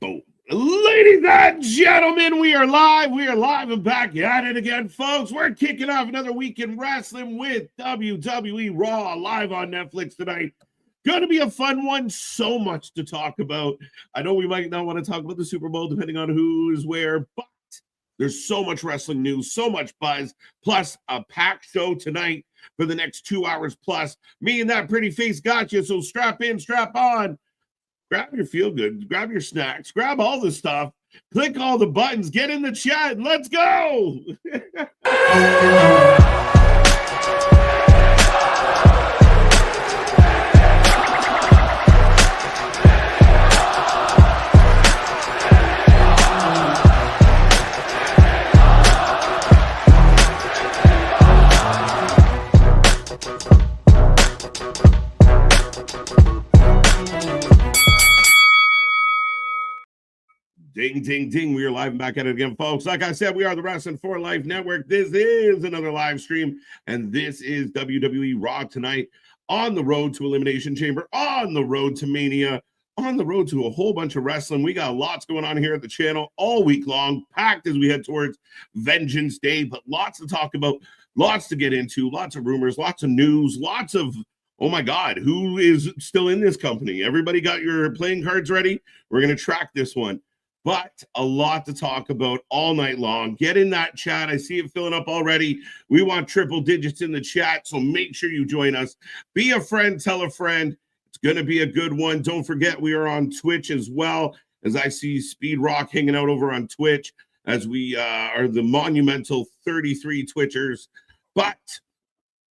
Boom. Ladies and gentlemen, we are live. We are live and back at it again, folks. We're kicking off another week in wrestling with WWE RAW live on Netflix tonight. Going to be a fun one. So much to talk about. I know we might not want to talk about the Super Bowl depending on who's where, but there's so much wrestling news, so much buzz, plus a packed show tonight for the next 2 hours plus. Me and that pretty face got you, so strap in, strap on. Grab your feel good, grab your snacks, grab all the stuff, click all the buttons, get in the chat, and let's go. Ding, ding, ding. We are live and back at it again, folks. Like I said, we are the Wrestling for Life Network. This is another live stream, and this is WWE RAW tonight on the road to Elimination Chamber, on the road to Mania, on the road to a whole bunch of wrestling. We got lots going on here at the channel all week long, packed as we head towards Vengeance Day, but lots to talk about, lots to get into, lots of rumors, lots of news, lots of, oh my God, who is still in this company? Everybody got your playing cards ready? We're going to track this one. But a lot to talk about all night long. Get in that chat. I see it filling up already. We want triple digits in the chat, so make sure you join us. Be a friend, tell a friend. It's going to be a good one. Don't forget, we are on Twitch as well, as I see Speed Rock hanging out over on Twitch, as we are the monumental 33 Twitchers. But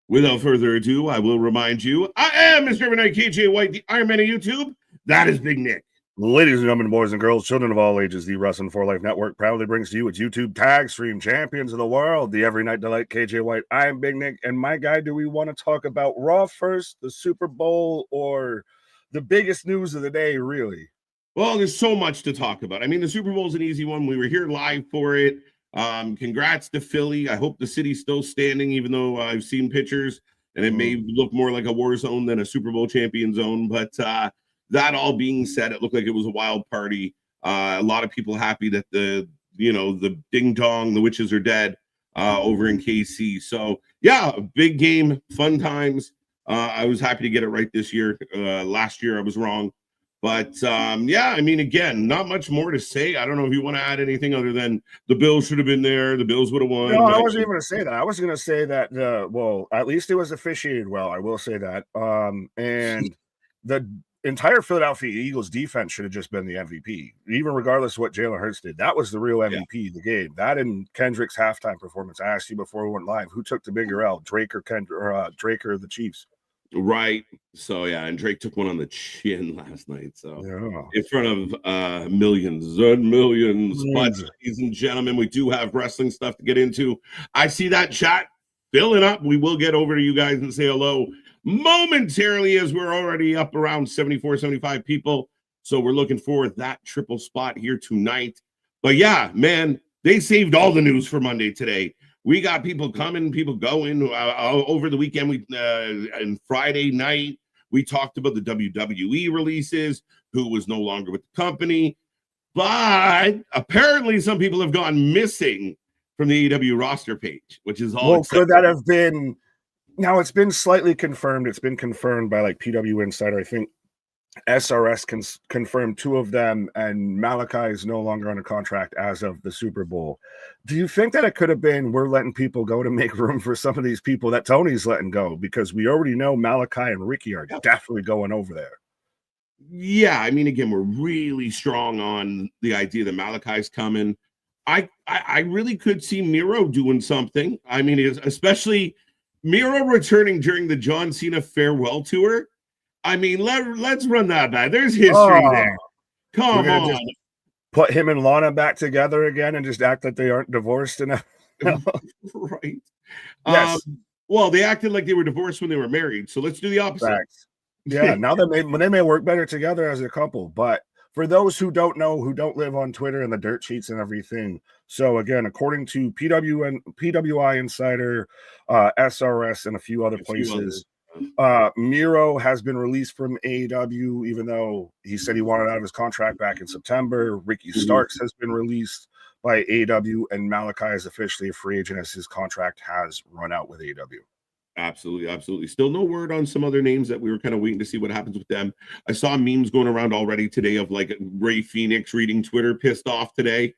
without further ado, I will remind you, I am Mr. Evernight KJ White, the Iron Man of YouTube. That is Big Nick. Ladies and gentlemen, boys and girls, children of all ages, the Wrestling for Life Network proudly brings to you its YouTube tag stream champions of the world, the Every Night Delight, KJ White. I'm Big Nick, and my guy, do we want to talk about Raw first, the Super Bowl, or the biggest news of the day, really? Well, there's so much to talk about. I mean, the Super Bowl is an easy one. We were here live for it. Congrats to Philly. I hope the city's still standing, even though I've seen pictures, and it may look more like a war zone than a Super Bowl champion zone, but that all being said, it looked like it was a wild party. A lot of people happy that the ding dong, the witches are dead over in KC. So yeah, big game, fun times. I was happy to get it right this year. Last year I was wrong, but yeah, I mean, again, not much more to say. I don't know if you want to add anything other than the Bills should have been there. The Bills would have won. No, I wasn't even going to say that. I was going to say that, well, at least it was officiated well. I will say that. And the entire Philadelphia Eagles defense should have just been the MVP, even regardless of what Jalen Hurts did. That was the real MVP of the game. That and Kendrick's halftime performance. I asked you before we went live, who took the bigger L, Drake or Drake or the Chiefs? Right. So yeah, and Drake took one on the chin last night. So in front of millions and millions. But ladies and gentlemen, we do have wrestling stuff to get into. I see that chat filling up. We will get over to you guys and say hello momentarily, as we're already up around 74, 75 people. So we're looking for that triple spot here tonight. But yeah, man, they saved all the news for Monday today. We got people coming, people going. Over the weekend, and Friday night, we talked about the WWE releases, who was no longer with the company. But apparently some people have gone missing from the AEW roster page, which is all. Well, could that have been... Now, it's been slightly confirmed. It's been confirmed by like PW Insider. I think SRS confirmed two of them, and Malachi is no longer under contract as of the Super Bowl. Do you think that it could have been we're letting people go to make room for some of these people that Tony's letting go? Because we already know Malachi and Ricky are definitely going over there. Yeah, I mean, again, we're really strong on the idea that Malachi's coming. I really could see Miro doing something. I mean, especially Miro returning during the John Cena farewell tour. I mean, let's run that back. There's history there. Come on. Just put him and Lana back together again and just act like they aren't divorced enough. Right. Yes. Well, they acted like they were divorced when they were married. So let's do the opposite. Facts. Yeah, now they may work better together as a couple. But for those who don't know, who don't live on Twitter and the dirt sheets and everything, so again, according to PWI Insider, SRS, and a few other places, Miro has been released from AEW, even though he said he wanted out of his contract back in September. Ricky Starks has been released by AEW, and Malachi is officially a free agent as his contract has run out with AEW. Absolutely, absolutely. Still no word on some other names that we were kind of waiting to see what happens with them. I saw memes going around already today of like Ray Phoenix reading Twitter pissed off today.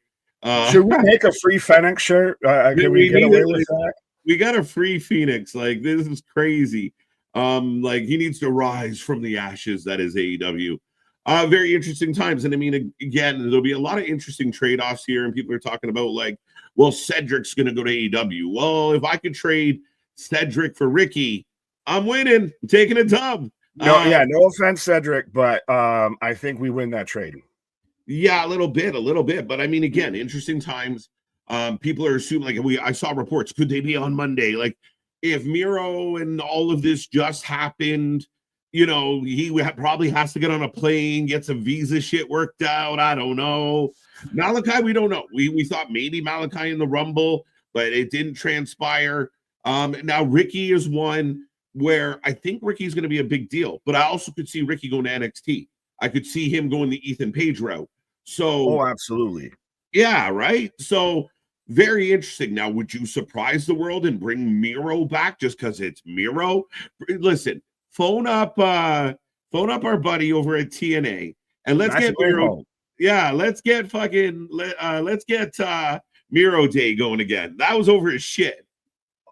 Should we make a free Phoenix shirt? Can we get away with that? We got a free Phoenix. Like, this is crazy. Like, he needs to rise from the ashes. That is AEW. Very interesting times. And I mean, again, there'll be a lot of interesting trade-offs here. And people are talking about like, well, Cedric's going to go to AEW. Well, if I could trade Cedric for Ricky, I'm winning. I'm taking a dub. No, no offense, Cedric, but I think we win that trade. Yeah, a little bit. But I mean, again, interesting times. People are assuming, like, I saw reports, could they be on Monday? Like, if Miro and all of this just happened, you know, he probably has to get on a plane, get some visa shit worked out. I don't know. Malachi, we don't know. We thought maybe Malachi in the Rumble, but it didn't transpire. Now Ricky is one where I think Ricky's going to be a big deal, but I also could see Ricky going to NXT. I could see him going the Ethan Page route. So, absolutely. Yeah, right. So very interesting. Now, would you surprise the world and bring Miro back just because it's Miro? Listen, phone up our buddy over at TNA and let's get Miro. Yeah, let's get Miro Day going again. That was over his shit.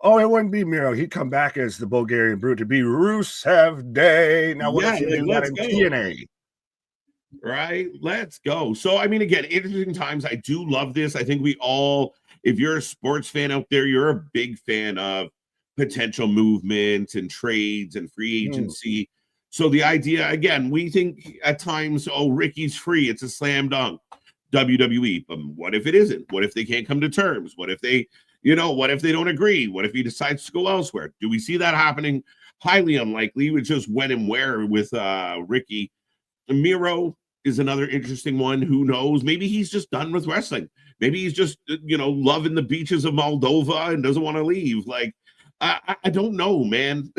Oh, it wouldn't be Miro. He'd come back as the Bulgarian Brute to be Rusev Day. Now, what if you do that in TNA? Right, let's go. So I mean, again, interesting times. I do love this. I think we all, if you're a sports fan out there, you're a big fan of potential movements and trades and free agency. So the idea, again, we think at times, oh, Ricky's free, it's a slam dunk. WWE, but what if it isn't? What if they can't come to terms? What if they, what if they don't agree? What if he decides to go elsewhere? Do we see that happening? Highly unlikely. It's just when and where with Ricky. Miro is another interesting one. Who knows? Maybe he's just done with wrestling. Maybe he's just, loving the beaches of Moldova and doesn't want to leave. Like, I don't know, man.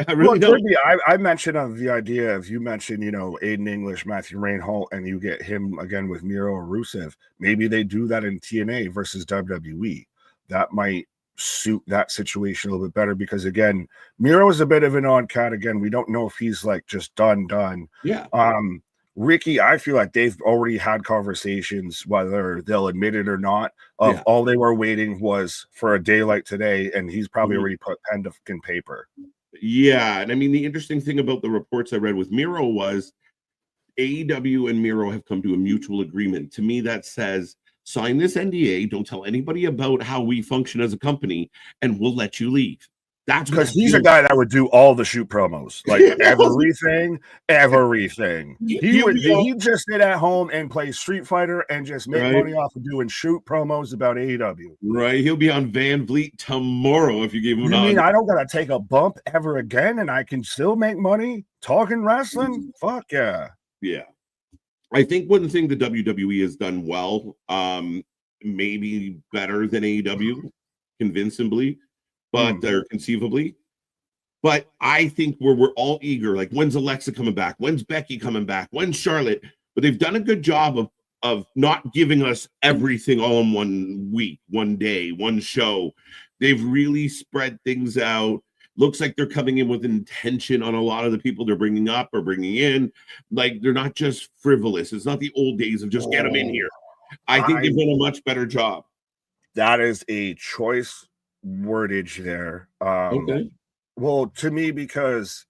I really don't. I mentioned of the idea of, you mentioned, Aiden English, Matthew Reinhold, and you get him again with Miro or Rusev. Maybe they do that in TNA versus WWE. That might suit that situation a little bit better because, again, Miro is a bit of an odd cat. Again, we don't know if he's like just done. Yeah. Ricky, I feel like they've already had conversations, whether they'll admit it or not, of all they were waiting was for a day like today, and he's probably already put pen to fucking paper. Yeah, and I mean, the interesting thing about the reports I read with Miro was AEW and Miro have come to a mutual agreement. To me, that says, sign this NDA, don't tell anybody about how we function as a company, and we'll let you leave. That's because he's a guy that would do all the shoot promos, like everything. He'd just sit at home and play Street Fighter and just make money off of doing shoot promos about AEW. Right. He'll be on Van Vliet tomorrow if you give him. You mean I don't gotta take a bump ever again and I can still make money talking wrestling? Fuck yeah. Yeah. I think one thing the WWE has done well, maybe better than AEW, convincingly, but conceivably. But I think we're all eager. Like, when's Alexa coming back? When's Becky coming back? When's Charlotte? But they've done a good job of not giving us everything all in 1 week, 1 day, one show. They've really spread things out. Looks like they're coming in with intention on a lot of the people they're bringing up or bringing in. Like, they're not just frivolous. It's not the old days of just get them in here. I think they've done a much better job. That is a choice wordage there. Okay. Well, to me, because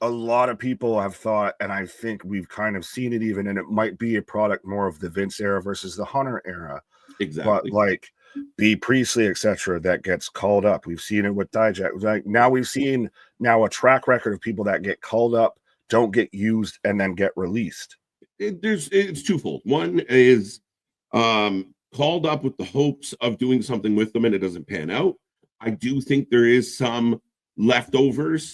a lot of people have thought, and I think we've kind of seen it even, and it might be a product more of the Vince era versus the Hunter era. Exactly. But like B. Priestley, etc., that gets called up. We've seen it with Dijak. Like, now we've seen a track record of people that get called up, don't get used, and then get released. It's twofold. One is called up with the hopes of doing something with them, and it doesn't pan out. I do think there is some leftovers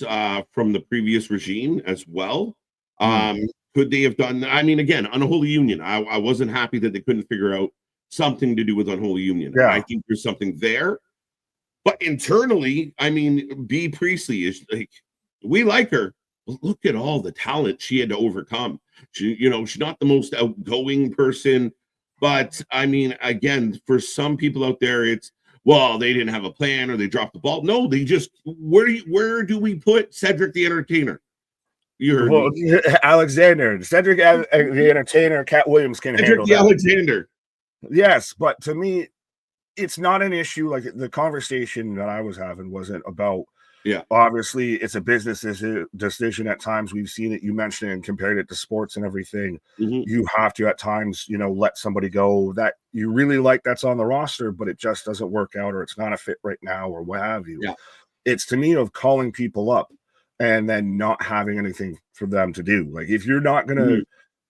from the previous regime as well. Could they have done? I mean, again, Unholy Union. I wasn't happy that they couldn't figure out something to do with Unholy Union. Yeah. I think there's something there. But internally, I mean, B. Priestley is like, We like her, but look at all the talent she had to overcome. She's not the most outgoing person, but I mean, again, for some people out there, it's well, they didn't have a plan or they dropped the ball. No, they just where do we put Cedric the Entertainer? You heard Well, me. Alexander, Cedric the Entertainer, Cat Williams can Cedric handle the that. Alexander. Yes, but to me, it's not an issue. Like the conversation that I was having wasn't about. Yeah. Obviously, it's a business decision at times. We've seen it. You mentioned it and compared it to sports and everything. You have to at times, let somebody go that you really like that's on the roster, but it just doesn't work out or it's not a fit right now or what have you. Yeah. It's to me of calling people up and then not having anything for them to do. Like if you're not going to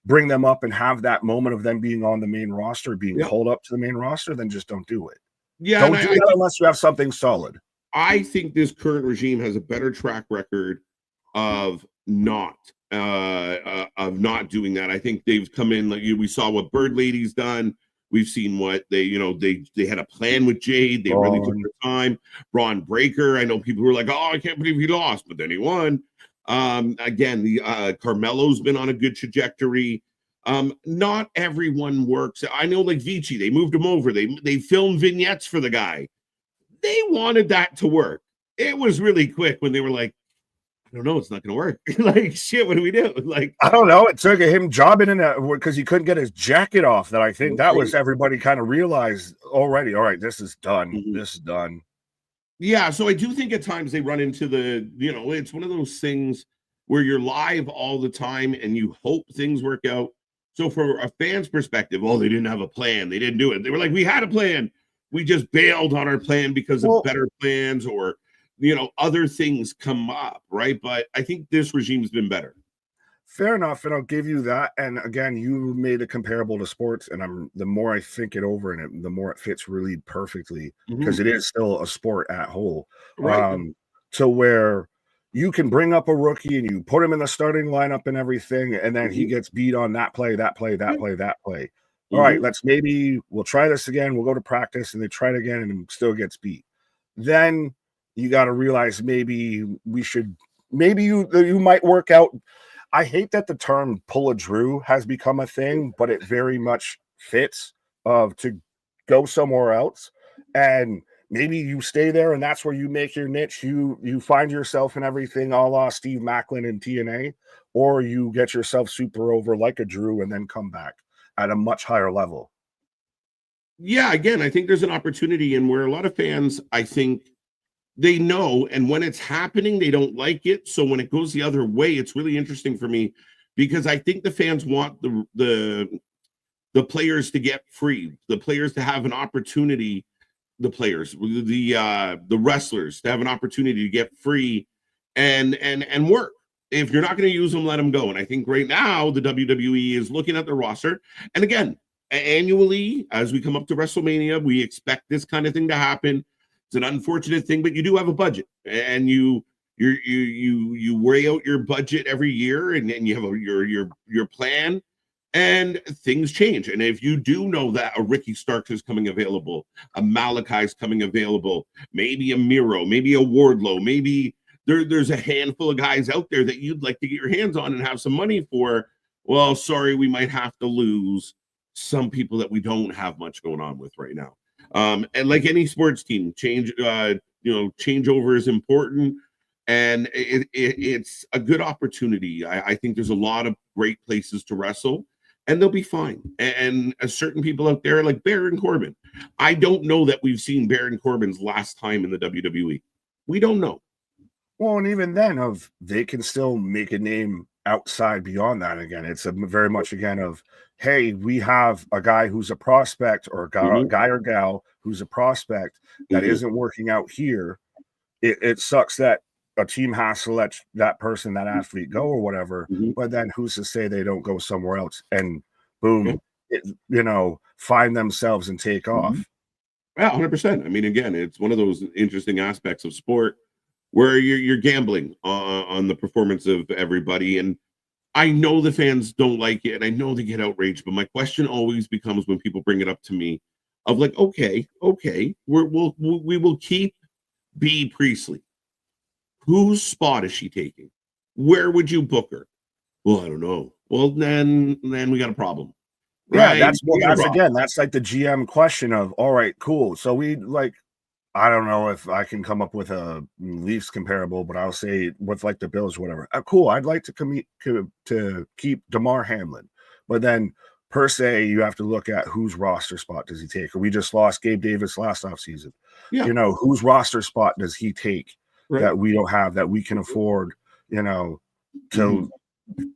bring them up and have that moment of them being on the main roster, being called up to the main roster, then just don't do it. Yeah. Don't do that unless you have something solid. I think this current regime has a better track record of not doing that. I think they've come in like we saw what Bird Lady's done. We've seen what they had a plan with Jade. They really took their time. Braun Breaker. I know people were like, "Oh, I can't believe he lost," but then he won. Again, the Carmelo's been on a good trajectory. Not everyone works. I know, like Vici, they moved him over. They filmed vignettes for the guy. They wanted that to work. It was really quick when they were like, I don't know, it's not going to work. Like, shit, what do we do? Like, I don't know. It took him jobbing in because he couldn't get his jacket off. That I think that was everybody kind of realized already. All right, this is done. This is done. Yeah, so I do think at times they run into it's one of those things where you're live all the time and you hope things work out. So for a fan's perspective, they didn't have a plan. They didn't do it. They were like, we had a plan. We just bailed on our plan because of better plans or, other things come up, right? But I think this regime's been better. Fair enough, and I'll give you that. And again, you made it comparable to sports, and the more I think it over, and the more it fits really perfectly because it is still a sport at whole. Right. To where you can bring up a rookie and you put him in the starting lineup and everything, and then he gets beat on that play. All right, we'll try this again. We'll go to practice and they try it again and still gets beat. Then you got to realize maybe you might work out. I hate that the term pull a Drew has become a thing, but it very much fits to go somewhere else. And maybe you stay there and that's where you make your niche. You find yourself in everything a la Steve Macklin in TNA, or you get yourself super over like a Drew and then come back at a much higher level. Yeah, again, I think there's an opportunity and where a lot of fans, I think they know, and when it's happening, they don't like it. So when it goes the other way, it's really interesting for me because I think the fans want the players to get free, the players to have an opportunity, the wrestlers to have an opportunity to get free and work. If you're not going to use them, let them go. And I think right now the WWE is looking at the roster. And again, annually, as we come up to WrestleMania, we expect this kind of thing to happen. It's an unfortunate thing, but you do have a budget, and you weigh out your budget every year, and you have your plan, and things change. And if you do know that a Ricky Starks is coming available, a Malachi's coming available, maybe a Miro, maybe a Wardlow, maybe there's a handful of guys out there that you'd like to get your hands on and have some money for. Well, sorry, we might have to lose some people that we don't have much going on with right now. And like any sports team, changeover is important, and it's a good opportunity. I think there's a lot of great places to wrestle, and they'll be fine. And certain people out there, like Baron Corbin, I don't know that we've seen Baron Corbin's last time in the WWE. We don't know. Well, and even then, they can still make a name outside beyond that. Again, it's a very much again of, hey, we have a guy who's a prospect or a guy or gal who's a prospect that isn't working out here. It sucks that a team has to let that person, that athlete go or whatever, but then who's to say they don't go somewhere else and boom, find themselves and take off. Yeah, 100%. I mean, again, it's one of those interesting aspects of sport where you're gambling on the performance of everybody. And I know the fans don't like it, and I know they get outraged, but my question always becomes when people bring it up to me of like, okay, we will keep B. Priestley. Whose spot is she taking? Where would you book her? Well, I don't know. Well, then we got a problem. Yeah, Right? that's We got a problem. again, that's like the GM question of, all right, cool. So we like, I don't know if I can come up with a Leafs comparable, but I'll say with like the Bills or whatever. Cool. I'd like to keep DeMar Hamlin, but then per se, you have to look at whose roster spot does he take. Or we just lost Gabe Davis last offseason. Yeah. You know, whose roster spot does he take that we don't have, that we can afford, you know, to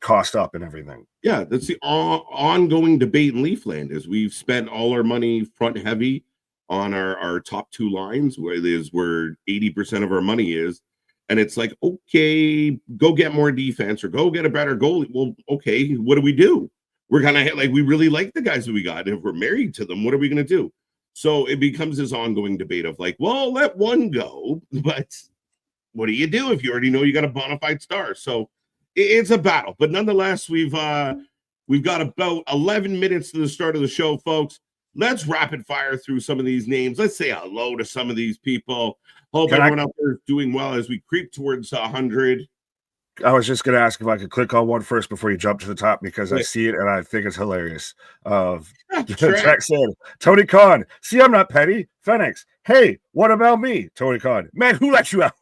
cost up and everything. Yeah, that's the ongoing debate in Leafland is we've spent all our money front heavy on our top two lines, where it is where 80% of our money is. And it's like, okay, go get more defense or go get a better goalie. Well, okay, what do we do? We're kind of like, we really like the guys that we got. And if we're married to them, what are we going to do? So it becomes this ongoing debate of like, well, let one go, but what do you do if you already know you got a bona fide star? So it's a battle, but nonetheless, we've got about 11 minutes to the start of the show, folks. Let's rapid fire through some of these names. Let's say hello to some of these people. Hope everyone out there is doing well as we creep towards 100. I was just going to ask if I could click on one first before you jump to the top, because I see it and I think it's hilarious. Jack said, Tony Khan, see, I'm not petty. Phoenix, hey, what about me? Tony Khan, man, who let you out?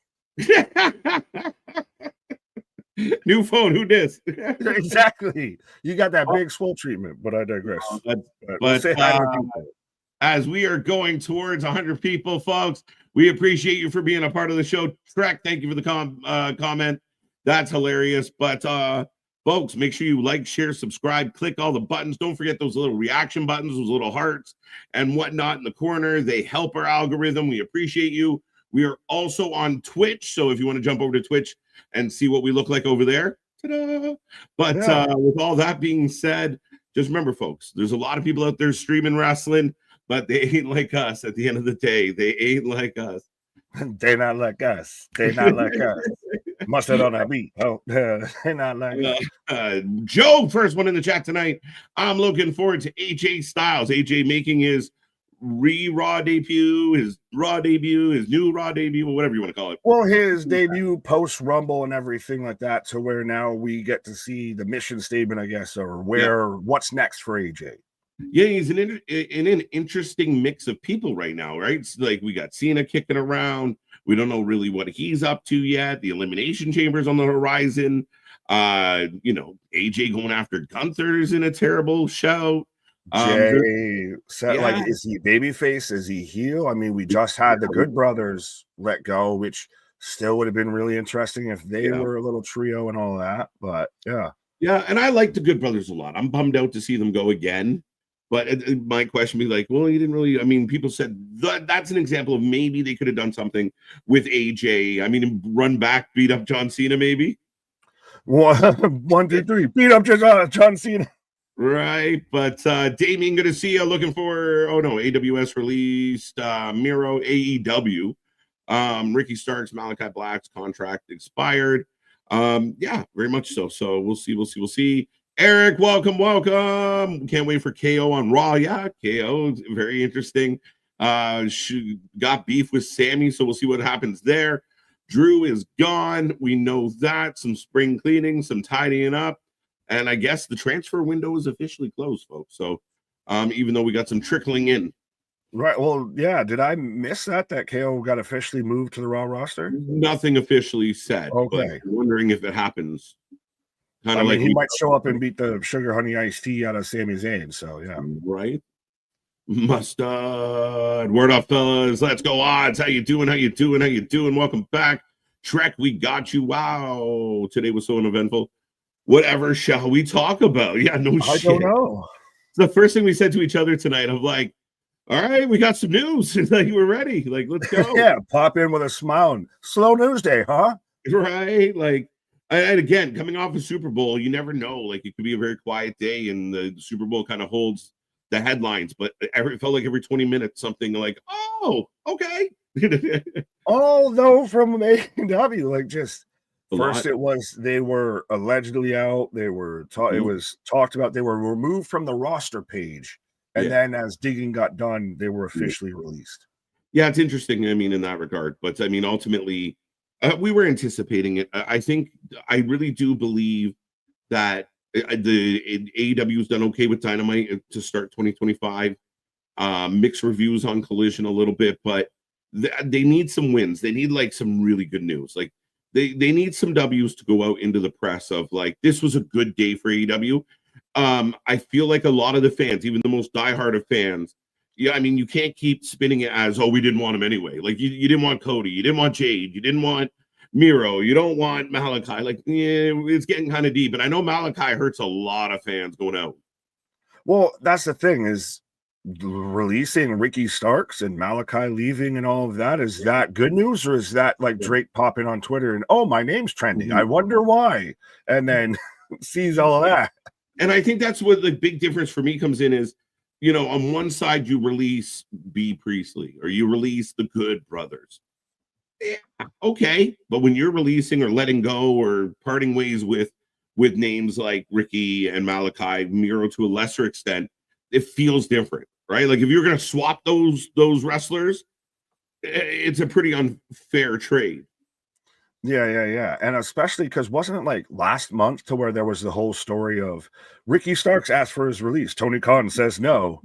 New phone, who dis? Exactly. You got that big swole treatment, but I digress. As we are going towards 100 people, folks, we appreciate you for being a part of the show. Trek, thank you for the comment. That's hilarious. But folks, make sure you like, share, subscribe, click all the buttons. Don't forget those little reaction buttons, those little hearts and whatnot in the corner. They help our algorithm. We appreciate you. We are also on Twitch, so if you want to jump over to Twitch and see what we look like over there. Ta-da! But with all that being said, just remember, folks, there's a lot of people out there streaming wrestling, but they ain't like us. At the end of the day, they ain't like us. They not like us. They not like us. Mustard on that beat. Oh, they not like us. Joe, first one in the chat tonight. I'm looking forward to AJ Styles. AJ making his Raw debut, his Raw debut, his new Raw debut, or whatever you want to call it. Well, his debut post Rumble and everything like that, to where now we get to see the mission statement, I guess, or what's next for AJ. Yeah, he's in an interesting mix of people right now, right? It's like we got Cena kicking around. We don't know really what he's up to yet. The Elimination Chamber's on the horizon. AJ going after Gunther's in a terrible show. Is he babyface? Is he heel? I mean, we just had the Good Brothers let go, which still would have been really interesting if they were a little trio and all that. But yeah, and I like the Good Brothers a lot. I'm bummed out to see them go again. But my question be like, well, you didn't really. I mean, people said that's an example of maybe they could have done something with AJ. I mean, run back, beat up John Cena, maybe. 1, 2, 3, beat up John Cena. Right, but Damien, good to see you. Looking for AWS released Miro AEW. Ricky Starks, Malachi Black's contract expired. Very much so. So we'll see. Eric, welcome. Can't wait for KO on Raw. Yeah, KO, very interesting. Got beef with Sammy, so we'll see what happens there. Drew is gone. We know that. Some spring cleaning, some tidying up. And I guess the transfer window is officially closed, folks. So even though we got some trickling in. Right. Well, yeah. Did I miss that KO got officially moved to the Raw roster? Nothing officially said. Okay. But I'm wondering if it happens. I mean, he might show up and beat the Sugar Honey Iced Tea out of Sami Zayn. So, yeah. Right. Mustard. Word up, fellas. Let's go, Odds. How you doing? Welcome back. Trek, we got you. Wow. Today was so uneventful. Whatever shall we talk about? Yeah, no shit. I don't know. It's the first thing we said to each other tonight. I'm like, all right, we got some news. Like, we're ready. Like, let's go. Yeah, pop in with a smile. Slow news day, huh? Right. Like, and again, coming off a Super Bowl, you never know. Like, it could be a very quiet day, and the Super Bowl kind of holds the headlines. But it felt like every 20 minutes, something like, oh, okay. All though from AEW, like just. First, it was they were allegedly out. They were it was talked about. They were removed from the roster page, and then as digging got done, they were officially released. Yeah, it's interesting. I mean, in that regard, but I mean, ultimately, We were anticipating it. I really do believe that the AEW has done okay with Dynamite to start 2025. Mixed reviews on Collision a little bit, but they need some wins. They need like some really good news. Like they need some W's to go out into the press of like, this was a good day for AEW. I feel like a lot of the fans, even the most diehard of fans, yeah, I mean, you can't keep spinning it as, oh, we didn't want him anyway. Like you didn't want Cody, you didn't want Jade, you didn't want Miro, you don't want Malachi. Like, yeah, it's getting kind of deep. And I know Malachi hurts a lot of fans going out. Well, that's the thing is releasing Ricky Starks and Malachi leaving and all of that. Is that good news, or is that like Drake popping on Twitter and, oh, my name's trending, I wonder why, and then sees all of that? And I think that's what the big difference for me comes in is, you know, on one side you release B. Priestley or you release the Good Brothers. Yeah, okay. But when you're releasing or letting go or parting ways with names like Ricky and Malachi, Miro to a lesser extent, it feels different, right? Like if you're going to swap those wrestlers, it's a pretty unfair trade. Yeah. And especially because wasn't it like last month to where there was the whole story of Ricky Starks asked for his release. Tony Khan says no.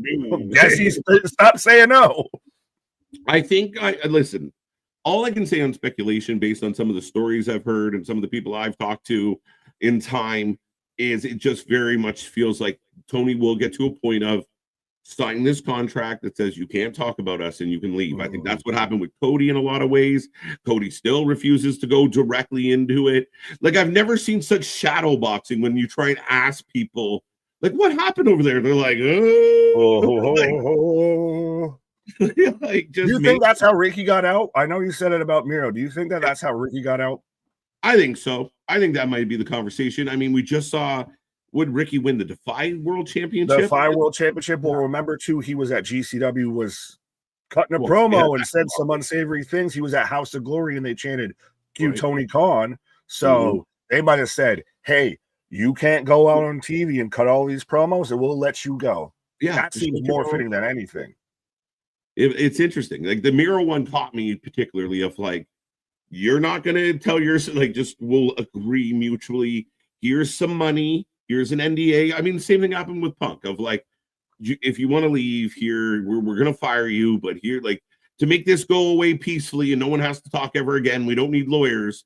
Guess he stopped saying no. I think listen, all I can say on speculation based on some of the stories I've heard and some of the people I've talked to in time is it just very much feels like Tony will get to a point of signing this contract that says you can't talk about us and you can leave. I think that's what happened with Cody in a lot of ways. Cody still refuses to go directly into it. Like I've never seen such shadow boxing when you try and ask people, like, what happened over there? They're like, like, do you think that's how Ricky got out? I know you said it about Miro. Do you think that that's how Ricky got out? I think so. I think that might be the conversation. I mean, we just saw, would Ricky win the Defy World Championship? The Defy World Championship. Well, remember too, he was at GCW, was cutting a promo and said some unsavory things. He was at House of Glory and they chanted "Cue Tony Khan." So they might have said, "Hey, you can't go out on TV and cut all these promos, and we'll let you go." Yeah, that seems more fitting than anything. It's interesting. Like the Miro one taught me particularly of like, you're not going to tell your, like, just we'll agree mutually. Here's some money. Here's an NDA. I mean, the same thing happened with Punk of like, if you want to leave here, we're going to fire you. But here, like, to make this go away peacefully and no one has to talk ever again, we don't need lawyers.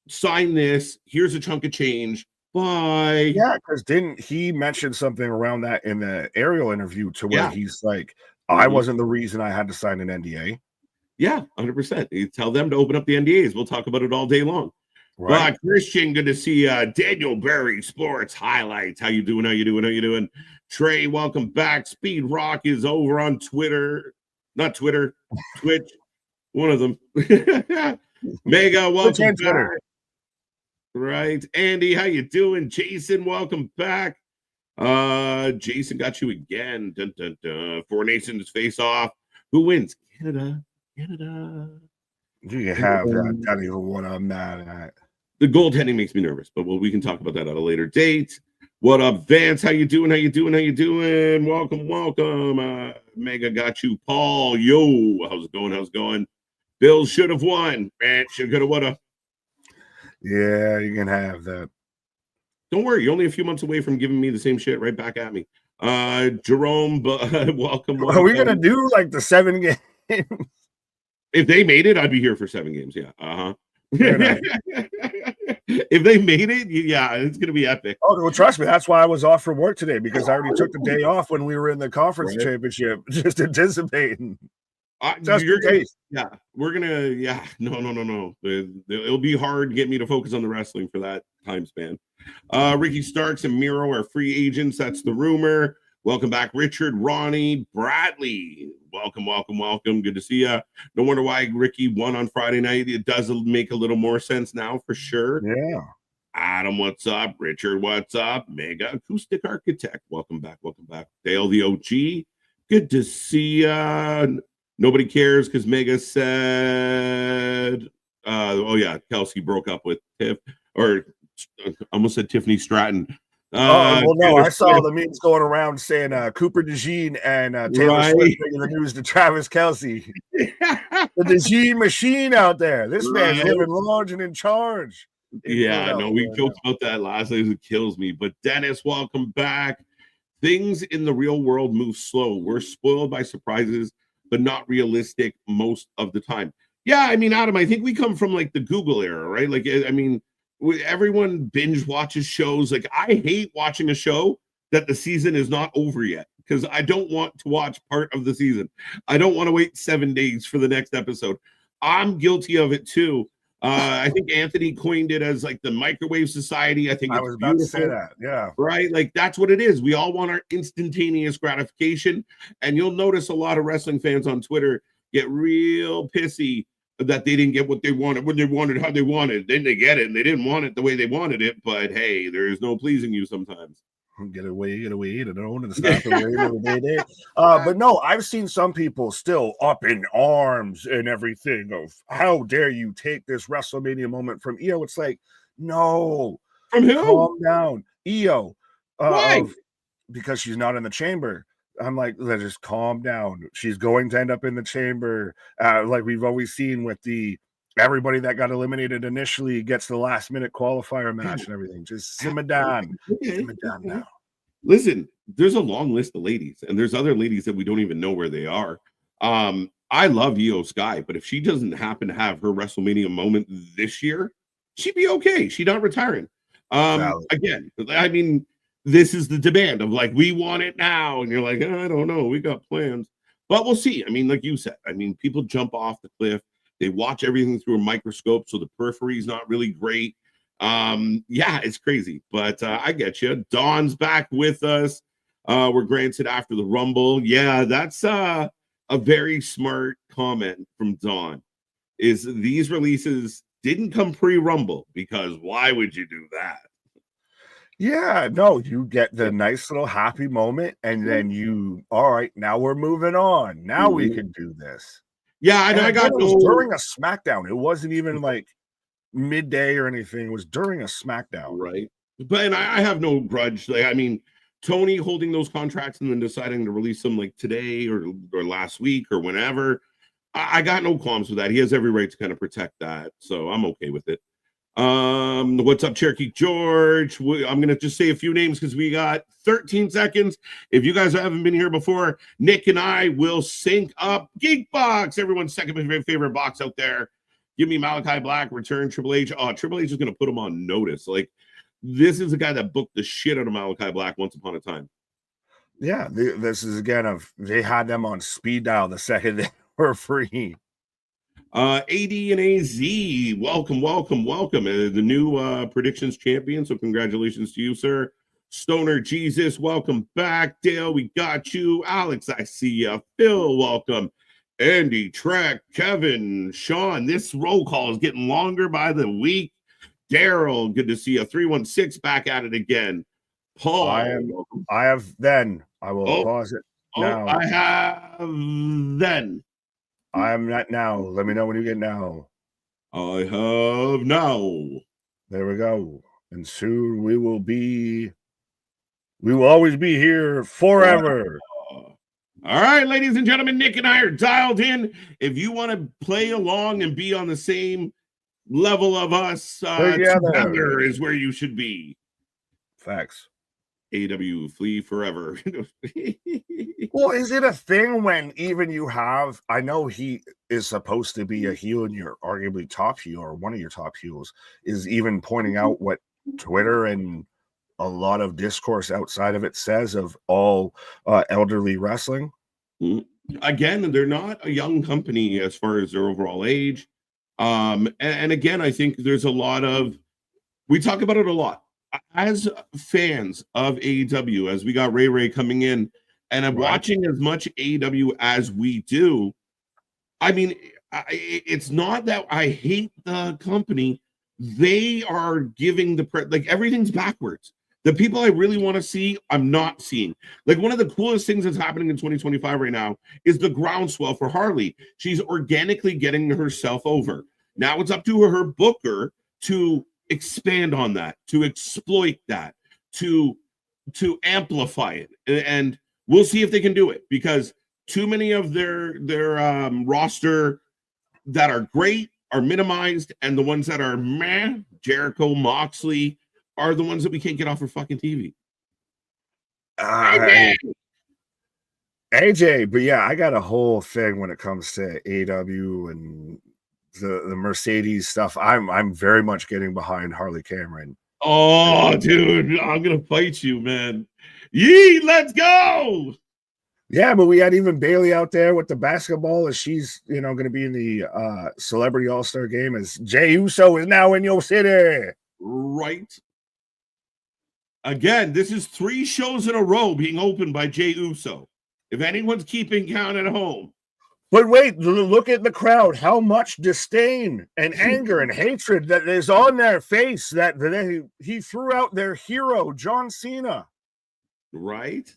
Sign this. Here's a chunk of change. Bye. Yeah, because didn't he mention something around that in the Ariel interview to where he's like, I wasn't the reason I had to sign an NDA. Yeah, 100%. You tell them to open up the NDAs. We'll talk about it all day long. Right. Christian, good to see Daniel Berry Sports Highlights. How you doing? How you doing? Trey, welcome back. Speed Rock is over on Twitter. Not Twitter, Twitch. One of them. Mega, welcome back. Right. Andy, how you doing? Jason, welcome back. Jason got you again. Dun, dun, dun. Four Nations face off. Who wins? Canada. Do you have that? That is what I'm mad at. The goaltending makes me nervous, but we can talk about that at a later date. What up, Vance? How you doing? Welcome. Mega got you. Paul, yo, how's it going? Bill should have won. Man, should have, woulda. Yeah, you can have that. Don't worry, you're only a few months away from giving me the same shit right back at me. Jerome, welcome. Are we gonna do like the 7 games? If they made it, I'd be here for 7 games. Yeah. If they made it, yeah, it's gonna be epic. Oh, well, trust me, that's why I was off from work today, because I already took the day off when we were in the conference championship, just anticipating. Just in case. Yeah, we're gonna. Yeah, no. It'll be hard to get me to focus on the wrestling for that time span. Ricky Starks and Miro are free agents. That's the rumor. Welcome back, Richard, Ronnie, Bradley. Welcome. Good to see you. No wonder why Ricky won on Friday night. It does make a little more sense now for sure. Yeah. Adam, what's up? Richard, what's up? Mega Acoustic Architect. Welcome back. Dale, the OG. Good to see you. Nobody cares because Mega said, Kelsey broke up with Tiff, or almost said Tiffany Stratton. Well, no, Taylor I saw Swift, the memes going around saying Cooper DeJean and Taylor right? Swift bringing the news to Travis Kelce. The DeJean machine out there. This man's Right. living large and in charge. Yeah, no, we joked about that last night. It kills me. But Dennis, welcome back. Things in the real world move slow. We're spoiled by surprises, but not realistic most of the time. Yeah, I mean, Adam, I think we come from like the Google era, right? Like, I mean, everyone binge watches shows. Like, I hate watching a show that the season is not over yet because I don't want to watch part of the season. I don't want to wait 7 days for the next episode. I'm guilty of it too. I think Anthony coined it as like the microwave society. I think I it's was about beautiful. to say that. Yeah. Right? Like that's what it is. We all want our instantaneous gratification. And you'll notice a lot of wrestling fans on Twitter get real pissy that they didn't get what they wanted when they wanted how they wanted. Then they get it and they didn't want it the way they wanted it. But hey, there is no pleasing you sometimes. Get away, and stop the but no, I've seen some people still up in arms and everything of how dare you take this WrestleMania moment from EO. It's like, no, From who? Calm down. EO. Why? Because she's not in the chamber. I'm like, let's just calm down. She's going to end up in the chamber. Like we've always seen with everybody that got eliminated initially gets the last minute qualifier match and everything. Just simmer down. Simmer down now. Listen, there's a long list of ladies, and there's other ladies that we don't even know where they are. I love Io Sky, but if she doesn't happen to have her WrestleMania moment this year, she'd be okay. She's not retiring. Again, I mean, this is the demand of like, we want it now. And you're like, I don't know. We got plans, but we'll see. I mean, like you said, I mean, people jump off the cliff. They watch everything through a microscope. So the periphery is not really great. Yeah, it's crazy, but I get you. Dawn's back with us. We're granted after the Rumble. Yeah, that's a very smart comment from Dawn. Is these releases didn't come pre-Rumble because why would you do that? Yeah, no, you get the nice little happy moment, and then all right, now we're moving on. Now we can do this. Yeah, I got it was during a SmackDown. It wasn't even like midday or anything. It was during a SmackDown, right? But and I have no grudge. Like, I mean, Tony holding those contracts and then deciding to release them like today or last week or whenever. I got no qualms with that. He has every right to kind of protect that, so I'm okay with it. What's up, Cherokee George? I'm gonna just say a few names because we got 13 seconds. If you guys haven't been here before, Nick and I will sync up Geekbox, everyone's second favorite box out there. Give me Malachi Black, return Triple H. Oh, Triple H is gonna put him on notice. Like, this is a guy that booked the shit out of Malachi Black once upon a time. Yeah, this is again they had them on speed dial the second they were free. AD and AZ, welcome. The new predictions champion. So congratulations to you, sir. Stoner Jesus, welcome back. Dale, we got you. Alex, I see you. Phil, welcome. Andy, Trek, Kevin, Sean. This roll call is getting longer by the week. Daryl, good to see you. 316 back at it again. Paul, I will pause it now. I have then. I am not now. Let me know when you get now. I have now. There we go. And soon we will always be here forever. All right, ladies and gentlemen, Nick and I are dialed in. If you want to play along and be on the same level of us, together is where you should be. Facts. AW, flee forever. Well, is it a thing when even you have, I know he is supposed to be a heel and you're arguably top heel or one of your top heels, is even pointing out what Twitter and a lot of discourse outside of it says of all elderly wrestling? Again, they're not a young company as far as their overall age. And again, I think there's a lot of, we talk about it a lot. As fans of AEW, as we got Ray coming in, and I'm watching as much AEW as we do, I mean, it's not that I hate the company. They are giving like everything's backwards. The people I really want to see, I'm not seeing. Like, one of the coolest things that's happening in 2025 right now is the groundswell for Harley. She's organically getting herself over. Now it's up to her booker to expand on that, to exploit that, to amplify it, and we'll see if they can do it, because too many of their roster that are great are minimized, and the ones that are meh, Jericho, Moxley, are the ones that we can't get off of fucking TV. AJ, but yeah, I got a whole thing when it comes to AW and the Mercedes stuff. I'm very much getting behind Harley Cameron. Oh, dude, I'm gonna fight you, man. Yee, let's go. Yeah, but we had even Bayley out there with the basketball, as she's going to be in the Celebrity All-Star game, as Jey Uso is now in your city. Right. Again, this is 3 shows in a row being opened by Jey Uso. If anyone's keeping count at home. But wait, look at the crowd. How much disdain and anger and hatred that is on their face that he threw out their hero, John Cena. Right?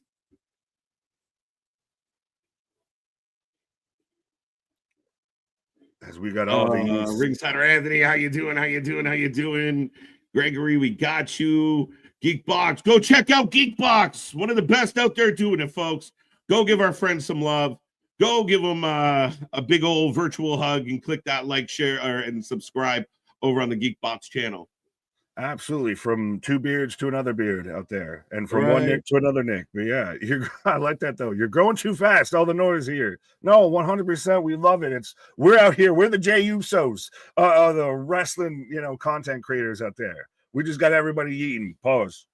As we got all these. Ringsider Anthony, how you doing? Gregory, we got you. Geekbox, go check out Geekbox. One of the best out there doing it, folks. Go give our friends some love. Go give them a big old virtual hug and click that like, share, and subscribe over on the Geekbox channel. Absolutely, from 2 beards to another beard out there, and from one Nick to another Nick. But yeah, I like that though. You're going too fast. All the noise here. No, 100%. We love it. We're out here. We're the Jey Usos, the wrestling, content creators out there. We just got everybody eating. Pause.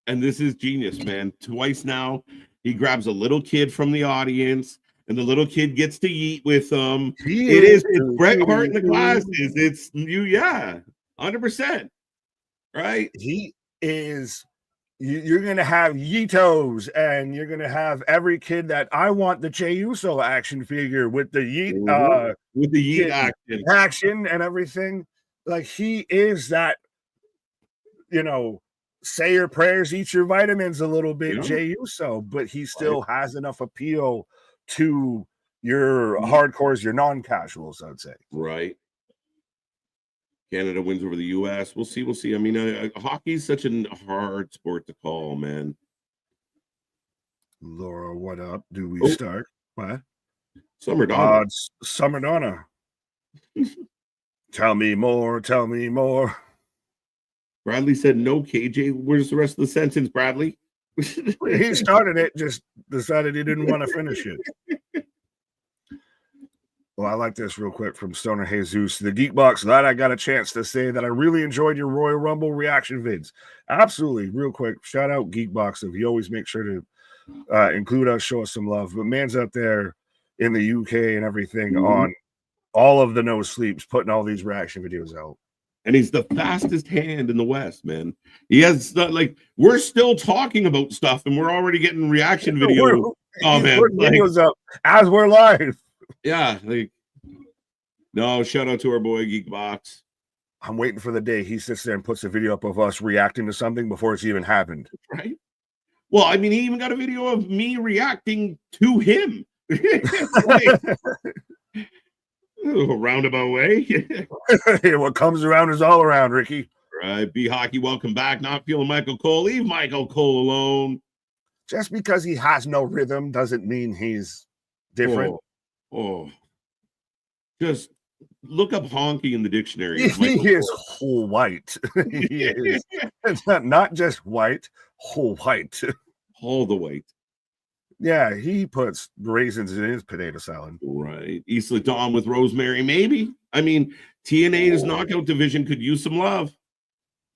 And this is genius, man. Twice now, he grabs a little kid from the audience, and the little kid gets to eat with them. It's Bret Hart in the glasses. It's you, yeah. 100%, right? He is. You're gonna have Yeetos, and you're gonna have every kid that I want the Jey Uso action figure with the Yeet, with the Yeet action and everything. Like, he is that. Say your prayers, eat your vitamins a little bit, Jey Uso, but he still has enough appeal to your hardcores, your non-casuals, I'd say. Right. Canada wins over the U.S. We'll see. I mean, hockey's such a hard sport to call, man. Laura, what up? Do we start? What? Summer Donna. Summer Donna. Tell me more. Bradley said no, KJ. Where's the rest of the sentence, Bradley? He started it, just decided he didn't want to finish it. Well, I like this real quick from Stoner Jesus. The Geekbox, that I got a chance to say that I really enjoyed your Royal Rumble reaction vids. Absolutely. Real quick, shout out Geekbox. If you always make sure to include us, show us some love. But man's out there in the UK and everything on all of the no sleeps, putting all these reaction videos out. And he's the fastest hand in the West, man. He has we're still talking about stuff, and we're already getting reaction videos. Videos up as we're live. Yeah, no, shout out to our boy Geekbox. I'm waiting for the day he sits there and puts a video up of us reacting to something before it's even happened. Right. Well, I mean, he even got a video of me reacting to him. A roundabout way. What comes around is all around, Ricky. Right. B Hockey, welcome back. Not feeling Michael Cole. Leave Michael Cole alone. Just because he has no rhythm doesn't mean he's different. Just look up honky in the dictionary. He is whole white. He is not just white, whole white. All the white. Yeah, he puts raisins in his potato salad. Right. Isla Dawn with Rosemary, maybe. I mean, TNA's knockout division could use some love.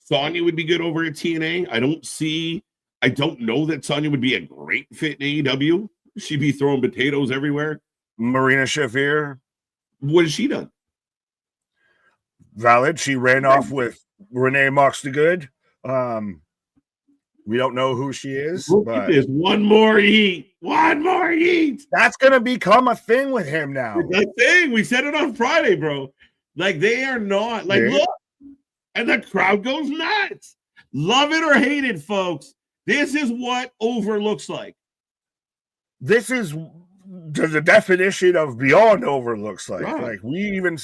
Sonya would be good over at TNA. I don't know that Sonya would be a great fit in AEW. She'd be throwing potatoes everywhere. Marina Shafir. What has she done? Valid. She ran off with Renee Mox the Good. We don't know who she is. Look at this. One more eat. That's going to become a thing with him now. That thing. We said it on Friday, bro. They are not. Look. And the crowd goes nuts. Love it or hate it, folks. This is what over looks like. This is the definition of beyond over looks like. Right. We even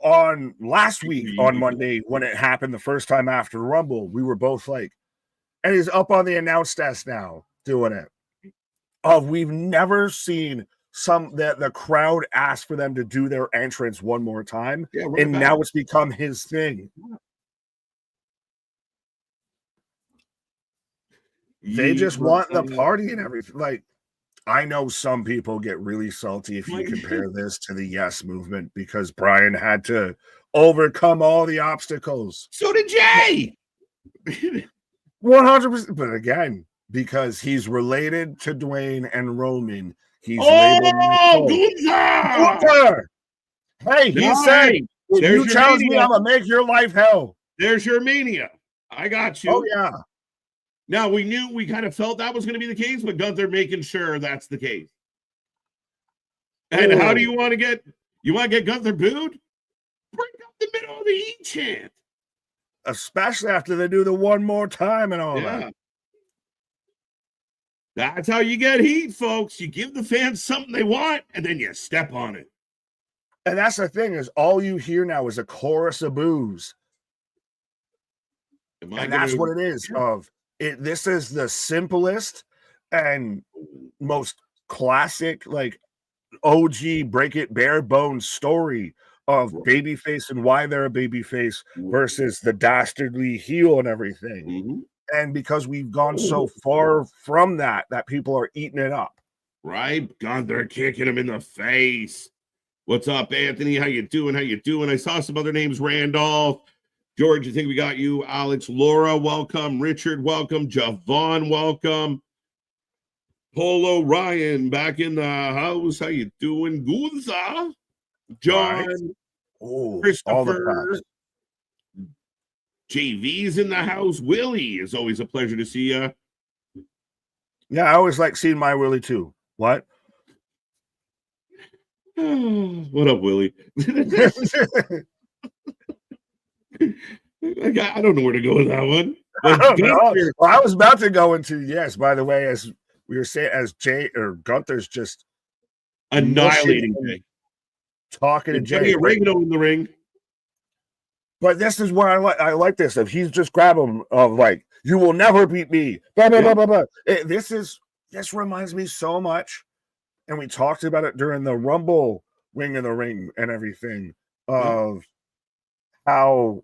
on last week on Monday when it happened the first time after Rumble, we were both like, and he's up on the announce desk now doing it. We've never seen that the crowd asked for them to do their entrance one more time, and now it's become his thing. They just want the party and everything. Like, I know some people get really salty if you compare this to the Yes movement because Brian had to overcome all the obstacles. So did Jay. 100%. But again, because he's related to Dwayne and Roman, he's labeled Gunther. Hey, he said, if you challenge me, I'm going to make your life hell. There's your mania. I got you. Oh, yeah. Now, we kind of felt that was going to be the case, but Gunther making sure that's the case. And how do you want to get Gunther booed? Bring up the middle of the E chant. Especially after they do the one more time and all that. That's how you get heat, folks. You give the fans something they want, and then you step on it. And that's the thing is all you hear now is a chorus of boos. And that's what it is this is the simplest and most classic, like OG break it bare bones story of babyface and why they're a babyface versus the dastardly heel and everything. Mm-hmm. And because we've gone so far from that people are eating it up. Right? Gunther kicking him in the face. What's up, Anthony? How you doing? I saw some other names. Randolph. George, I think we got you. Alex, Laura, welcome. Richard, welcome. Javon, welcome. Polo Ryan back in the house. How you doing? Gunther. John. Right. Christopher. JV's in the house. Willie, is always a pleasure to see you. Yeah, I always like seeing my Willie too. What? What up, Willie? I don't know where to go with that one. I don't know. Well, I was about to go into yes. By the way, as we were saying, as Jay or Gunther's just annihilating Jay, talking to Jay. Oregano in the ring. But this is what I like this. If he's just grab him of like, you will never beat me. Blah, blah, blah, blah, blah. This reminds me so much. And we talked about it during the Rumble Ring in the Ring and everything of how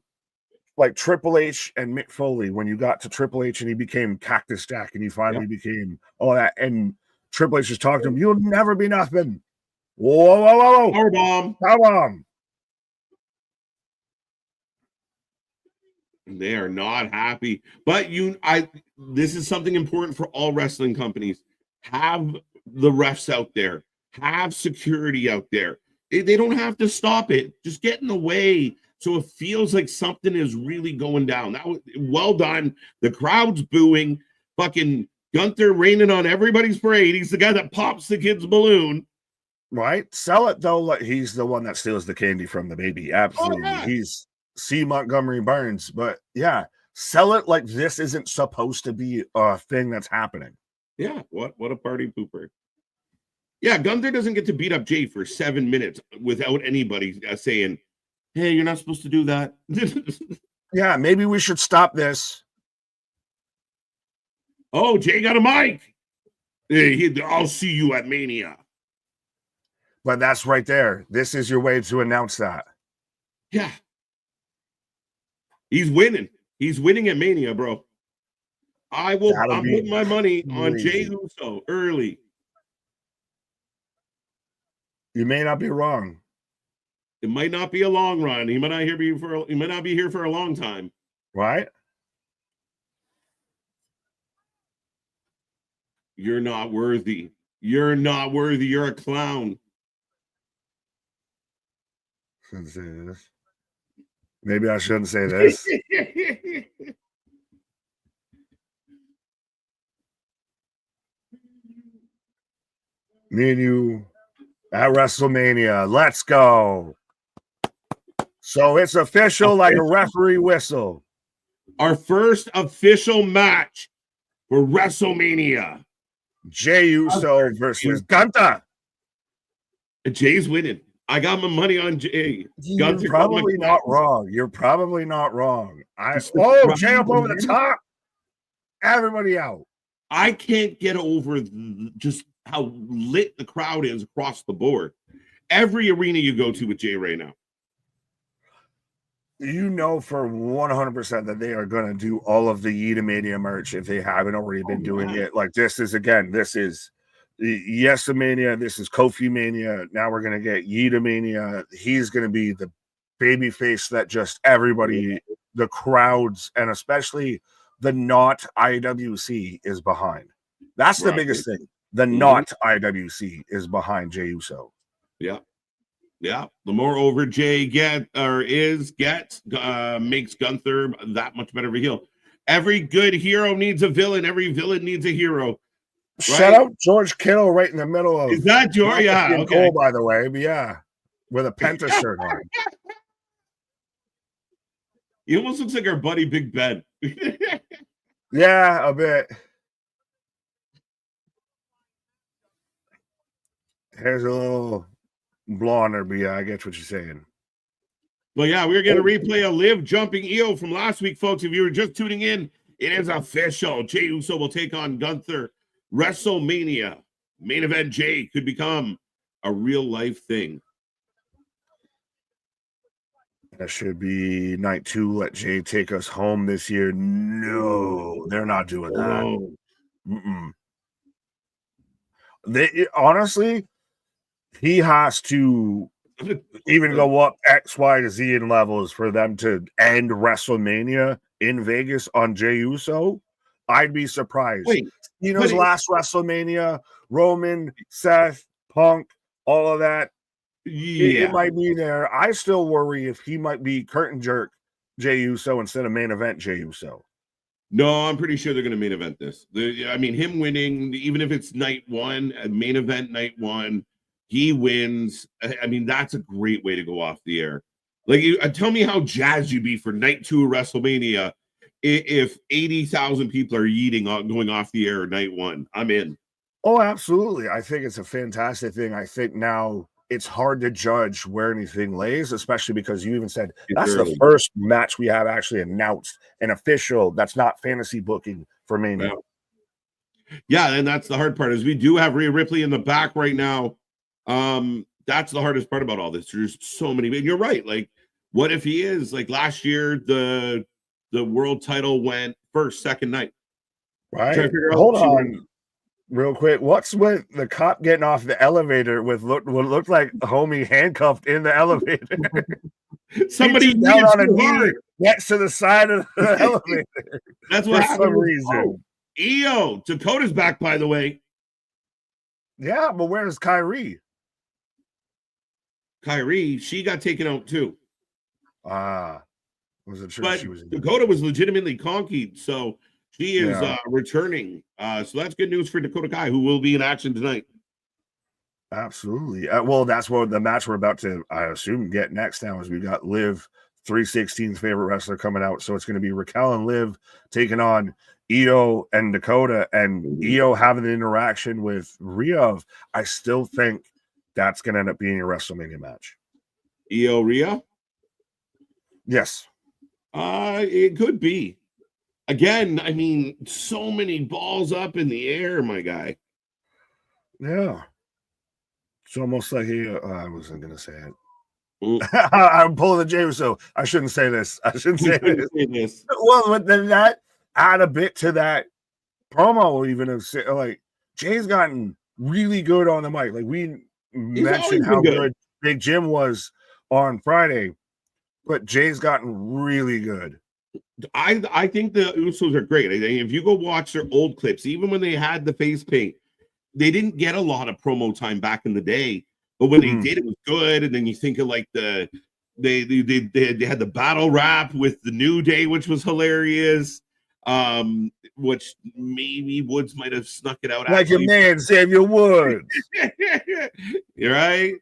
like Triple H and Mick Foley, when you got to Triple H and he became Cactus Jack and he finally became all that. And Triple H just talked to him, you'll never be nothing. Whoa. Powerbomb. They are not happy. But this is something important for all wrestling companies. Have the refs out there. Have security out there. They don't have to stop it. Just get in the way so it feels like something is really going down. That was well done. The crowd's booing. Fucking Gunther raining on everybody's parade. He's the guy that pops the kid's balloon. Right? Sell it though like he's the one that steals the candy from the baby. Absolutely. Oh, yeah. He's C. Montgomery Burns. But yeah, sell it like this isn't supposed to be a thing that's happening. Yeah, what a party pooper. Yeah, Gunther doesn't get to beat up Jay for 7 minutes without anybody saying, hey, you're not supposed to do that. Yeah, maybe we should stop this. Oh, Jay got a mic. Hey, I'll see you at Mania. But that's right there. This is your way to announce that. Yeah. He's winning. He's winning at Mania, bro. I'm putting my money on Jay Uso early. You may not be wrong. It might not be a long run. He might not be here for a long time. Right? You're not worthy. You're not worthy. You're a clown. Shouldn't say this. Maybe I shouldn't say this. Me and you at WrestleMania. Let's go. So it's official like a referee whistle. Our first official match for WrestleMania. Jey Uso versus Gunther. Jay's winning. I got my money on Jay. You're probably not wrong. You're probably not wrong. Jay up over the top. Everybody out. I can't get over just how lit the crowd is across the board. Every arena you go to with Jay right now. You know for 100% that they are going to do all of the Yeetamania merch if they haven't already been doing it. Like this is Yesamania, this is Kofi Mania. Now we're going to get Yeetamania. He's going to be the baby face that just everybody, the crowds, and especially the not IWC is behind. That's the biggest thing. The not IWC is behind Jey Uso. Yeah. Yeah. The more over Jay makes Gunther that much better of a heel. Every good hero needs a villain. Every villain needs a hero. Right? Shout out George Kittle right in the middle of. Is that George? Yeah. Okay. Cool, by the way, but yeah, with a Penta shirt on. He almost looks like our buddy Big Ben. Yeah, a bit. Here's a little blonder, but yeah, I get what you're saying. Well, yeah, we're going to replay a live jumping EO from last week, folks. If you were just tuning in, it is official. Jey Uso will take on Gunther. Wrestlemania. Main event Jay could become a real life thing. That should be night 2. Let Jay take us home this year. No, they're not doing that. They honestly, he has to even go up X, Y, to Z in levels for them to end WrestleMania in Vegas on Jey Uso. I'd be surprised. Last WrestleMania, Roman, Seth, Punk, all of that. Yeah, it might be there. I still worry if he might be curtain jerk Jey Uso instead of main event Jey Uso. No, I'm pretty sure they're going to main event this. Him winning, even if it's night 1, main event night 1, he wins. I mean, that's a great way to go off the air. Like, tell me how jazzed you'd be for night 2 of WrestleMania if 80,000 people are going off the air night 1. I'm in. Oh, absolutely. I think it's a fantastic thing. I think now it's hard to judge where anything lays, especially because you even said that's the first match we have actually announced and official. That's not fantasy booking for Mania. Yeah, and that's the hard part is we do have Rhea Ripley in the back right now. That's the hardest part about all this. There's so many. And you're right. Like, what if he is like last year? The world title went first, second night. Right. Hold on. Real quick, what's with the cop getting off the elevator with what looked like a homie handcuffed in the elevator? Somebody down on a knee next to the side of the elevator. That's what for some reason. EO Dakota's back, by the way. Yeah, but where's Kyrie? She got taken out too. Wasn't sure but she was. Dakota was legitimately conkied, so. She is returning. So that's good news for Dakota Kai, who will be in action tonight. Absolutely. Well, that's what the match we're about to, I assume, get next now is we got Liv, 316's favorite wrestler, coming out. So it's going to be Raquel and Liv taking on Io and Dakota, and Io having an interaction with Rhea. I still think that's going to end up being a WrestleMania match. Io Rhea? Yes. It could be. Again, I mean, so many balls up in the air, my guy. Yeah. It's almost like I wasn't going to say it. I'm pulling the Jey Uso. I shouldn't say this. I shouldn't say this. Well, but then that add a bit to that promo, even like Jay's gotten really good on the mic. Like we mentioned how good Big Jim was on Friday, but Jay's gotten really good. I think the Usos are great. If you go watch their old clips, even when they had the face paint, they didn't get a lot of promo time back in the day. But when they did, it was good. And then you think of like they had the battle rap with the New Day, which was hilarious. Which maybe Woods might have snuck it out. Like your man, Xavier Woods. You're right.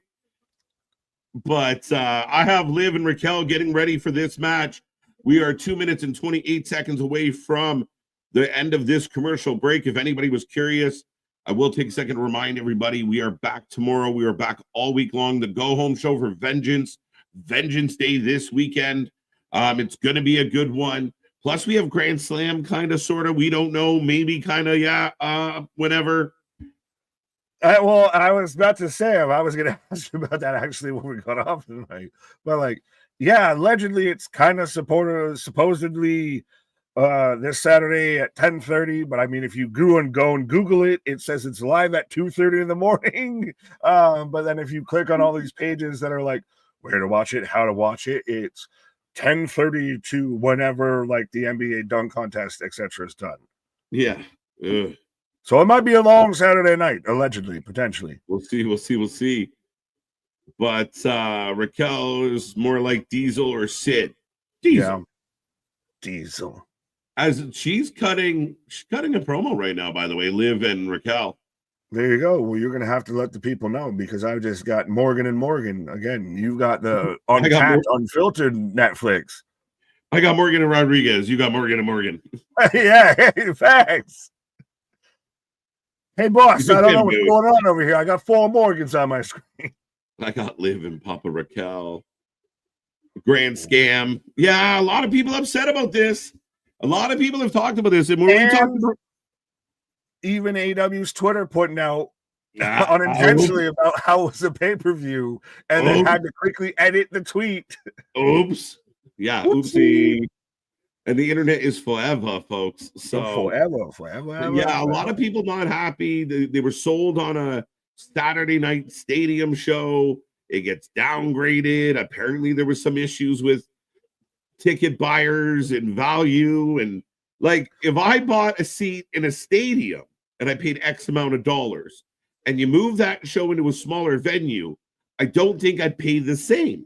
But I have Liv and Raquel getting ready for this match. We are 2 minutes and 28 seconds away from the end of this commercial break. If anybody was curious, I will take a second to remind everybody we are back tomorrow. We are back all week long. The go home show for Vengeance Day this weekend. It's going to be a good one. Plus, we have Grand Slam, kind of, sort of. We don't know, maybe, kind of, yeah, whatever. Well, I was about to say, I was going to ask you about that actually when we got off tonight. But, like, yeah, allegedly, it's kind of supposedly this Saturday at 10:30. But I mean, if you go and Google it, it says it's live at 2:30 in the morning. But then if you click on all these pages that are like where to watch it, how to watch it, it's 10:30 to whenever like the NBA dunk contest, etc. is done. Yeah. Ugh. So it might be a long Saturday night, allegedly, potentially. We'll see. But Raquel is more like Diesel or Sid. Diesel. As she's cutting a promo right now, by the way, Liv and Raquel. There you go. Well, you're going to have to let the people know because I just got Morgan and Morgan. Again, you got the untapped, unfiltered Netflix. I got Morgan and Rodriguez. You got Morgan and Morgan. Yeah, facts. Hey, boss, I don't know what's going on over here. I got 4 Morgans on my screen. I got Liv and Papa Raquel. Grand scam. Yeah, a lot of people upset about this. A lot of people have talked about this. And when we talked about even AEW's Twitter putting out unintentionally about how it was a pay-per-view and then had to quickly edit the tweet. Oops. Yeah, oopsie. And the internet is forever, folks. So forever. Yeah, a lot of people not happy. They were sold on a Saturday night stadium show. It gets downgraded. Apparently, there was some issues with ticket buyers and value. And like, if I bought a seat in a stadium and I paid X amount of dollars, and you move that show into a smaller venue, I don't think I'd pay the same.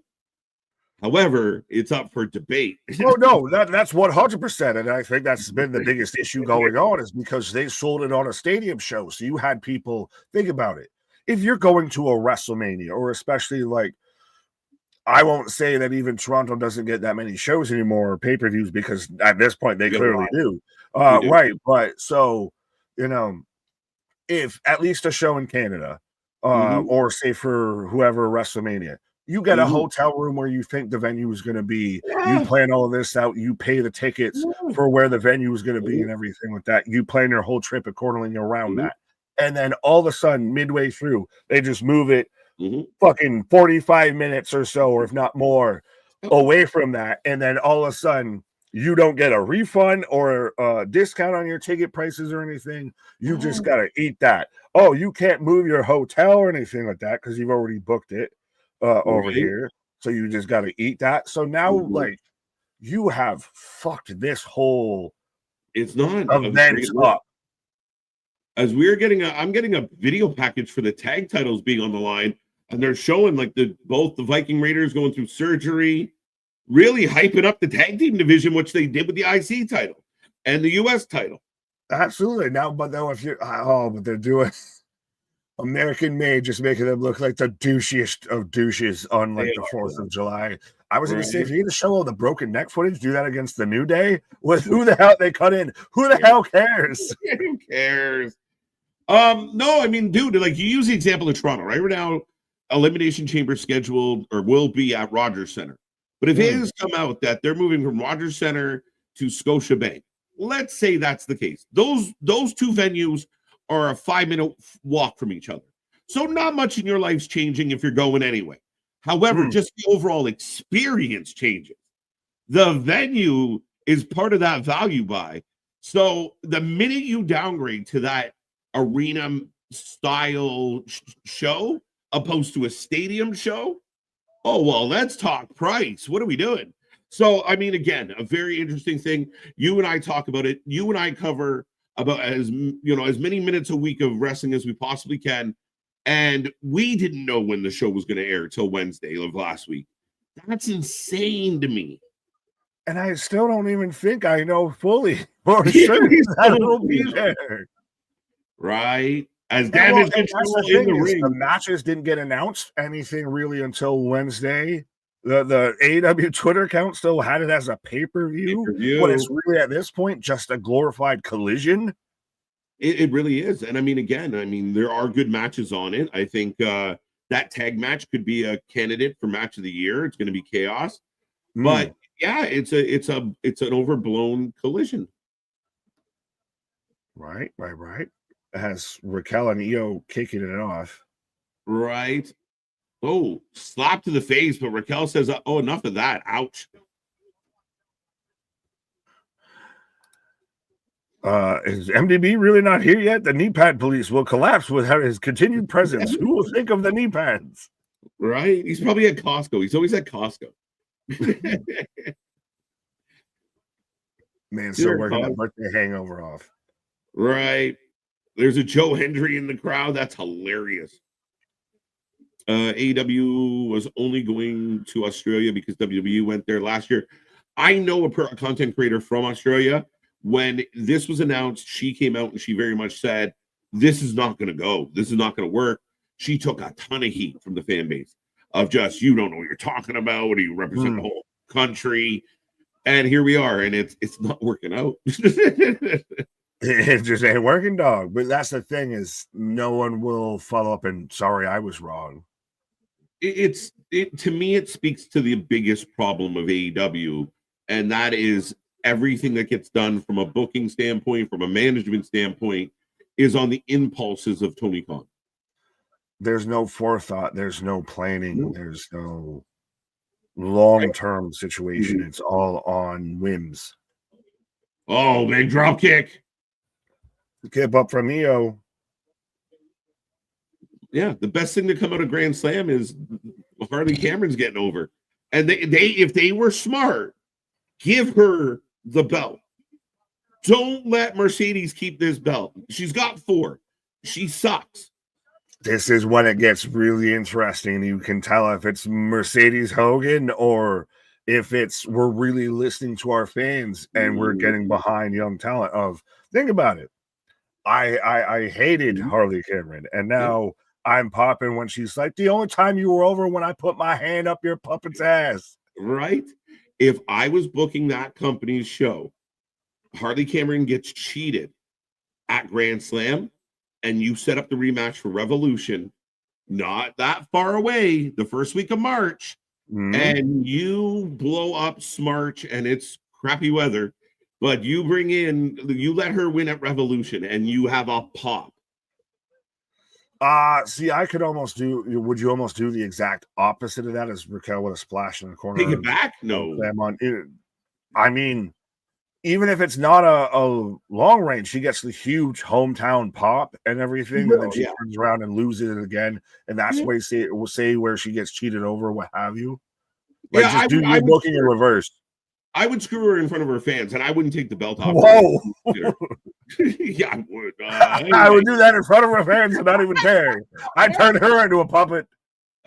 However, it's up for debate. Oh, no, that's 100%. And I think that's been the biggest issue going on is because they sold it on a stadium show. So you had people think about it. If you're going to a WrestleMania, or especially like, I won't say that even Toronto doesn't get that many shows anymore or pay-per-views because at this point they clearly do. Right. But so, you know, if at least a show in Canada or say for whoever WrestleMania, you get a hotel room where you think the venue is going to be. You plan all this out. You pay the tickets for where the venue is going to be and everything like that. You plan your whole trip accordingly around that. And then all of a sudden, midway through, they just move it fucking 45 minutes or so, or if not more, away from that. And then all of a sudden, you don't get a refund or a discount on your ticket prices or anything. You just got to eat that. Oh, you can't move your hotel or anything like that because you've already booked it. Over here, so you just got to eat that. So now, like, you have fucked this whole event up. As I'm getting a video package for the tag titles being on the line, and they're showing like both the Viking Raiders going through surgery, really hyping up the tag team division, which they did with the IC title and the US title. Absolutely. Now, but though, if you're but they're doing American Made, just making them look like the douchiest of douches on like the 4th of July. I was going to say, if you're going to show all the broken neck footage, do that against the New Day. With who the hell they cut in? Who the hell cares? Who cares? No, I mean, dude, like you use the example of Toronto, right? Right now, Elimination Chamber scheduled or will be at Rogers Center. But if it has come out that they're moving from Rogers Center to Scotiabank, let's say that's the case. Those two venues are a 5-minute walk from each other. So not much in your life's changing if you're going anyway. However, just the overall experience changes. The venue is part of that value buy. So the minute you downgrade to that arena style show opposed to a stadium show, oh, well, let's talk price. What are we doing? So, I mean, again, a very interesting thing. You and I talk about it. You and I cover about as many minutes a week of wrestling as we possibly can, and we didn't know when the show was going to air till Wednesday of last week. That's insane to me. And I still don't even think I know fully for sure that will be there. Right? As damage control in the ring. The matches didn't get announced anything really until Wednesday. The AEW Twitter account still had it as a pay-per-view. But it's really at this point just a glorified collision. It really is. And I mean, again, I mean, there are good matches on it. I think that tag match could be a candidate for match of the year. It's going to be chaos. But yeah, it's an overblown collision. Right. It has Raquel and Io kicking it off. Right. Oh, slap to the face, but Raquel says, oh, enough of that. Ouch. Is MDB really not here yet? The knee pad police will collapse with his continued presence. Who will think of the knee pads? Right. He's probably at Costco. He's always at Costco. Man, still working that birthday hangover off. Right. There's a Joe Hendry in the crowd. That's hilarious. AEW was only going to Australia because WWE went there last year. I know a content creator from Australia. When this was announced, she came out and she very much said, this is not going to go. This is not going to work. She took a ton of heat from the fan base of just, you don't know what you're talking about. What do you represent the whole country? And here we are, and it's not working out. It just ain't working, dog. But that's the thing is no one will follow up and sorry, I was wrong. To me, it speaks to the biggest problem of AEW, and that is everything that gets done from a booking standpoint, from a management standpoint, is on the impulses of Tony Khan. There's no forethought. There's no planning. There's no long-term situation. It's all on whims. Oh, big drop kick. Kip up from Io. Yeah, the best thing to come out of Grand Slam is Harley Cameron's getting over. And they if they were smart, give her the belt. Don't let Mercedes keep this belt. She's got 4. She sucks. This is when it gets really interesting. You can tell if it's Mercedes Hogan or if it's we're really listening to our fans and we're getting behind young talent. Think about it. I hated Harley Cameron, and now I'm popping when she's like, the only time you were over when I put my hand up your puppet's ass. Right? If I was booking that company's show, Harley Cameron gets cheated at Grand Slam, and you set up the rematch for Revolution, not that far away, the first week of March, and you blow up Smarch, and it's crappy weather, but you you let her win at Revolution, and you have a pop. See, I could almost would you almost do the exact opposite of that as Raquel with a splash in the corner? Take it back? No. I mean, even if it's not a long range, she gets the huge hometown pop and everything, and then she turns around and loses it again. And that's why we'll say where she gets cheated over, what have you. Like, just do your booking in reverse. I would screw her in front of her fans, and I wouldn't take the belt off. Whoa. Yeah, I would. I would do that in front of her fans and not even care. I'd turn her into a puppet.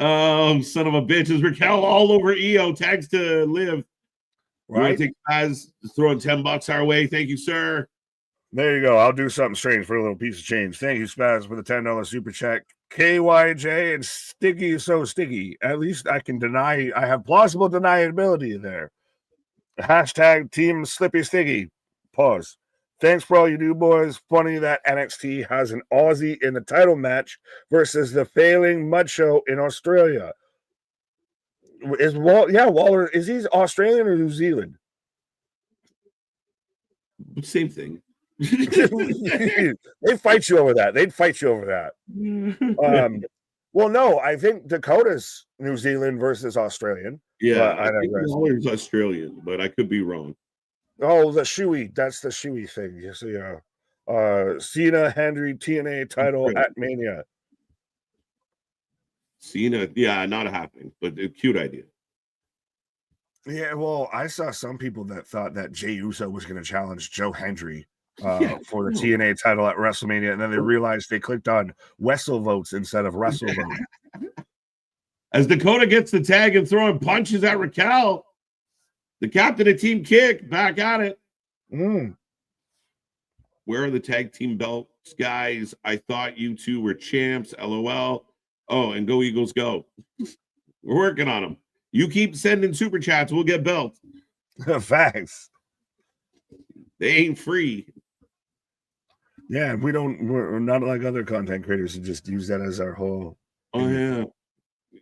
Oh, son of a bitch. Is Raquel all over Io. Tags to Liv. Right. You take Spaz, throwing $10 our way. Thank you, sir. There you go. I'll do something strange for a little piece of change. Thank you, Spaz, for the $10 super check. KYJ and Sticky so sticky. At least I can deny. I have plausible deniability there. Hashtag Team Slippy Sticky. Pause. Thanks for all you do, boys. Funny that NXT has an Aussie in the title match versus the failing Mud Show in Australia. Waller, is he Australian or New Zealand? Same thing. They'd fight you over that. They'd fight you over that. Well, no, I think Dakota's New Zealand versus Australian. Yeah, I think Waller's Australian, but I could be wrong. Oh, the shoey. That's the shoey thing. You see, Cena, Henry, TNA title at Mania. Cena, not happening, but a cute idea. Yeah, well, I saw some people that thought that Jey Uso was going to challenge Joe Hendry for the TNA title at WrestleMania, and then they realized they clicked on Wrestle Votes instead of Wrestle Vote. As Dakota gets the tag and throwing punches at Raquel, the captain of Team Kick back at it. Where are the tag team belts, guys? I thought you two were champs. LOL. Oh, and go Eagles, go. We're working on them. You keep sending super chats, we'll get belts. Facts. They ain't free. Yeah, we're not like other content creators who just use that as our whole. Oh yeah,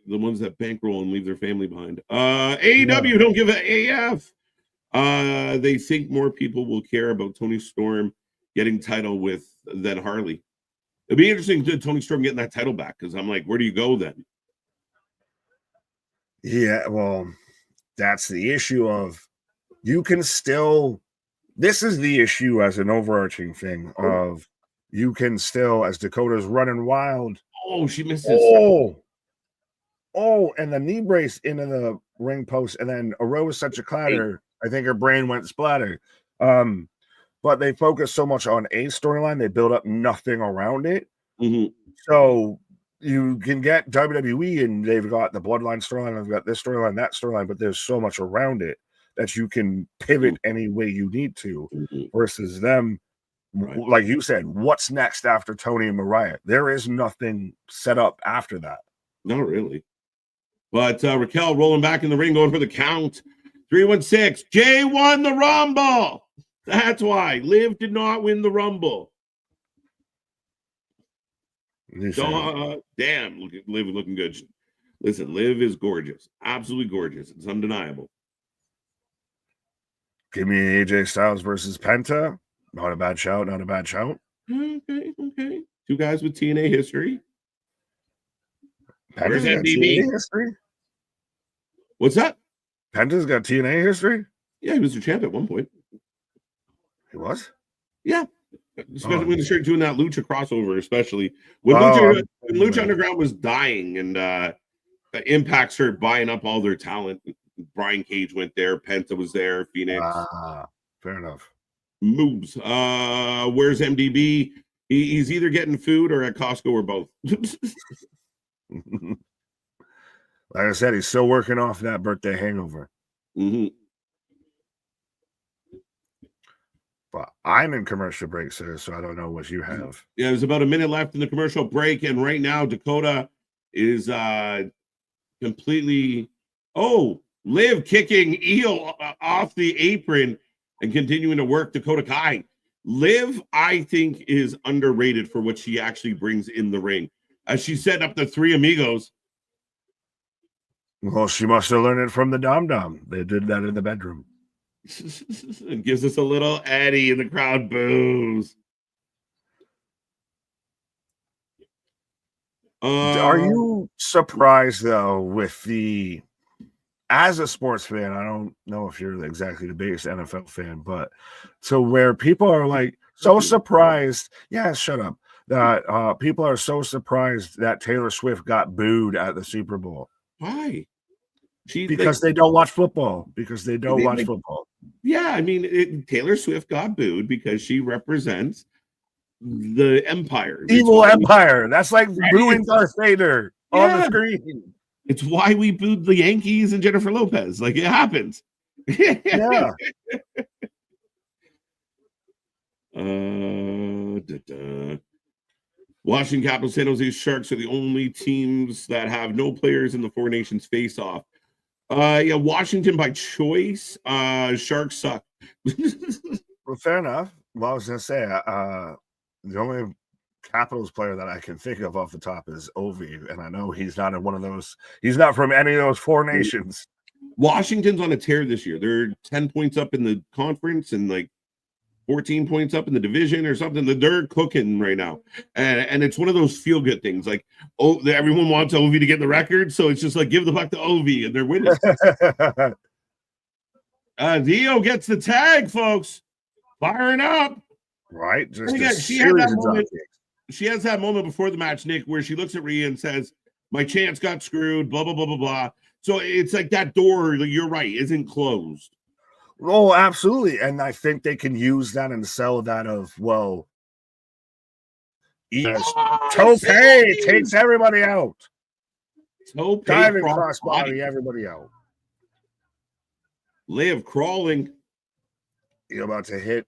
the ones that bankroll and leave their family behind. Yeah. AEW don't give a AF. They think more people will care about Tony Storm getting title than Harley. It'd be interesting to Tony Storm getting that title back, because I'm like, where do you go then? Yeah, well, that's the issue of you can still. This is the issue as an overarching thing of you can still, as Dakota's running wild. Oh, she misses. Oh, and the knee brace into the ring post, and then arose such a clatter. I think her brain went splatter. But they focus so much on a storyline, they build up nothing around it. Mm-hmm. So you can get WWE, and they've got the Bloodline storyline, they've got this storyline, that storyline, but there's so much around it that you can pivot any way you need to. Versus them, like you said, what's next after Tony and Mariah? There is nothing set up after that. Not really. But Raquel rolling back in the ring, going for the count. 316. Jay won the Rumble. That's why. Liv did not win the Rumble. Damn, Liv looking good. Listen, Liv is gorgeous. Absolutely gorgeous. It's undeniable. Give me AJ Styles versus Penta. Not a bad shout. Not a bad shout. Okay. Two guys with TNA history. Penta's got TNA history? What's that? Penta's got TNA history? Yeah, he was the champ at one point. He was? Yeah. Especially when they started doing that Lucha crossover, especially when Lucha Underground was dying and Impact started buying up all their talent. Brian Cage went there, Penta was there, Phoenix. Fair enough. Moves. Where's MDB? He's either getting food or at Costco or both. Like I said, he's still working off that birthday hangover. Mm-hmm. But I'm in commercial break, sir, so I don't know what you have. Yeah, there's about a minute left in the commercial break, and right now Dakota is completely Liv kicking Eel off the apron and continuing to work Dakota Kai. Liv, I think, is underrated for what she actually brings in the ring. As she set up the three amigos. Well, she must have learned it from the Dom Dom. They did that in the bedroom. It gives us a little Eddie, and the crowd boos. Are you surprised, though, with the... As a sports fan, I don't know if you're exactly the biggest NFL fan, but to where people are like so surprised. Yeah, shut up. That people are so surprised that Taylor Swift got booed at the Super Bowl. Why? Because they don't watch football. Because they don't watch football. Yeah, I mean, Taylor Swift got booed because she represents the Empire. Evil Empire. That's like booing Darth Vader on the screen. It's why we booed the Yankees and Jennifer Lopez. Like, it happens. Yeah. Washington Capitals, San Jose Sharks are the only teams that have no players in the Four Nations face-off. Yeah, Washington by choice. Sharks suck. Well, fair enough. Well, I was going to say, the only Capitals player that I can think of off the top is Ovi, and I know he's not in one of those. He's not from any of those Four Nations. Washington's on a tear this year. They're 10 points up in the conference and like 14 points up in the division or something. They're cooking right now, and it's one of those feel good things. Like, everyone wants Ovi to get the record, so it's just like give the puck to Ovi, and they're winning. Dio gets the tag, folks. Firing up, right? Just again, she has that moment before the match, Nick, where she looks at Rhea and says, "My chance got screwed." Blah blah blah blah blah. So it's like that door. You're right, isn't closed. Oh, absolutely. And I think they can use that and sell that of, well, Tope takes everybody out. Tope diving crossbody everybody out. Liv crawling. You're about to hit.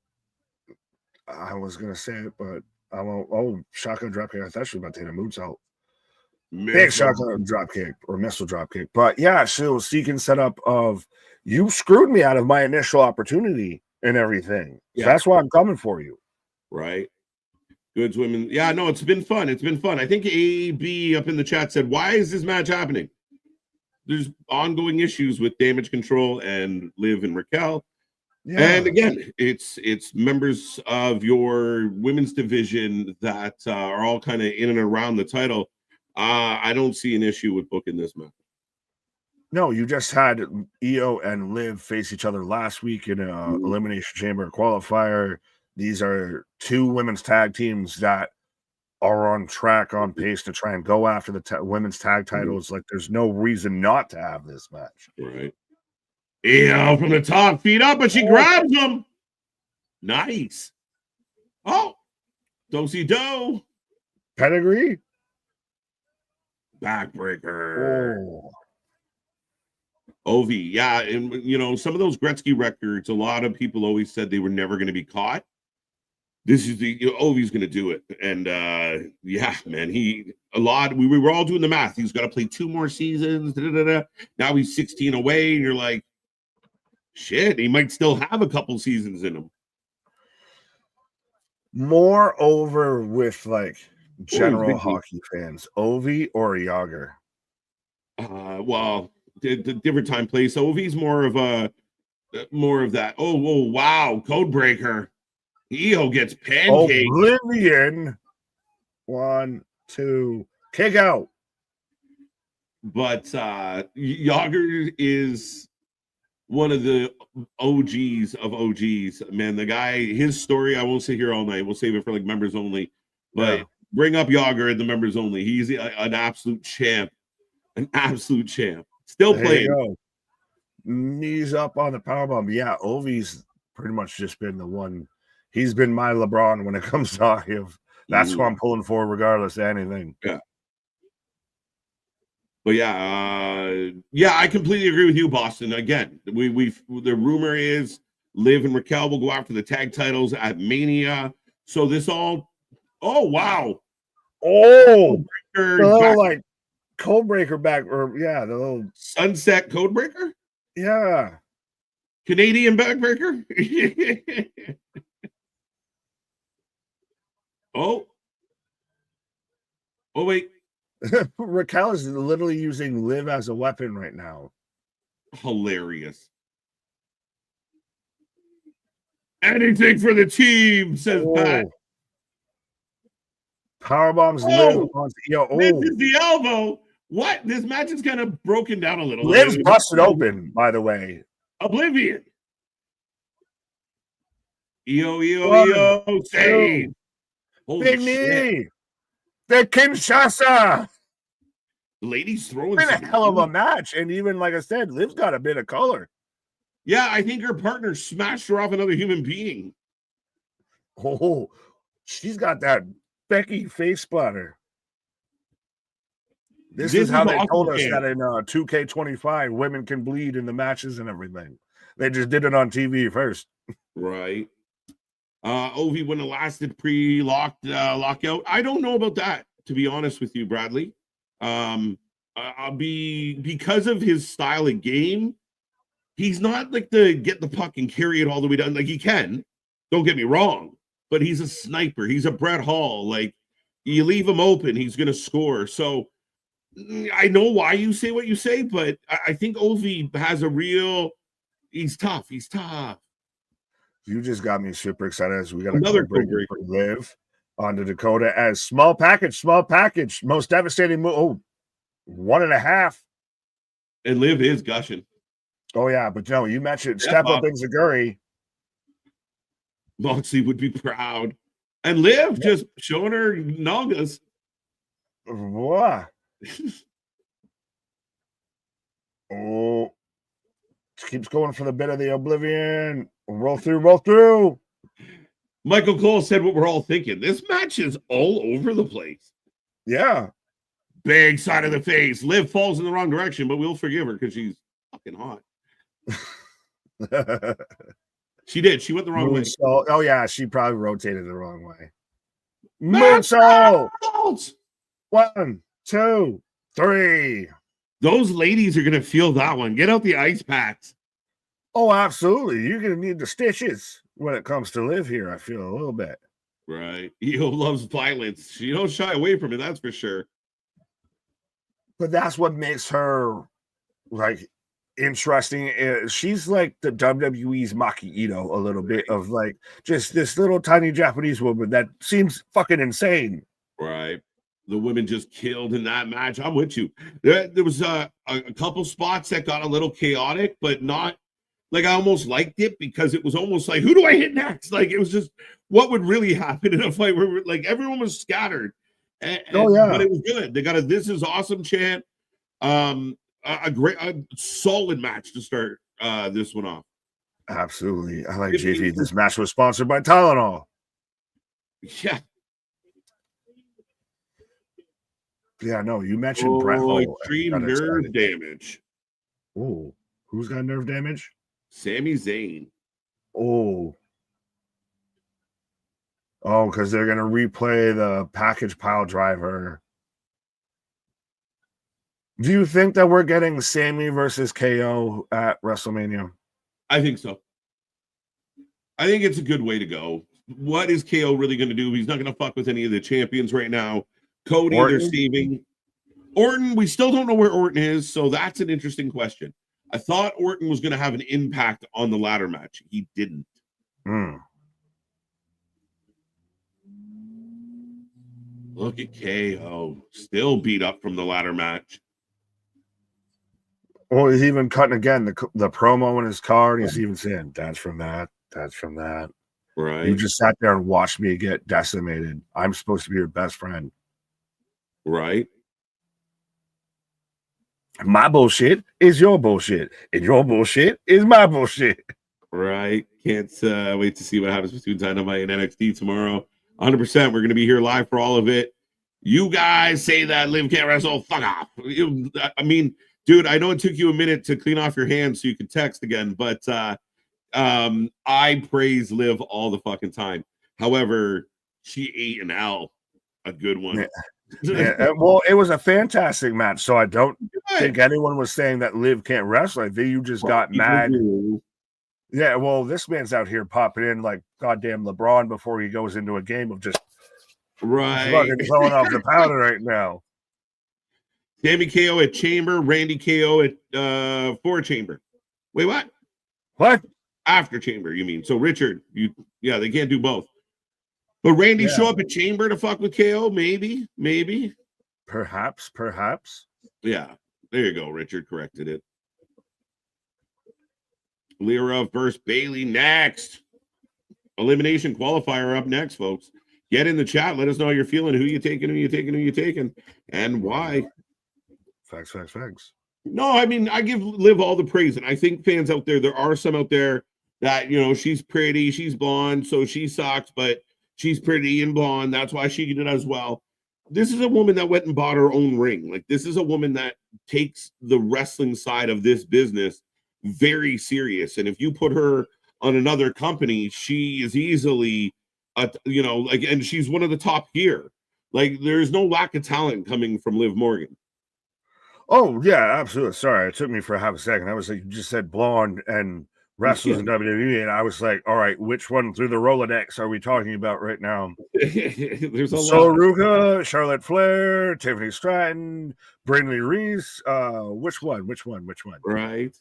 I was going to say it, but I won't. Oh, shotgun dropkick. I thought she was about to hit a moonsault. Big shotgun dropkick or missile dropkick. But yeah, she was seeking setup of, you screwed me out of my initial opportunity and everything. Yeah. So that's why I'm coming for you. Right. Goods women. Yeah, no, it's been fun. It's been fun. I think AB up in the chat said, why is this match happening? There's ongoing issues with Damage Control and Liv and Raquel. Yeah. And again, it's members of your women's division that are all kind of in and around the title. I don't see an issue with booking this match. No, you just had Io and Liv face each other last week in a Elimination Chamber qualifier. These are two women's tag teams that are on track, on pace to try and go after the women's tag titles. Like, there's no reason not to have this match. Right. Io from the top, feet up, but she grabs him. Nice. Oh, do-si-do. Pedigree. Backbreaker. Ovi, yeah, and you know, some of those Gretzky records, a lot of people always said they were never going to be caught. This is Ovi's going to do it, and yeah, man, we were all doing the math. He's got to play 2 more seasons. Now he's 16 away, and you're like, shit, he might still have a couple seasons in him. Moreover, with like general hockey fans, Ovi or Yager? Well, the different time place. Ovi's more of that. Oh, wow, Codebreaker. Io gets pancaked. Oblivion. 1, 2, kick out. But Yager is one of the OGs of OGs. Man, the guy, his story, I won't sit here all night. We'll save it for like members only. But bring up Yager and the members only. He's an absolute champ. An absolute champ. Still playing. Knees up on the powerbomb. Yeah, Ovi's pretty much just been the one. He's been my LeBron when it comes to hockey. That's who I'm pulling for regardless of anything. Yeah. But yeah, I completely agree with you, Boston. Again, the rumor is Liv and Raquel will go after the tag titles at Mania. So this all, oh wow, like Codebreaker back, or yeah, the little sunset Codebreaker. Yeah, Canadian backbreaker. Oh wait. Raquel is literally using Liv as a weapon right now. Hilarious. Anything for the team, says Pat. Powerbombs Liv. This is the elbow. What? This match is kind of broken down a little. Liv's busted open, by the way. Oblivion. Io, save. Big knee. The Kinshasa. Ladies throwing been a hell of a match. And even like I said, Liv's got a bit of color. Yeah, I think her partner smashed her off another human being. Oh, she's got that Becky face splatter. This is how they told us that in 2K25 women can bleed in the matches and everything. They just did it on TV first. Right. Ovi wouldn't have lasted pre-locked lockout. I don't know about that, to be honest with you, Bradley. Because of his style of game, he's not like to get the puck and carry it all the way down. Like he can, don't get me wrong, but he's a sniper. He's a Brett Hall. Like you leave him open, he's gonna score. So I know why you say what you say, but I think Ovi has a real. He's tough. He's tough. You just got me super excited as we got another Codebreaker Liv on the Dakota as small package, most devastating move. Oh, 1.5. And Liv is gushing. Oh yeah, but no, you mentioned step up in Zaguri. Moxie would be proud. And Liv just showing her nalgas. What? Oh, keeps going for the bit of the Oblivion. Roll through. Michael Cole said what we're all thinking. This match is all over the place. Yeah. Big side of the face. Liv falls in the wrong direction, but we'll forgive her because she's fucking hot. She did. She went the wrong way. Oh, yeah. She probably rotated the wrong way. Moonsault. 1, 2, 3. Those ladies are going to feel that one. Get out the ice packs. Oh, absolutely. You're going to need the stitches when it comes to Liv here, I feel a little bit. Right. Io loves violence. She don't shy away from it, that's for sure. But that's what makes her like interesting. She's like the WWE's Maki Ito a little bit of like just this little tiny Japanese woman that seems fucking insane. Right. The women just killed in that match. I'm with you. There was a couple spots that got a little chaotic, but not like I almost liked it because it was almost like, who do I hit next? Like it was just what would really happen in a fight where like everyone was scattered. Oh yeah, But it was good. They got a "This is awesome" chant. A solid match to start this one off. absolutely. I like JV. This match was sponsored by Tylenol. Yeah. Yeah, no, you mentioned Brett. Extreme nerve damage. Oh, who's got nerve damage? Sami Zayn. Oh, because they're gonna replay the package pile driver. Do you think that we're getting Sami versus KO at WrestleMania? I think so. I think it's a good way to go. What is KO really going to do? He's not going to fuck with any of the champions right now. Cody, they're saving. Orton, we still don't know where Orton is, so that's an interesting question. I thought Orton was going to have an impact on the ladder match. He didn't. Look at KO. Still beat up from the ladder match. Well, he's even cutting again the promo in his card. He's even saying, "That's from that. That's from that." Right. You just sat there and watched me get decimated. I'm supposed to be your best friend. Right. My bullshit is your bullshit, and your bullshit is my bullshit. Right. Can't wait to see what happens between Dynamite and NXT tomorrow. 100%. We're going to be here live for all of it. You guys say that Liv can't wrestle. Fuck off. I mean, dude, I know it took you a minute to clean off your hands so you could text again, but I praise Liv all the fucking time. However, she ate an L, a good one. Yeah. Well, it was a fantastic match, so I don't think anyone was saying that Liv can't wrestle. I think you just got mad. Yeah, well, this man's out here popping in like goddamn LeBron before he goes into a game of just fucking throwing off the powder right now. Sami KO at Chamber, Randy KO at 4 Chamber. Wait, what? What? After Chamber, you mean? So Richard, they can't do both. But Randy show up at Chamber to fuck with KO? Maybe. Perhaps. Yeah, there you go. Richard corrected it. Lyra versus Bayley next. Elimination qualifier up next, folks. Get in the chat. Let us know how you're feeling. Who you taking, and why. Facts. No, I mean, I give Liv all the praise. And I think fans out there are some out there that, she's pretty, she's blonde, so she sucks, but she's pretty and blonde. That's why she did it as well. This is a woman that went and bought her own ring. Like, this is a woman that takes the wrestling side of this business very serious. And if you put her on another company, she is easily, and she's one of the top here. Like, there's no lack of talent coming from Liv Morgan. Oh, yeah, absolutely. Sorry, it took me for half a second. I was like, you just said blonde and wrestlers in WWE, and I was like, all right, which one through the Rolodex are we talking about right now? There's a lot. Ruka, Charlotte Flair, Tiffany Stratton, Brindley Reese. Which one? Right.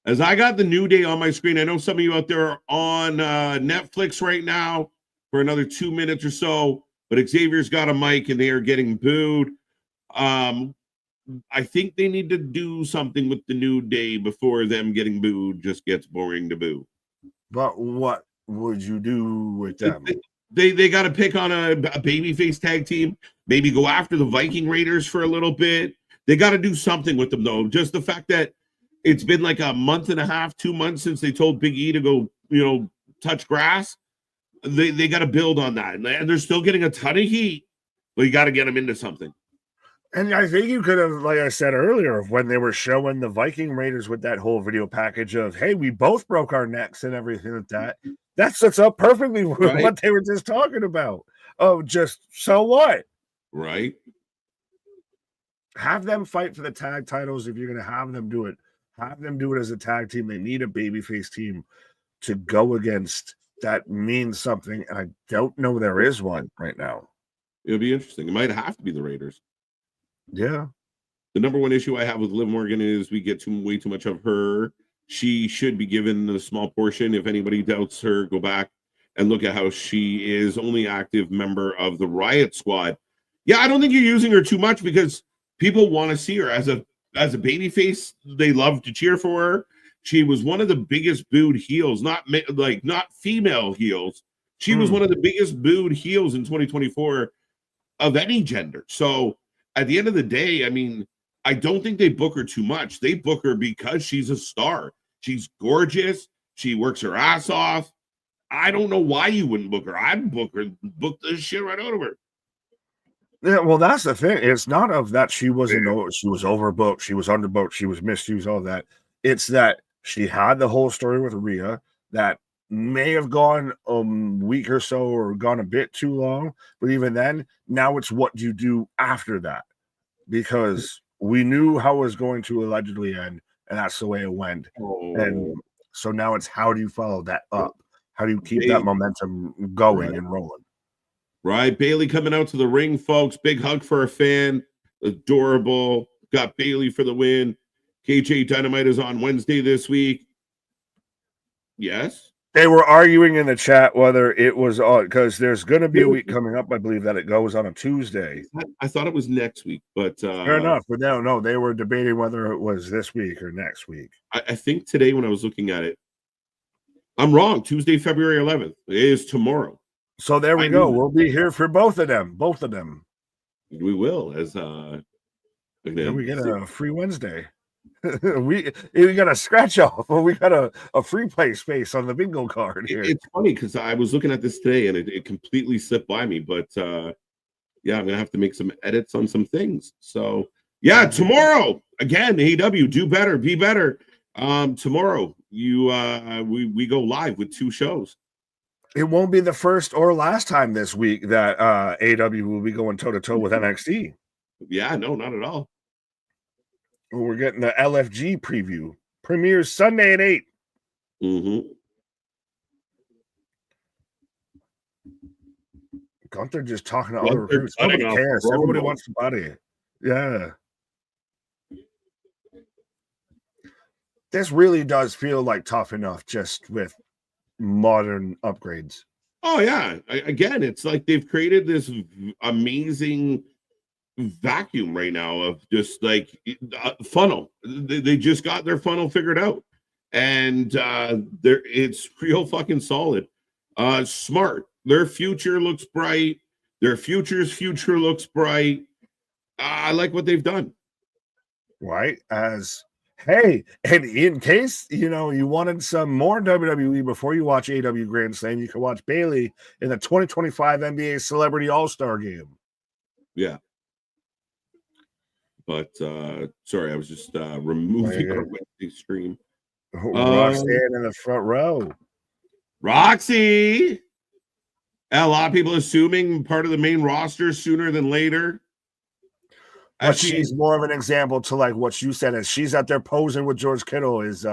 As I got the New Day on my screen, I know some of you out there are on Netflix right now for another 2 minutes or so, but Xavier's got a mic and they are getting booed. I think they need to do something with the New Day before them getting booed just gets boring to boo. But what would you do with them? They got to pick on a babyface tag team, maybe go after the Viking Raiders for a little bit. They got to do something with them, though. Just the fact that it's been like a month and a half, 2 months since they told Big E to go, touch grass. They got to build on that. And they're still getting a ton of heat, but you got to get them into something. And I think you could have, like I said earlier, when they were showing the Viking Raiders with that whole video package of, hey, we both broke our necks and everything like that. That sets up perfectly with what they were just talking about. Oh, just so what? Right. Have them fight for the tag titles if you're going to have them do it. Have them do it as a tag team. They need a babyface team to go against that means something, and I don't know there is one right now. It'll be interesting. It might have to be the Raiders. Yeah. The number one issue I have with Liv Morgan is we get way too much of her. She should be given a small portion. If anybody doubts her, go back and look at how she is only active member of the Riot Squad. Yeah, I don't think you're using her too much because people want to see her as a baby face. They love to cheer for her. She was one of the biggest booed heels, not female heels. She was one of the biggest booed heels in 2024 of any gender. So at the end of the day, I mean, I don't think they book her too much. They book her because she's a star. She's gorgeous. She works her ass off. I don't know why you wouldn't book her. I'd book her, book the shit right out of her. Yeah, well, that's the thing. It's not of that she wasn't, she was overbooked, she was underbooked, she was misused, all that. It's that she had the whole story with Rhea that may have gone a week or so or gone a bit too long. But even then, now it's what you do after that, because we knew how it was going to allegedly end, and that's the way it went. And so now it's how do you follow that up? How do you keep that momentum going and rolling? Right. Bayley coming out to the ring, folks. Big hug for a fan. Adorable. Got Bayley for the win. KJ Dynamite is on Wednesday this week. Yes. They were arguing in the chat whether it was on, because there's going to be a week coming up, I believe, that it goes on a Tuesday. I thought it was next week, but fair enough. But no, they were debating whether it was this week or next week. I think today when I was looking at it, I'm wrong. Tuesday, February 11th. It is tomorrow. So there we go. We'll be here for both of them. Both of them. We will. As and we get a free Wednesday. we got a scratch off. We got a free play space on the bingo card here. It's funny because I was looking at this today and it completely slipped by me. But yeah, I'm gonna have to make some edits on some things. So yeah, tomorrow again, AEW, do better, be better. Tomorrow we go live with 2 shows. It won't be the first or last time this week that AEW will be going toe to toe with NXT. Yeah, no, not at all. We're getting the LFG preview. Premieres Sunday at 8. Gunther just talking to other recruits. Nobody cares. Everybody wants to body. Yeah. This really does feel like Tough Enough just with modern upgrades. Oh yeah, again, it's like they've created this amazing vacuum right now of just like funnel. They just got their funnel figured out, and it's real fucking solid. Smart. Their future looks bright. Their future's future looks bright. I like what they've done. Right. Hey, and in case, you wanted some more WWE before you watch AEW Grand Slam, you can watch Bayley in the 2025 NBA Celebrity All-Star Game. Yeah. But, sorry, I was just removing our Wednesday stream. Roxanne in the front row. Roxy! A lot of people assuming part of the main roster sooner than later. But she's more of an example to like what you said, is she's out there posing with George Kittle is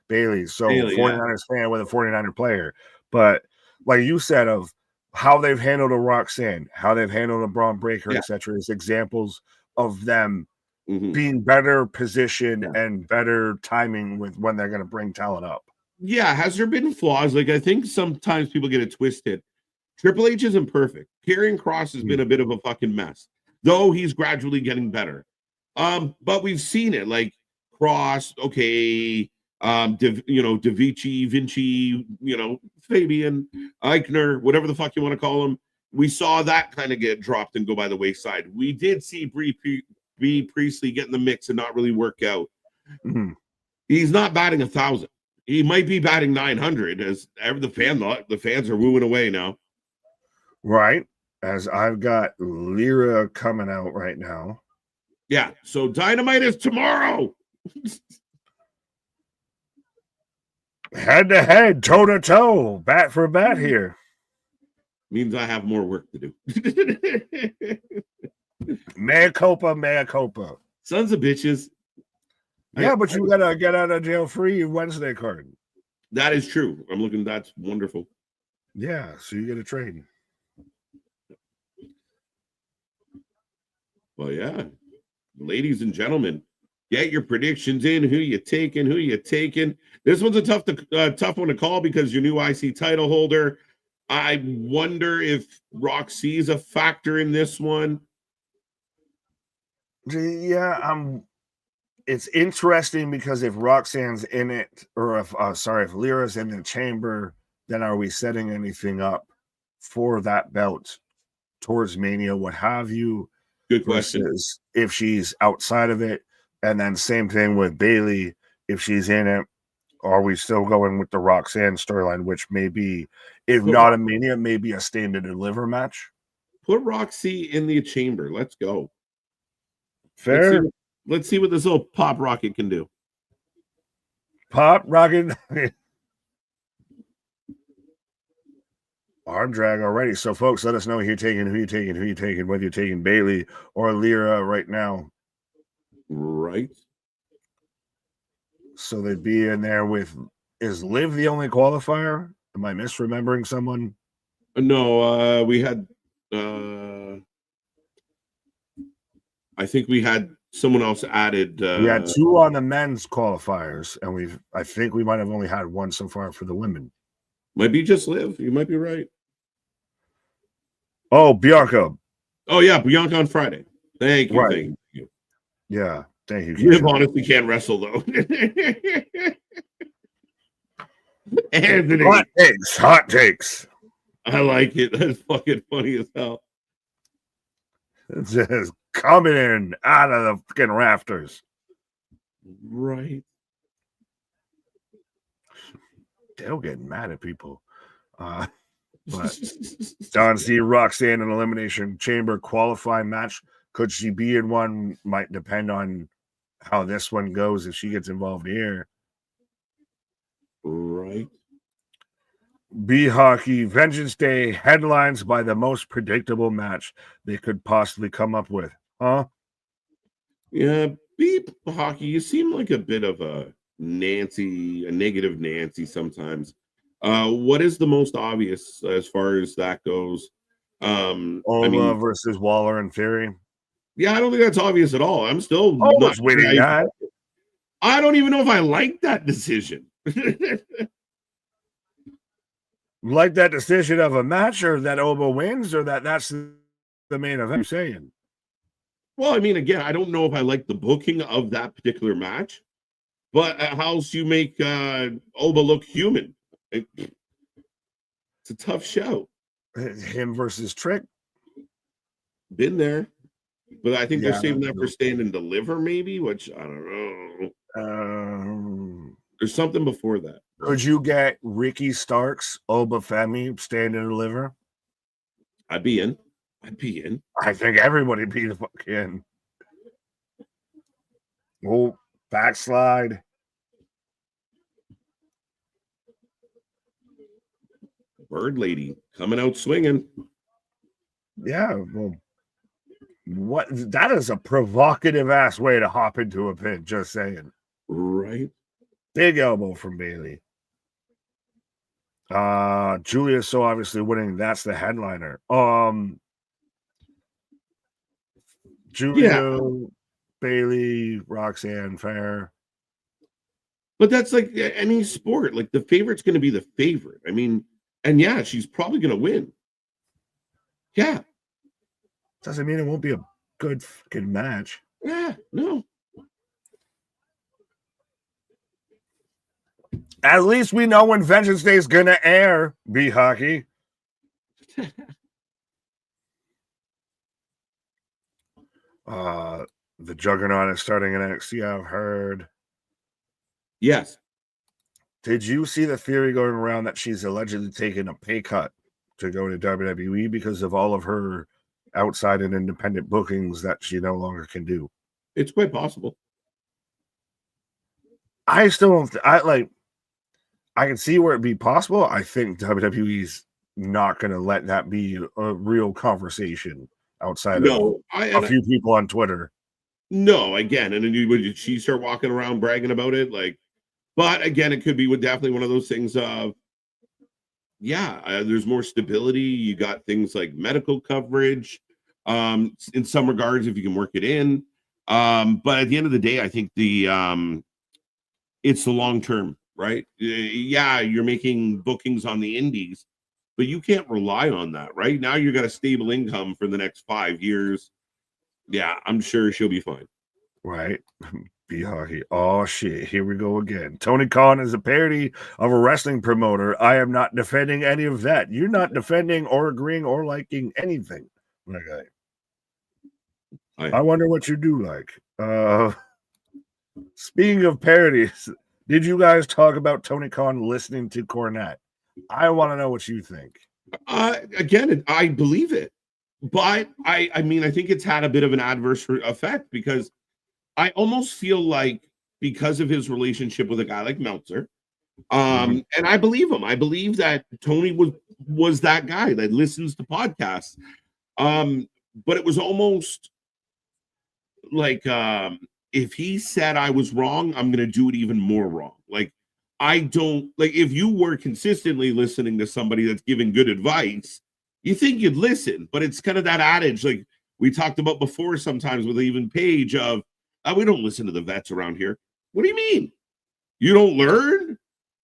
Bayley. So 49ers fan with a 49er player. But like you said, of how they've handled a Roxanne, how they've handled a Braun Breaker, etc., is examples of them being better positioned and better timing with when they're going to bring talent up. Yeah, has there been flaws? Like, I think sometimes people get it twisted. Triple H isn't perfect. Karrion Kross has been a bit of a fucking mess, though he's gradually getting better. But we've seen it, like Kross, DaVinci, Vinci, Fabian, Eichner, whatever the fuck you want to call him. We saw that kind of get dropped and go by the wayside. We did see Bea Priestley get in the mix and not really work out. He's not batting 1,000. He might be batting 900, as the fans are wooing away now. Right. As I've got Lyra coming out right now. Yeah. So Dynamite is tomorrow. Head to head, toe to toe, bat for bat here. Means I have more work to do. Mea culpa, mea culpa. Sons of bitches. Yeah, but you gotta get out of jail free Wednesday card. That is true. I'm looking. That's wonderful. Yeah, so you get a trade. Well, yeah. Ladies and gentlemen, get your predictions in. Who you taking? Who you taking? This one's a tough one to call because your new IC title holder. I wonder if Roxy's a factor in this one. Yeah, it's interesting because if Roxanne's in it, or if Lyra's in the chamber, then are we setting anything up for that belt towards Mania, what have you? Good question. Versus if she's outside of it, and then same thing with Bayley, if she's in it, are we still going with the Roxanne storyline, which may be, if not a Mania, maybe a Stand and Deliver match? Put Roxy in the chamber. Let's go. Fair. Let's see what this little pop rocket can do. Pop rocket. Arm drag already. So, folks, let us know who you're taking, whether you're taking Bayley or Lyra right now. Right. So they'd be in there with, is Liv the only qualifier? Am I misremembering someone? No, we had I think we had someone else added. We had 2 on the men's qualifiers, and I think we might have only had 1 so far for the women. Might be just Liv. You might be right. Oh, Bianca. Oh, yeah, Bianca on Friday. Thank you. Right. Thank you. Yeah, thank you. Liv honestly can't wrestle, though. Anthony. Hot takes. I like it. That's fucking funny as hell. It's just coming in out of the fucking rafters. Right. They'll get mad at people. But Don C. Roxanne an Elimination Chamber qualifying match. Could she be in one? Might depend on how this one goes if she gets involved here. Right. B Hockey Vengeance Day headlines by the most predictable match they could possibly come up with. Huh? Yeah, B Hockey, you seem like a bit of a negative Nancy sometimes. What is the most obvious as far as that goes? Ola versus Waller and Theory. Yeah, I don't think that's obvious at all. I'm still not winning that. I don't even know if I like that decision. Like that decision of a match, or that Oba wins, or that's the main event? I'm saying. Well, I mean, again, I don't know if I like the booking of that particular match, but how else you make Oba look human? It's a tough show. Him versus Trick. Been there, but I think they're saving that for Stand and Deliver, maybe. Which I don't know. There's something before that. Could you get Ricky Starks, Oba Femi, Stand and Deliver? I'd be in. I think everybody be the fuck in. Oh, backslide. Bird Lady coming out swinging. Yeah, well, what? That is a provocative ass way to hop into a pin. Just saying. Right. Big elbow from Bayley. Julia so obviously winning. That's the headliner. Julia, Bayley, Roxanne, fair. But that's like any sport. Like the favorite's going to be the favorite. I mean, and yeah, she's probably going to win. Yeah. Doesn't mean it won't be a good fucking match. Yeah, no. At least we know when Vengeance Day is going to air, B Hockey. The Juggernaut is starting in NXT, I've heard. Yes. Did you see the theory going around that she's allegedly taking a pay cut to go to WWE because of all of her outside and independent bookings that she no longer can do? It's quite possible. I still don't. I can see where it'd be possible. I think WWE's not going to let that be a real conversation outside of a few people on Twitter. No, again, and then would she start walking around bragging about it? Like, but again, it could be definitely one of those things of yeah, there's more stability. You got things like medical coverage. In some regards, if you can work it in. But at the end of the day, I think it's the long term, right? Yeah, you're making bookings on the indies, but you can't rely on that, right? Now you got a stable income for the next 5 years. Yeah, I'm sure she'll be fine. Right. Be hockey. Oh shit. Here we go again. Tony Khan is a parody of a wrestling promoter. I am not defending any of that. You're not defending or agreeing or liking anything. Okay. I wonder what you do like. Speaking of parodies, did you guys talk about Tony Khan listening to Cornette? I want to know what you think. Again, I believe it, but I mean, I think it's had a bit of an adverse effect because I almost feel like because of his relationship with a guy like Meltzer, and I believe him. I believe that Tony was that guy that listens to podcasts. But it was almost like if he said I was wrong, I'm gonna do it even more wrong. Like I don't like if you were consistently listening to somebody that's giving good advice, you think you'd listen, but it's kind of that adage like we talked about before sometimes with even Paige of we don't listen to the vets around here. What do you mean? You don't learn?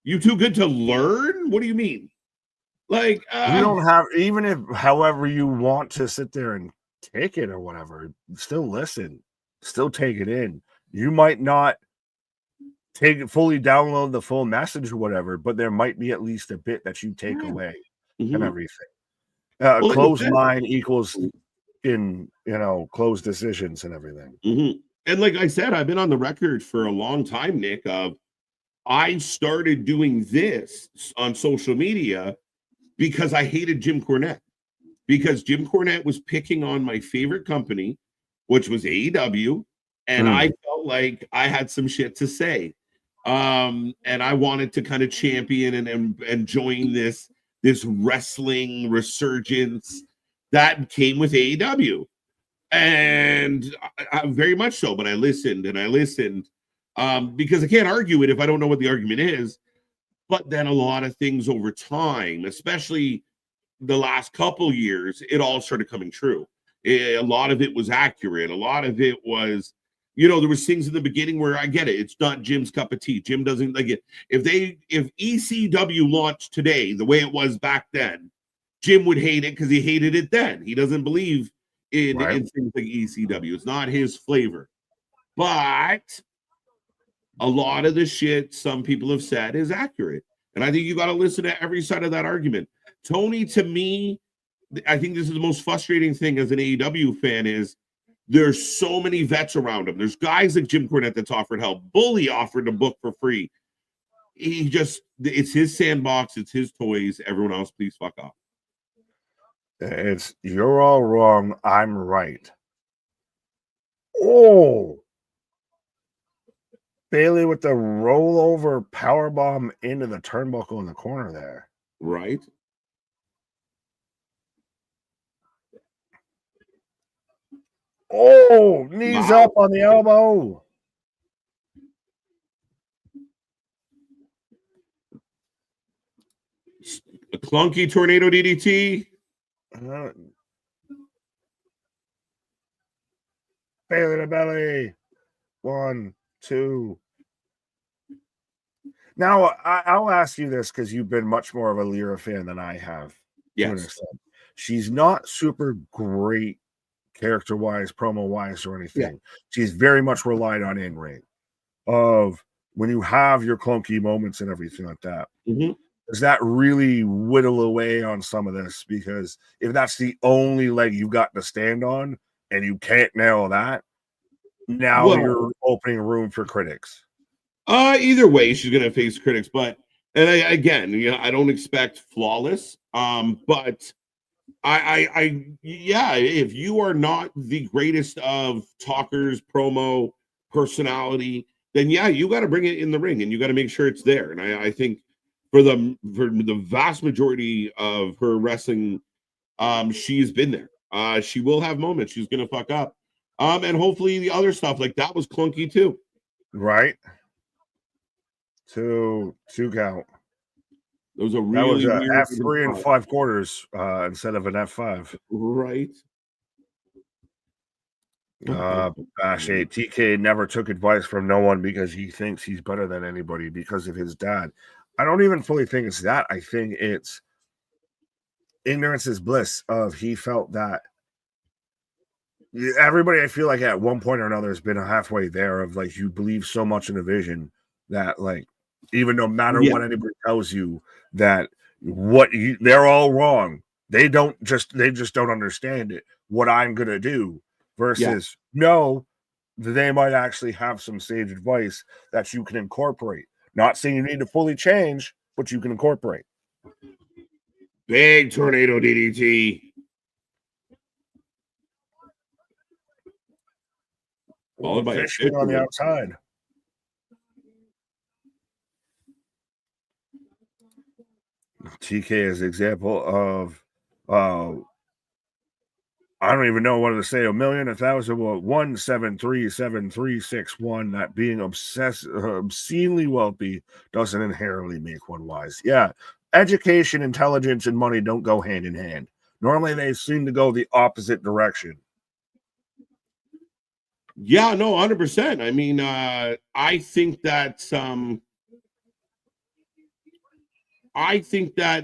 You too good to learn? What do you mean? Like you don't have, even if however you want to sit there and take it or whatever, still listen, still take it in. You might not take it fully, download the full message or whatever, but there might be at least a bit that you take away and everything. Well, Closed mind equals closed decisions and everything. And like I said, I've been on the record for a long time, Nick, of I started doing this on social media because I hated Jim Cornette. Because Jim Cornette was picking on my favorite company, which was AEW, and I felt like I had some shit to say. And I wanted to kind of champion and join this wrestling resurgence that came with AEW. And I very much so, but I listened and I listened because I can't argue it if I don't know what the argument is. But then a lot of things over time, especially the last couple years, it all started coming true. A lot of it was accurate. A lot of it was, there was things in the beginning where I get it. It's not Jim's cup of tea. Jim doesn't like it. If ECW launched today the way it was back then, Jim would hate it because he hated it then. He doesn't believe in things like ECW. It's not his flavor. But a lot of the shit some people have said is accurate. And I think you got to listen to every side of that argument. Tony, to me, I think this is the most frustrating thing as an AEW fan is there's so many vets around him. There's guys like Jim Cornette that's offered help. Bully offered a book for free. It's his sandbox. It's his toys. Everyone else, please fuck off. You're all wrong. I'm right. Oh, Bayley with the rollover powerbomb into the turnbuckle in the corner there. Right. Oh, knees up on the elbow. A clunky tornado DDT. Bayley to belly. 1, 2. Now, I'll ask you this because you've been much more of a Lyra fan than I have. Yes. She's not super great character-wise, promo-wise, or anything. Yeah. She's very much relied on in-ring. Of when you have your clunky moments and everything like that. Does that really whittle away on some of this? Because if that's the only leg you got to stand on and you can't nail that, now you're opening room for critics. Either way, she's gonna face critics, but I don't expect flawless. But if you are not the greatest of talkers, promo, personality, then you got to bring it in the ring and you got to make sure it's there. And I think for the vast majority of her wrestling, she's been there. She will have moments she's gonna fuck up. And hopefully the other stuff like that was clunky too. Right. 2 count. It was a That was really a weird F3 and 5 quarters instead of an F5. right. Bash 8. TK never took advice from no one because he thinks he's better than anybody because of his dad. I don't even fully think it's that. I think it's ignorance is bliss of he felt that everybody, I feel like at one point or another has been halfway there of like you believe so much in a vision that like even no matter what anybody tells you that they're all wrong. They just don't understand it. What I'm gonna do versus no, they might actually have some sage advice that you can incorporate. Not saying you need to fully change, but you can incorporate. Big tornado DDT. Followed by fishing on the outside. TK is an example of I don't even know what to say. 1,000,000, 1,000, 1737361. That being obscenely wealthy doesn't inherently make one wise. Yeah, education, intelligence, and money don't go hand in hand. Normally, they seem to go the opposite direction. Yeah, no, 100%. I mean, I think that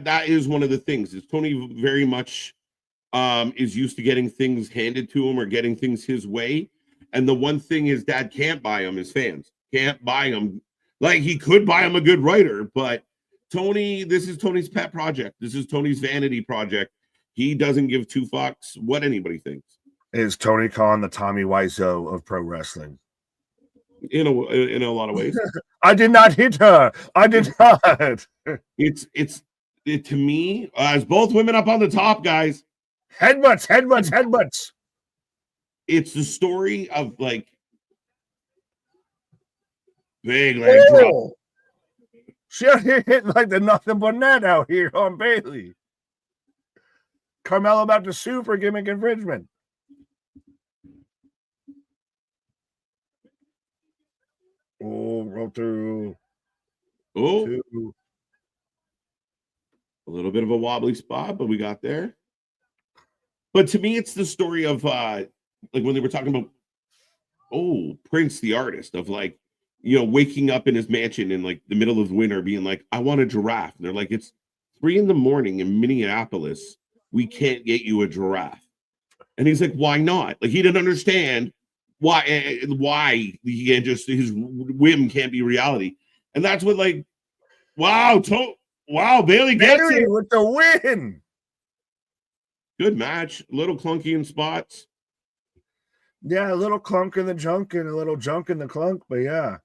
that is one of the things. Is Tony very much is used to getting things handed to him or getting things his way. And the one thing his dad can't buy him is fans. Can't buy him. Like he could buy him a good writer, but Tony, this is Tony's pet project. This is Tony's vanity project. He doesn't give two fucks what anybody thinks. Is Tony Khan the Tommy Wiseau of pro wrestling? In a lot of ways. I did not hit her. I did not. It's to me, as both women up on the top, guys. Headbutts. It's the story of like big leg drop. She hit like the nothing but net out here on Bayley. Carmelo about to sue for gimmick infringement. Oh, roll through. Oh, a little bit of a wobbly spot, but we got there. But to me, it's the story of like when they were talking about Prince, the artist, of like, waking up in his mansion in like the middle of winter, being like, I want a giraffe. And they're like, it's 3 a.m. in Minneapolis. We can't get you a giraffe. And he's like, why not? Like he didn't understand why he can't just his whim can't be reality. And that's what like, wow, Bayley gets it with the win. Good match, a little clunky in spots. Yeah, a little clunk in the junk and a little junk in the clunk, but yeah.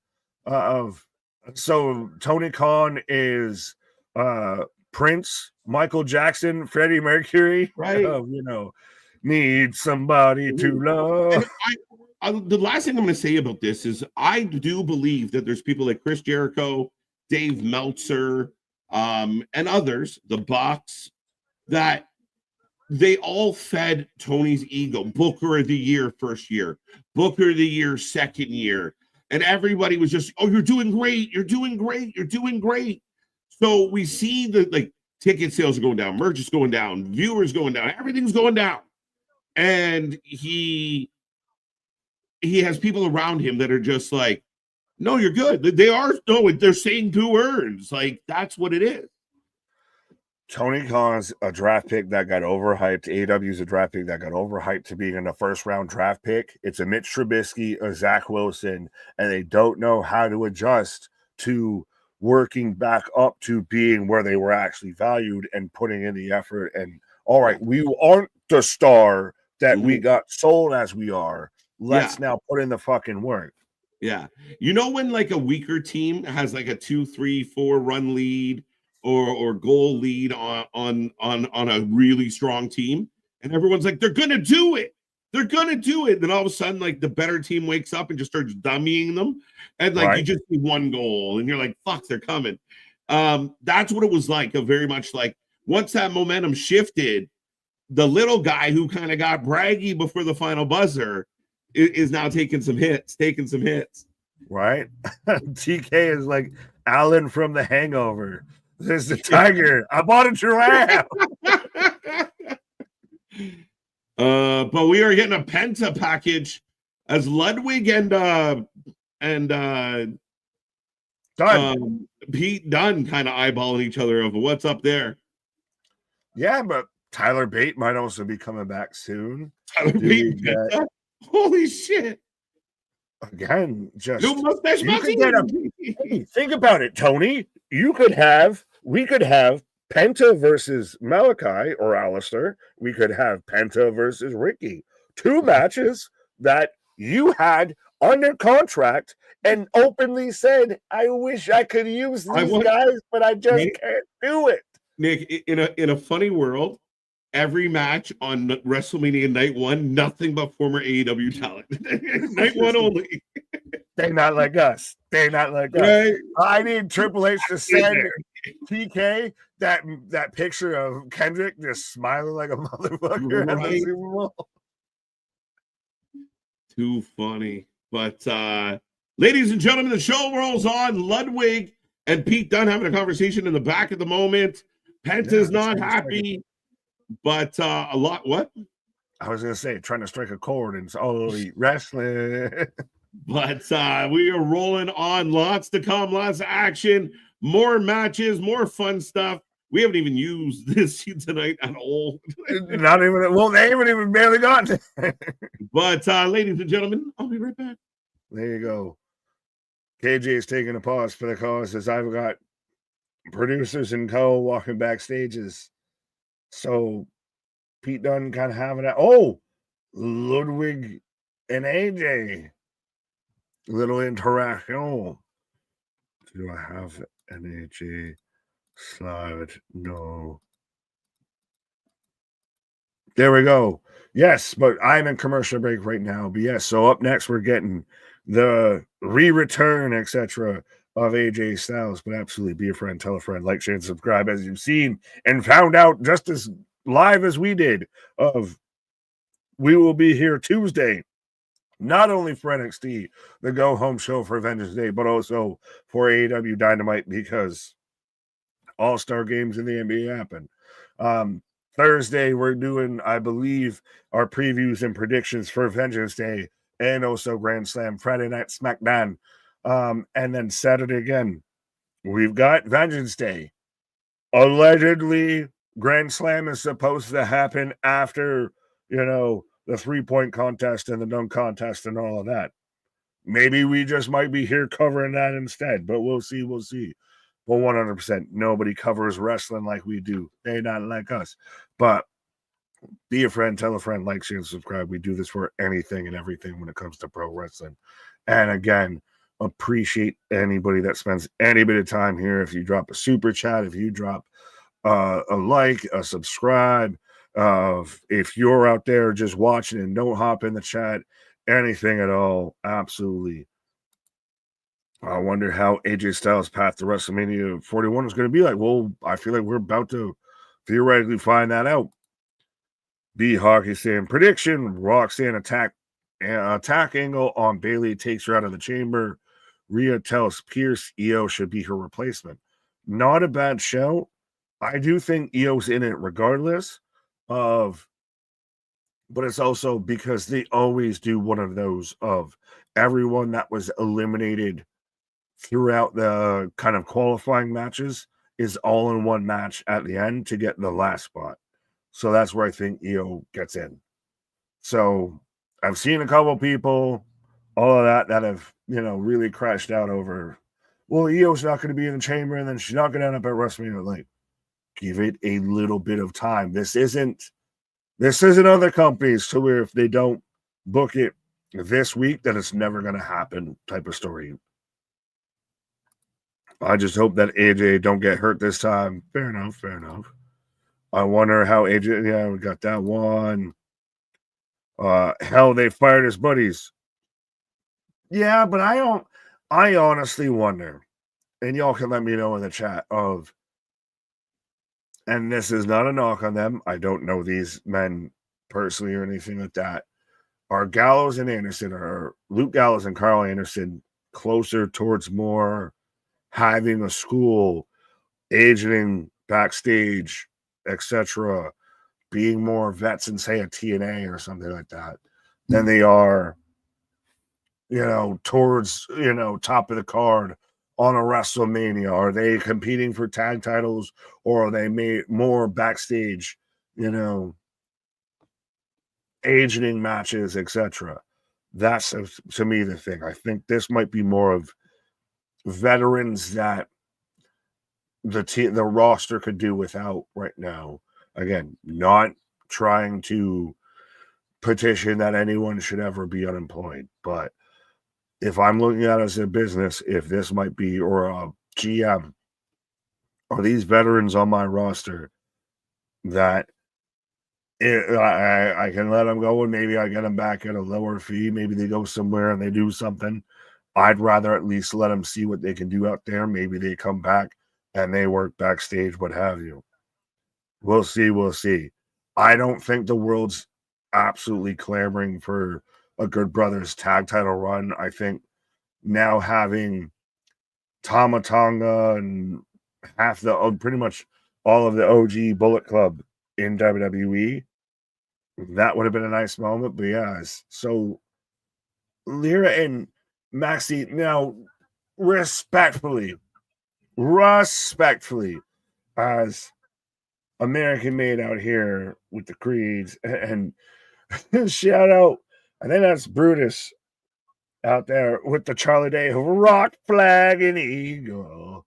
So Tony Khan is Prince, Michael Jackson, Freddie Mercury, right? Need somebody to love. The last thing I'm going to say about this is I do believe that there's people like Chris Jericho, Dave Meltzer, and others, the Bucks, that they all fed Tony's ego. Booker of the year first year, Booker of the year second year, and everybody was just, you're doing great, you're doing great, you're doing great. So we see the like ticket sales are going down, merch is going down, viewers going down, everything's going down, and he has people around him that are just like, no, you're good. They're saying 2 earns. Like that's what it is. Tony Khan's a draft pick that got overhyped. AEW's a draft pick that got overhyped to being in a first-round draft pick. It's a Mitch Trubisky, a Zach Wilson, and they don't know how to adjust to working back up to being where they were actually valued and putting in the effort. And all right, we aren't the star that we got sold as we are. Let's now put in the fucking work. Yeah. When like a weaker team has like a 2, 3, 4 run lead or goal lead on a really strong team, and everyone's like, they're gonna do it. Then all of a sudden, like the better team wakes up and just starts dummying them, and like you just see 1 goal, and you're like, fuck, they're coming. That's what it was like. Very much like once that momentum shifted, the little guy who kind of got braggy before the final buzzer is now taking some hits. Right? TK is like Alan from The Hangover. There's the tiger. I bought a giraffe. But we are getting a Penta package as Ludwig and Pete Dunne kind of eyeballing each other over what's up there. Yeah, but Tyler Bate might also be coming back soon. Tyler Bate, holy shit! Again, just no mustache. You could get hey, think about it, Tony. We could have Penta versus Malachi or Alistair. We could have Penta versus Ricky. 2 matches that you had under contract and openly said, I wish I could use these guys, but I just can't do it. Nick, in a funny world, every match on WrestleMania Night 1, nothing but former AEW talent. Night 1 only. They not like us. They not like us. I need Triple H to send TK that picture of Kendrick just smiling like a motherfucker at the Super Bowl. Too funny. But ladies and gentlemen, the show rolls on. Ludwig and Pete Dunne having a conversation in the back at the moment. Penta's not happy, but a lot. What? I was gonna say, trying to strike a chord and Elite Wrestling. But we are rolling on. Lots to come, lots of action, more matches, more fun stuff. We haven't even used this tonight at all. Not even. Well, they haven't even barely gotten it. But ladies and gentlemen, I'll be right back. There you go. KJ is taking a pause for the cause as I've got producers and co walking backstages. So Pete Dunne kind of having that. Oh, Ludwig and AJ. Little interaction. Do I have an AJ slide? No. There we go. Yes, but I'm in commercial break right now. But yes, so up next we're getting the re-return, etc. of AJ Styles. But absolutely, be a friend, tell a friend, like, share, and subscribe, as you've seen and found out just as live as we did. We will be here Tuesday, not only for NXT, the go-home show for Vengeance Day, but also for AEW Dynamite, because All-Star games in the NBA happen. Thursday, we're doing, I believe, our previews and predictions for Vengeance Day and also Grand Slam. Friday Night SmackDown. And then Saturday again, we've got Vengeance Day. Allegedly, Grand Slam is supposed to happen after, the 3-point contest and the dunk contest and all of that. Maybe we just might be here covering that instead, but we'll see. Well, 100%, nobody covers wrestling like we do. They not like us. But be a friend, tell a friend, like, share, and subscribe. We do this for anything and everything when it comes to pro wrestling. And again, appreciate anybody that spends any bit of time here. If you drop a super chat, if you drop a like, a subscribe, if you're out there just watching and don't hop in the chat, anything at all, absolutely. I wonder how AJ Styles' path to WrestleMania 41 is going to be like. Well, I feel like we're about to theoretically find that out. B Hockey saying prediction: Roxanne attack angle on Bayley takes her out of the chamber. Rhea tells Pierce Io should be her replacement. Not a bad show. I do think Io's in it regardless of, but it's also because they always do one of those of everyone that was eliminated throughout the kind of qualifying matches is all in one match at the end to get the last spot. So that's where I think Io gets in. So I've seen a couple people, all of that have, really crashed out over, well, Io's not going to be in the chamber and then she's not going to end up at WrestleMania. Like, give it a little bit of time. This isn't other companies to where if they don't book it this week, then it's never going to happen type of story. I just hope that AJ don't get hurt this time. Fair enough. I wonder how AJ, yeah, we got that one. Hell, they fired his buddies. Yeah, but I honestly wonder, and y'all can let me know in the chat of, and this is not a knock on them, I don't know these men personally or anything like that. Are Gallows and Anderson, or Luke Gallows and Carl Anderson, closer towards more having a school aging backstage, etc., being more vets in, say, a TNA or something like that than they are, towards, top of the card on a WrestleMania? Are they competing for tag titles, or are they made more backstage, aging matches, etc.? That's, to me, the thing. I think this might be more of veterans that the roster could do without right now. Again, not trying to petition that anyone should ever be unemployed, but if I'm looking at it as a business, if this might be, or a GM, or these veterans on my roster that I can let them go, and maybe I get them back at a lower fee. Maybe they go somewhere and they do something. I'd rather at least let them see what they can do out there. Maybe they come back and they work backstage, what have you. We'll see. We'll see. I don't think the world's absolutely clamoring for a Good Brothers tag title run. I think now having Tama Tonga and pretty much all of the OG Bullet Club in WWE, that would have been a nice moment. But yeah, so Lyra and Maxie, now respectfully, as American made out here with the creeds, and shout out, I think that's Brutus out there with the Charlie Day rock, flag, and eagle.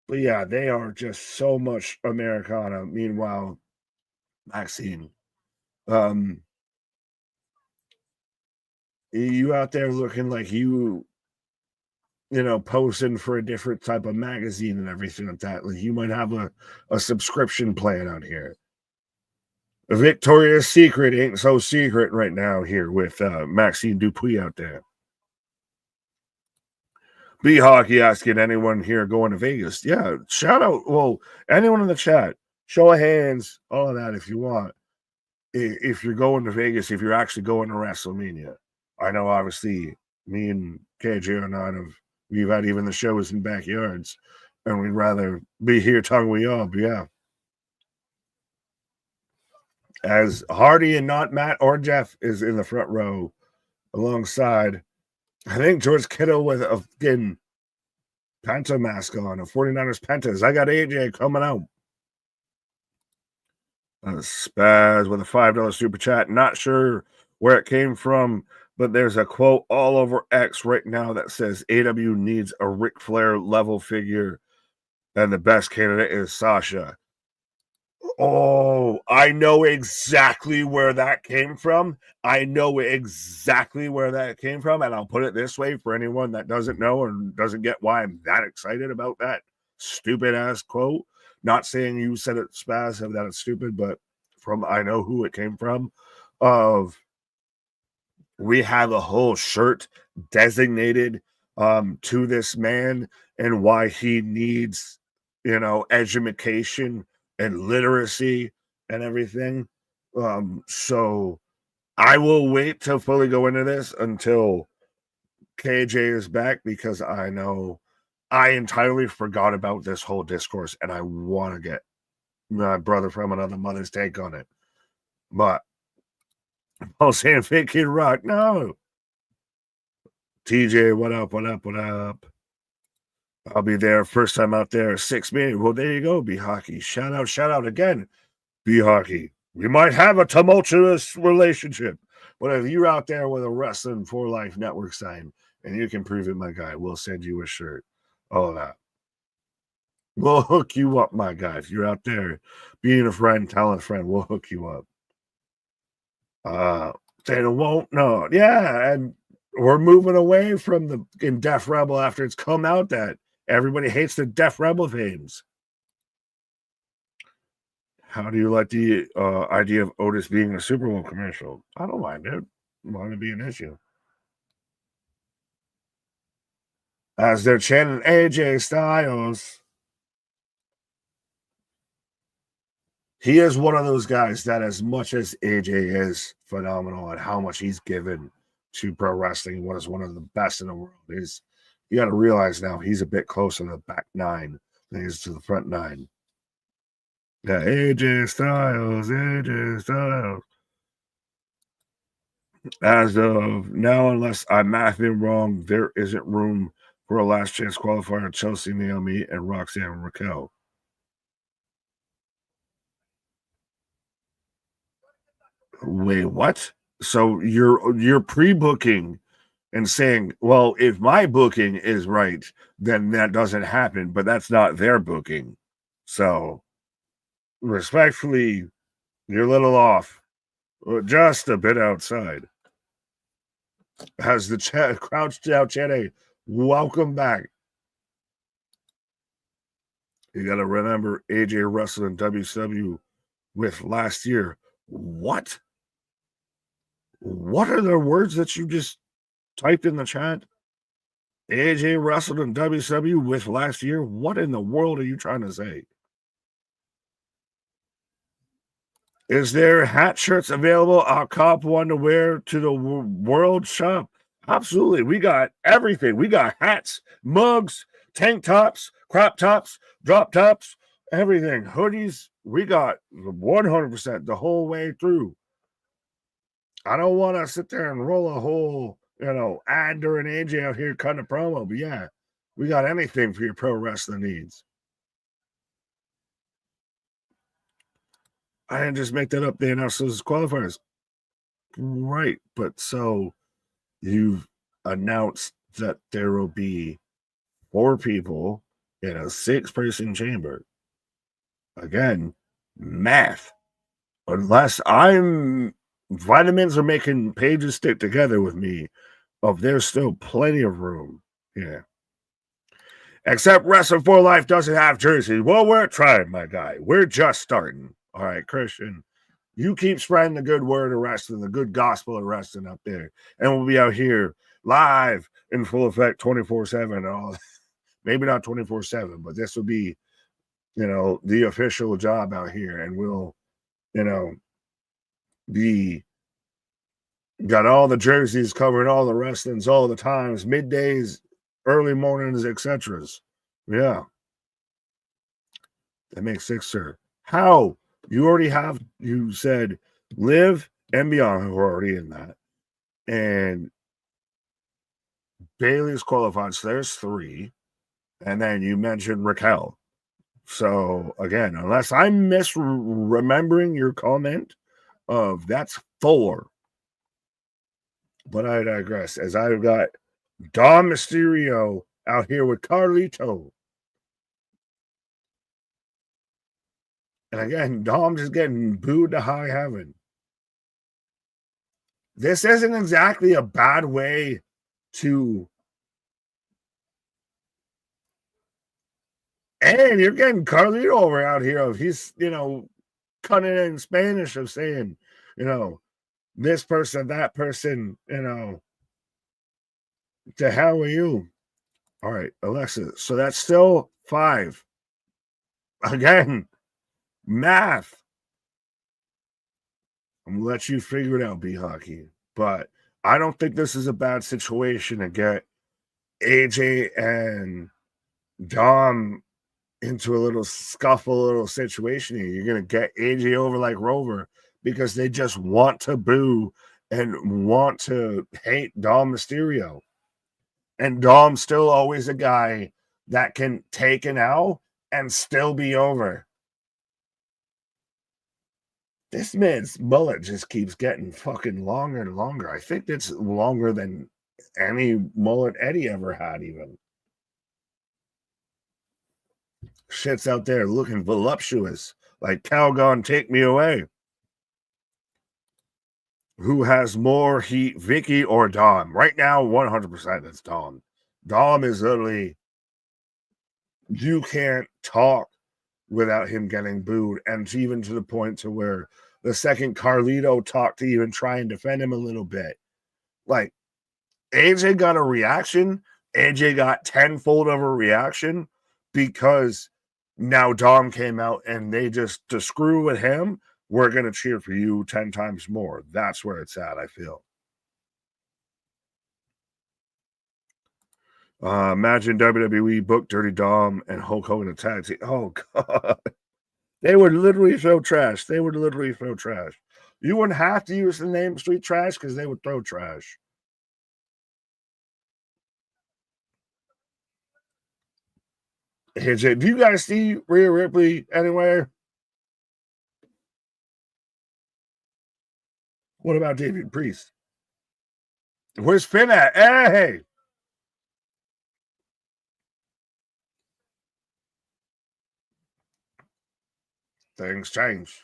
But yeah, they are just so much Americana. Meanwhile, Maxine, you out there looking like posing for a different type of magazine and everything like that. Like, you might have a subscription plan out here. Victoria's Secret ain't so secret right now here with Maxine Dupuis out there. B Hockey asking, anyone here going to Vegas? Yeah, shout out. Well, anyone in the chat, show of hands, all of that if you want. If you're going to Vegas, if you're actually going to WrestleMania. I know, obviously, me and KJ we've had even the shows in backyards, and we'd rather be here talking with y'all. But yeah, as Hardy and not Matt or Jeff is in the front row alongside, I think, George Kittle with a fucking Penta mask on, a 49ers Pentas. I got AJ coming out. Spaz with a $5 super chat. Not sure where it came from, but there's a quote all over X right now that says AW needs a Ric Flair level figure, and the best candidate is Sasha. Oh, I know exactly where that came from. And I'll put it this way for anyone that doesn't know or doesn't get why I'm that excited about that stupid ass quote. Not saying you said it, Spaz, that it's stupid, but I know who it came from. We have a whole shirt designated to this man and why he needs, education and literacy and everything. So I will wait to fully go into this until KJ is back, because I know I entirely forgot about this whole discourse and I want to get my brother from another mother's take on it. But I'm saying Fake Kid Rock, no. TJ, what up? I'll be there. First time out there, 6 minutes. Well, there you go, B Hockey. Shout out again, B Hockey. We might have a tumultuous relationship, but if you're out there with a Wrestling for Life Network sign and you can prove it, my guy, we'll send you a shirt. All of that. We'll hook you up, my guy. If you're out there being a friend, telling a friend, we'll hook you up. They won't know. Yeah, and we're moving away from the Def Rebel after it's come out that everybody hates the Def Rebel themes. How do you like the idea of Otis being a Super Bowl commercial? I don't mind it. Why would it be an issue? As they're chanting AJ Styles, he is one of those guys that, as much as AJ is phenomenal at how much he's given to pro wrestling, what is one of the best in the world, is you got to realize now he's a bit closer to the back nine Things to the front nine. Yeah, AJ Styles. As of now, unless I'm mathing wrong, there isn't room for a last chance qualifier. Chelsea, Naomi, and Roxanne and Raquel. Wait, what? So you're pre-booking and saying, well, if my booking is right, then that doesn't happen, but that's not their booking. So respectfully, you're a little off. Just a bit outside. As the crouched down Chene, welcome back. You got to remember AJ wrestled in WCW with last year. What? What are the words that you just typed in the chat? AJ wrestled in WCW with last year. What in the world are you trying to say? Is there hat shirts available? I'll cop one to wear to the World Shop. Absolutely. We got everything. We got hats, mugs, tank tops, crop tops, drop tops, everything. Hoodies. We got 100% the whole way through. I don't want to sit there and roll a whole, ad during AJ out here cutting a promo. But yeah, we got anything for your pro wrestling needs. I didn't just make that up. They announced those as qualifiers. Right. But so you've announced that there will be 4 people in a 6-person chamber. Again, math. Unless vitamins are making pages stick together with me, there's still plenty of room. Yeah. Except Wrestling for Life doesn't have jerseys. Well, we're trying, my guy. We're just starting. All right, Christian, you keep spreading the good word of wrestling, the good gospel of wrestling up there. And we'll be out here live in full effect 24/7 and all. Maybe not 24/7, but this will be, the official job out here. And we'll, be got all the jerseys covering all the wrestlings, all the times, middays, early mornings, etc. Yeah. That makes 6, sir. How? You said Liv and Bianca who are already in that. And Bayley's qualified, so there's 3. And then you mentioned Raquel. So again, unless I'm misremembering your comment that's 4. But I digress, as I've got Dom Mysterio out here with Carlito. And again, Dom's just getting booed to high heaven. This isn't exactly a bad way to... And you're getting Carlito over out here. He's, cutting in Spanish of saying, this person, that person, to hell with you. All right, Alexa. So that's still 5. Again, math. I'm going to let you figure it out, B-Hockey. But I don't think this is a bad situation to get AJ and Dom into a little scuffle, a little situation here. You're going to get AJ over like Rover because they just want to boo and want to hate Dom Mysterio. And Dom's still always a guy that can take an L and still be over. This man's mullet just keeps getting fucking longer and longer. I think it's longer than any mullet Eddie ever had, even. Shit's out there looking voluptuous, like Calgon, take me away. Who has more heat, Vicky or Dom? Right now, 100% it's Dom. Dom is literally, you can't talk without him getting booed, and even to the point to where the second Carlito talked to even try and defend him a little bit. Like, AJ got a reaction. AJ got tenfold of a reaction because now Dom came out and they just, to screw with him, we're going to cheer for you 10 times more. That's where it's at, I feel. Imagine WWE booked Dirty Dom and Hulk Hogan tag team. Oh god, they would literally throw trash. They would literally throw trash. You wouldn't have to use the name Street Trash because they would throw trash. Do you guys see Rhea Ripley anywhere? What about David Priest? Where's Finn at? Hey! Things change.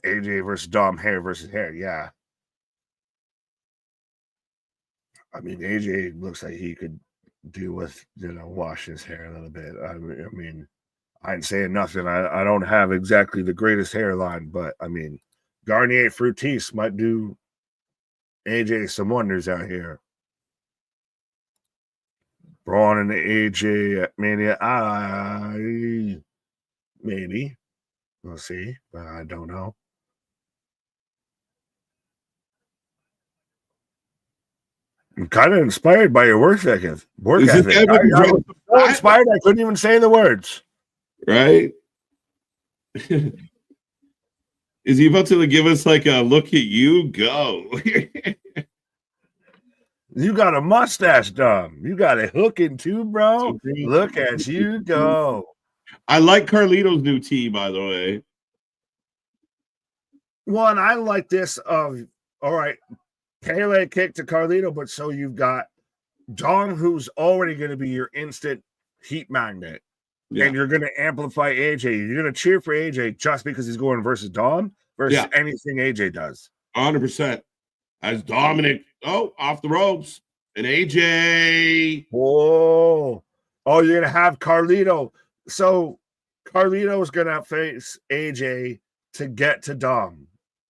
AJ versus Dom, hair versus hair. Yeah. I mean, AJ looks like he could do with, wash his hair a little bit. I mean, I ain't saying nothing. I don't have exactly the greatest hairline, but I mean, Garnier Fructis might do AJ some wonders out here. Braun and AJ at Mania, maybe. We'll see, but I don't know. I'm kind of inspired by your work ethic. I was so inspired I couldn't even say the words. Right? Is he about to give us like a look at you go? You got a mustache, Dom. You got a hooking too, bro. Look at you go. I like Carlito's new tee, by the way. Well, and I like this all right, Pele kick to Carlito, but so you've got Dom, who's already going to be your instant heat magnet, and you're going to amplify AJ. You're going to cheer for AJ just because he's going versus Dom versus anything AJ does. 100%. As Dominic, off the ropes, and AJ. Whoa. Oh, you're going to have Carlito. So Carlito's going to face AJ to get to Dom.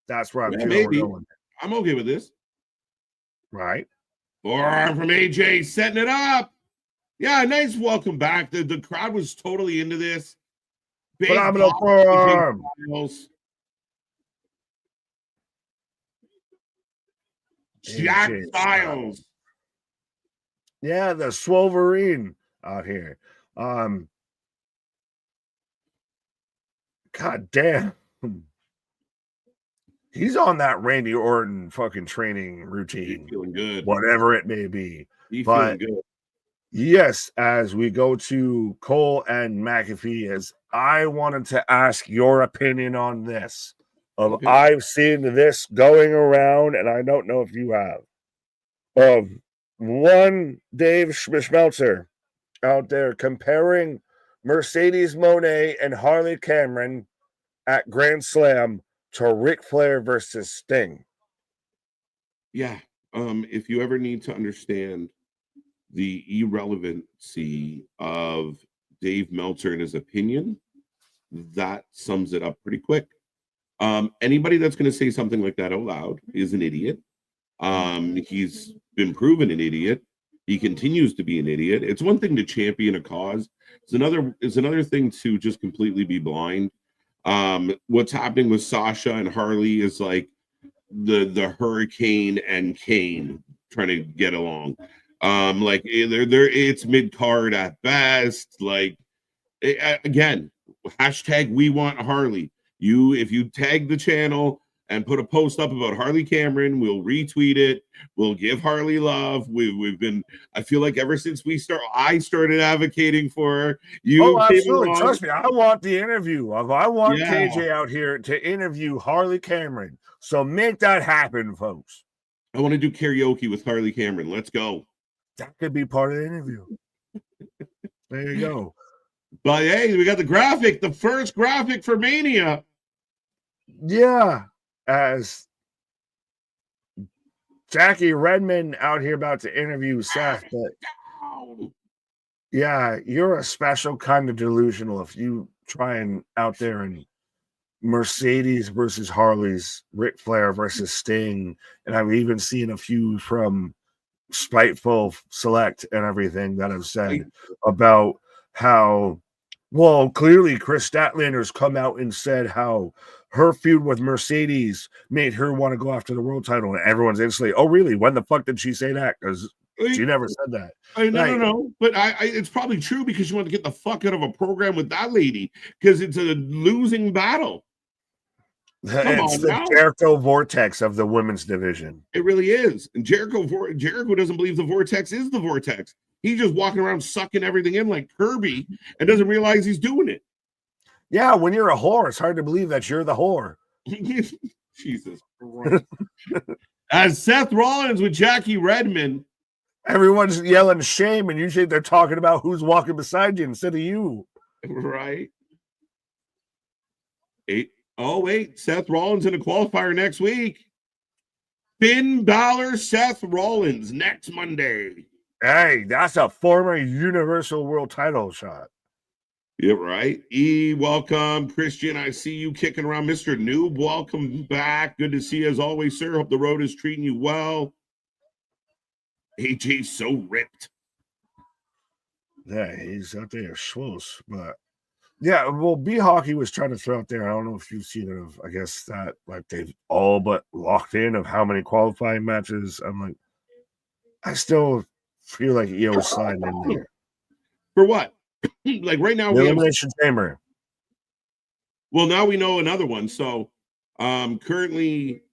That's where I'm going. I'm okay with this. Right. Forearm from AJ, setting it up. Yeah, nice welcome back. The crowd was totally into this. Phenomenal forearm. Jack Styles. Yeah, the Swolverine out here. God damn. He's on that Randy Orton fucking training routine. He's feeling good. Whatever it may be. He's feeling good. Yes, as we go to Cole and McAfee, as I wanted to ask your opinion on this. I've seen this going around, and I don't know if you have. One Dave Schmelzer out there comparing Mercedes Moné and Harley Cameron at Grand Slam to Ric Flair versus Sting. Yeah. If you ever need to understand the irrelevancy of Dave Meltzer and his opinion, that sums it up pretty quick. Anybody that's going to say something like that out loud is an idiot. He's been proven an idiot. He continues to be an idiot. It's one thing to champion a cause. It's another thing to just completely be blind. What's happening with Sasha and Harley is like the Hurricane and Kane trying to get along. Like it's mid-card at best. Like again, hashtag we want Harley. If you tag the channel and put a post up about Harley Cameron, we'll retweet it. We'll give Harley love. We've been, I feel like ever since I started advocating for her. Absolutely. Trust me, I want the interview. I want KJ out here to interview Harley Cameron. So make that happen, folks. I want to do karaoke with Harley Cameron. Let's go. That could be part of the interview. There you go. But hey, we got the graphic, the first graphic for Mania. Yeah, as Jackie Redmond out here about to interview Seth, but yeah, you're a special kind of delusional if you try and out there and Mercedes versus Harley's, Ric Flair versus Sting, and I've even seen a few from Spiteful Select and everything that I've said about how, well, clearly Chris Statlander's come out and said how her feud with Mercedes made her want to go after the world title, and everyone's instantly, oh, really? When the fuck did she say that? Because she never said that. No. But it's probably true because you want to get the fuck out of a program with that lady because it's a losing battle. It's the Jericho vortex of the women's division. It really is. And Jericho doesn't believe the vortex is the vortex. He's just walking around sucking everything in like Kirby and doesn't realize he's doing it. Yeah, when you're a whore, it's hard to believe that you're the whore. Jesus Christ. As Seth Rollins with Jackie Redmond. Everyone's yelling shame, and usually they're talking about who's walking beside you instead of you. Right. Wait. Seth Rollins in a qualifier next week. Finn Balor, Seth Rollins next Monday. Hey, that's a former Universal World title shot. Yeah, right. Welcome. Christian, I see you kicking around. Mr. Noob, welcome back. Good to see you as always, sir. Hope the road is treating you well. AJ's so ripped. Yeah, he's out there schwooze. But yeah, well, B-Hockey was trying to throw out there. I don't know if you've seen it of, I guess that like they've all but locked in of how many qualifying matches. I'm like, I still feel like EO's sliding in there. For what? Like right now, the Elimination Chamber. Well, now we know another one. So currently,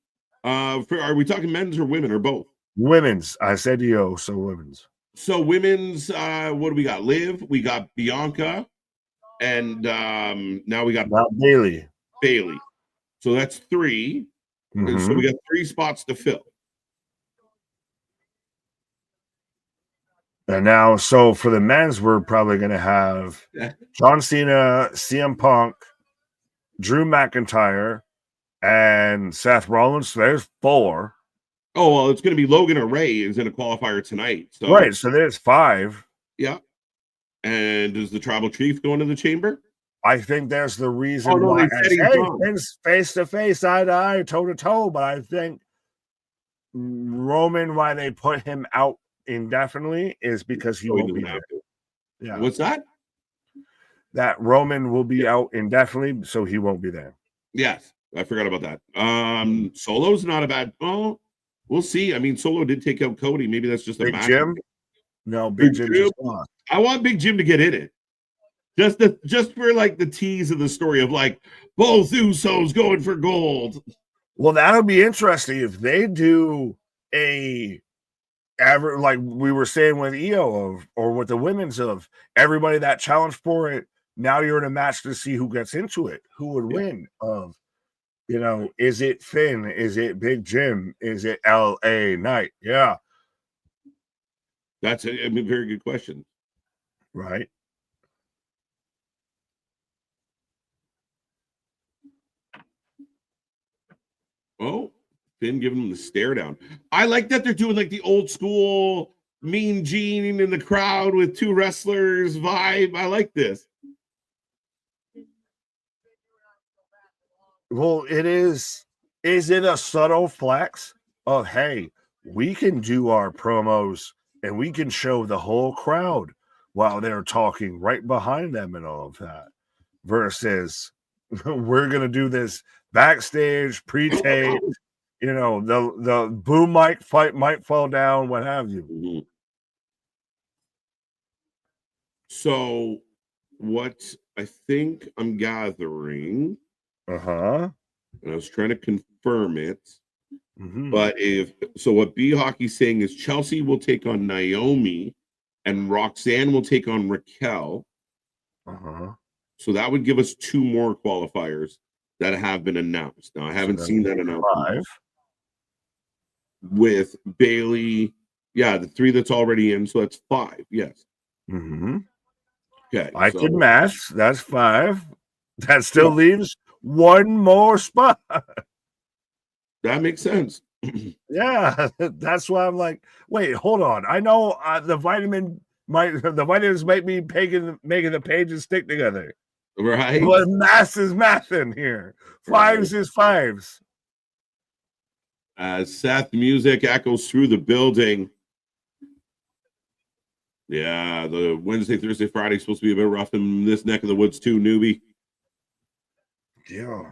are we talking men's or women or both? Women's. I said EO, so women's. So women's, what do we got? Liv, we got Bianca, and now we got Bayley. So that's 3. Mm-hmm. So we got 3 spots to fill. And now, so for the men's, we're probably going to have John Cena, CM Punk, Drew McIntyre, and Seth Rollins. So there's 4. Oh, well, it's going to be Logan or Ray is in a qualifier tonight. So. Right, so there's 5. Yeah. And does the Tribal Chief go into the chamber? I think there's the reason why. It's face to face, eye to eye, toe to toe. But I think Roman, why they put him out indefinitely is because he won't be there. Yeah. What's that? That Roman will be out indefinitely, so he won't be there. Yes, I forgot about that. Solo's not a bad. Oh, we'll see. I mean, Solo did take out Cody. Maybe that's just a Big Jim. No, Big Jim just lost. I want Big Jim to get in it. Just for like the tease of the story of like both Usos going for gold. Well, that'll be interesting if they do like we were saying with EO or with the women's of everybody that challenged for it. Now you're in a match to see who gets into it, who would win. Is it Finn? Is it Big Jim? Is it LA Knight? Yeah, that's a very good question. Right. Oh, Finn giving him the stare down. I like that they're doing like the old school Mean Gene in the crowd with 2 wrestlers vibe. I like this. Well, it is. Is it a subtle flex of, hey, we can do our promos and we can show the whole crowd while they're talking right behind them and all of that, versus we're going to do this backstage, pre-tape, the boom mic fight might fall down, what have you. Mm-hmm. So what I think I'm gathering, and I was trying to confirm it, but what B-Hockey's saying is Chelsea will take on Naomi and Roxanne will take on Raquel. So that would give us 2 more qualifiers that have been announced. Now I haven't seen that announcement. 5 with Bayley. Yeah, the 3 that's already in. So that's 5. Yes. Okay. I did math. That's 5. That still leaves 1 more spot. That makes sense. Yeah, that's why I'm like, wait, hold on. I know the vitamins might be making the pages stick together. Right. But math is math in here. 5s is 5s. As Seth music echoes through the building. Yeah, the Wednesday, Thursday, Friday is supposed to be a bit rough in this neck of the woods too, newbie. Yeah.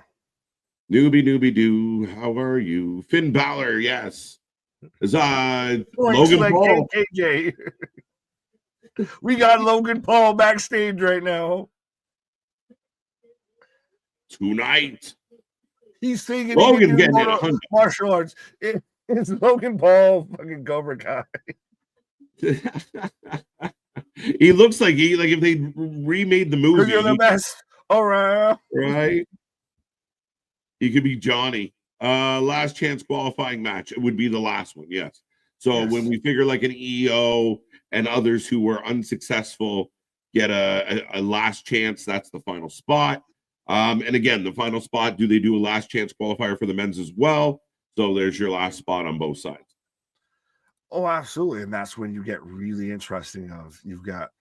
Newbie doo. How are you? Finn Balor, yes. Is Points Logan like Paul. KJ. We got Logan Paul backstage right now. Tonight. He's thinking Logan's he can getting do it martial arts. It's Logan Paul, fucking Cobra Kai. He looks like if they remade the movie. Because you're the best. All right. Right? He could be Johnny. Last chance qualifying match. It would be the last one, yes. So when we figure like an EO and others who were unsuccessful get a last chance, that's the final spot. And again, the final spot, do they do a last chance qualifier for the men's as well? So there's your last spot on both sides. Oh, absolutely. And that's when you get really interesting you've got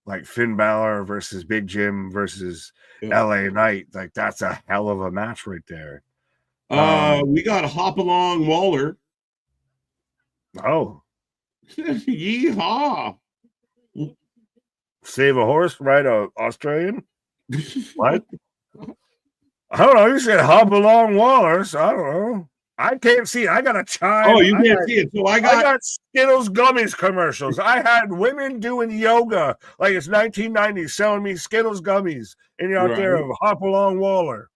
like Finn Balor versus Big Jim versus LA Knight. Like that's a hell of a match right there. We got Hop Along Waller. Oh. Yeehaw. Save a horse, right? Australian? What? I don't know. You said Hop Along Waller, so I don't know. I can't see it. I got a chime. Oh, you can't see it. So I got Skittles gummies commercials. I had women doing yoga like it's 1990s selling me Skittles gummies. And you're out there of Hop Along Waller.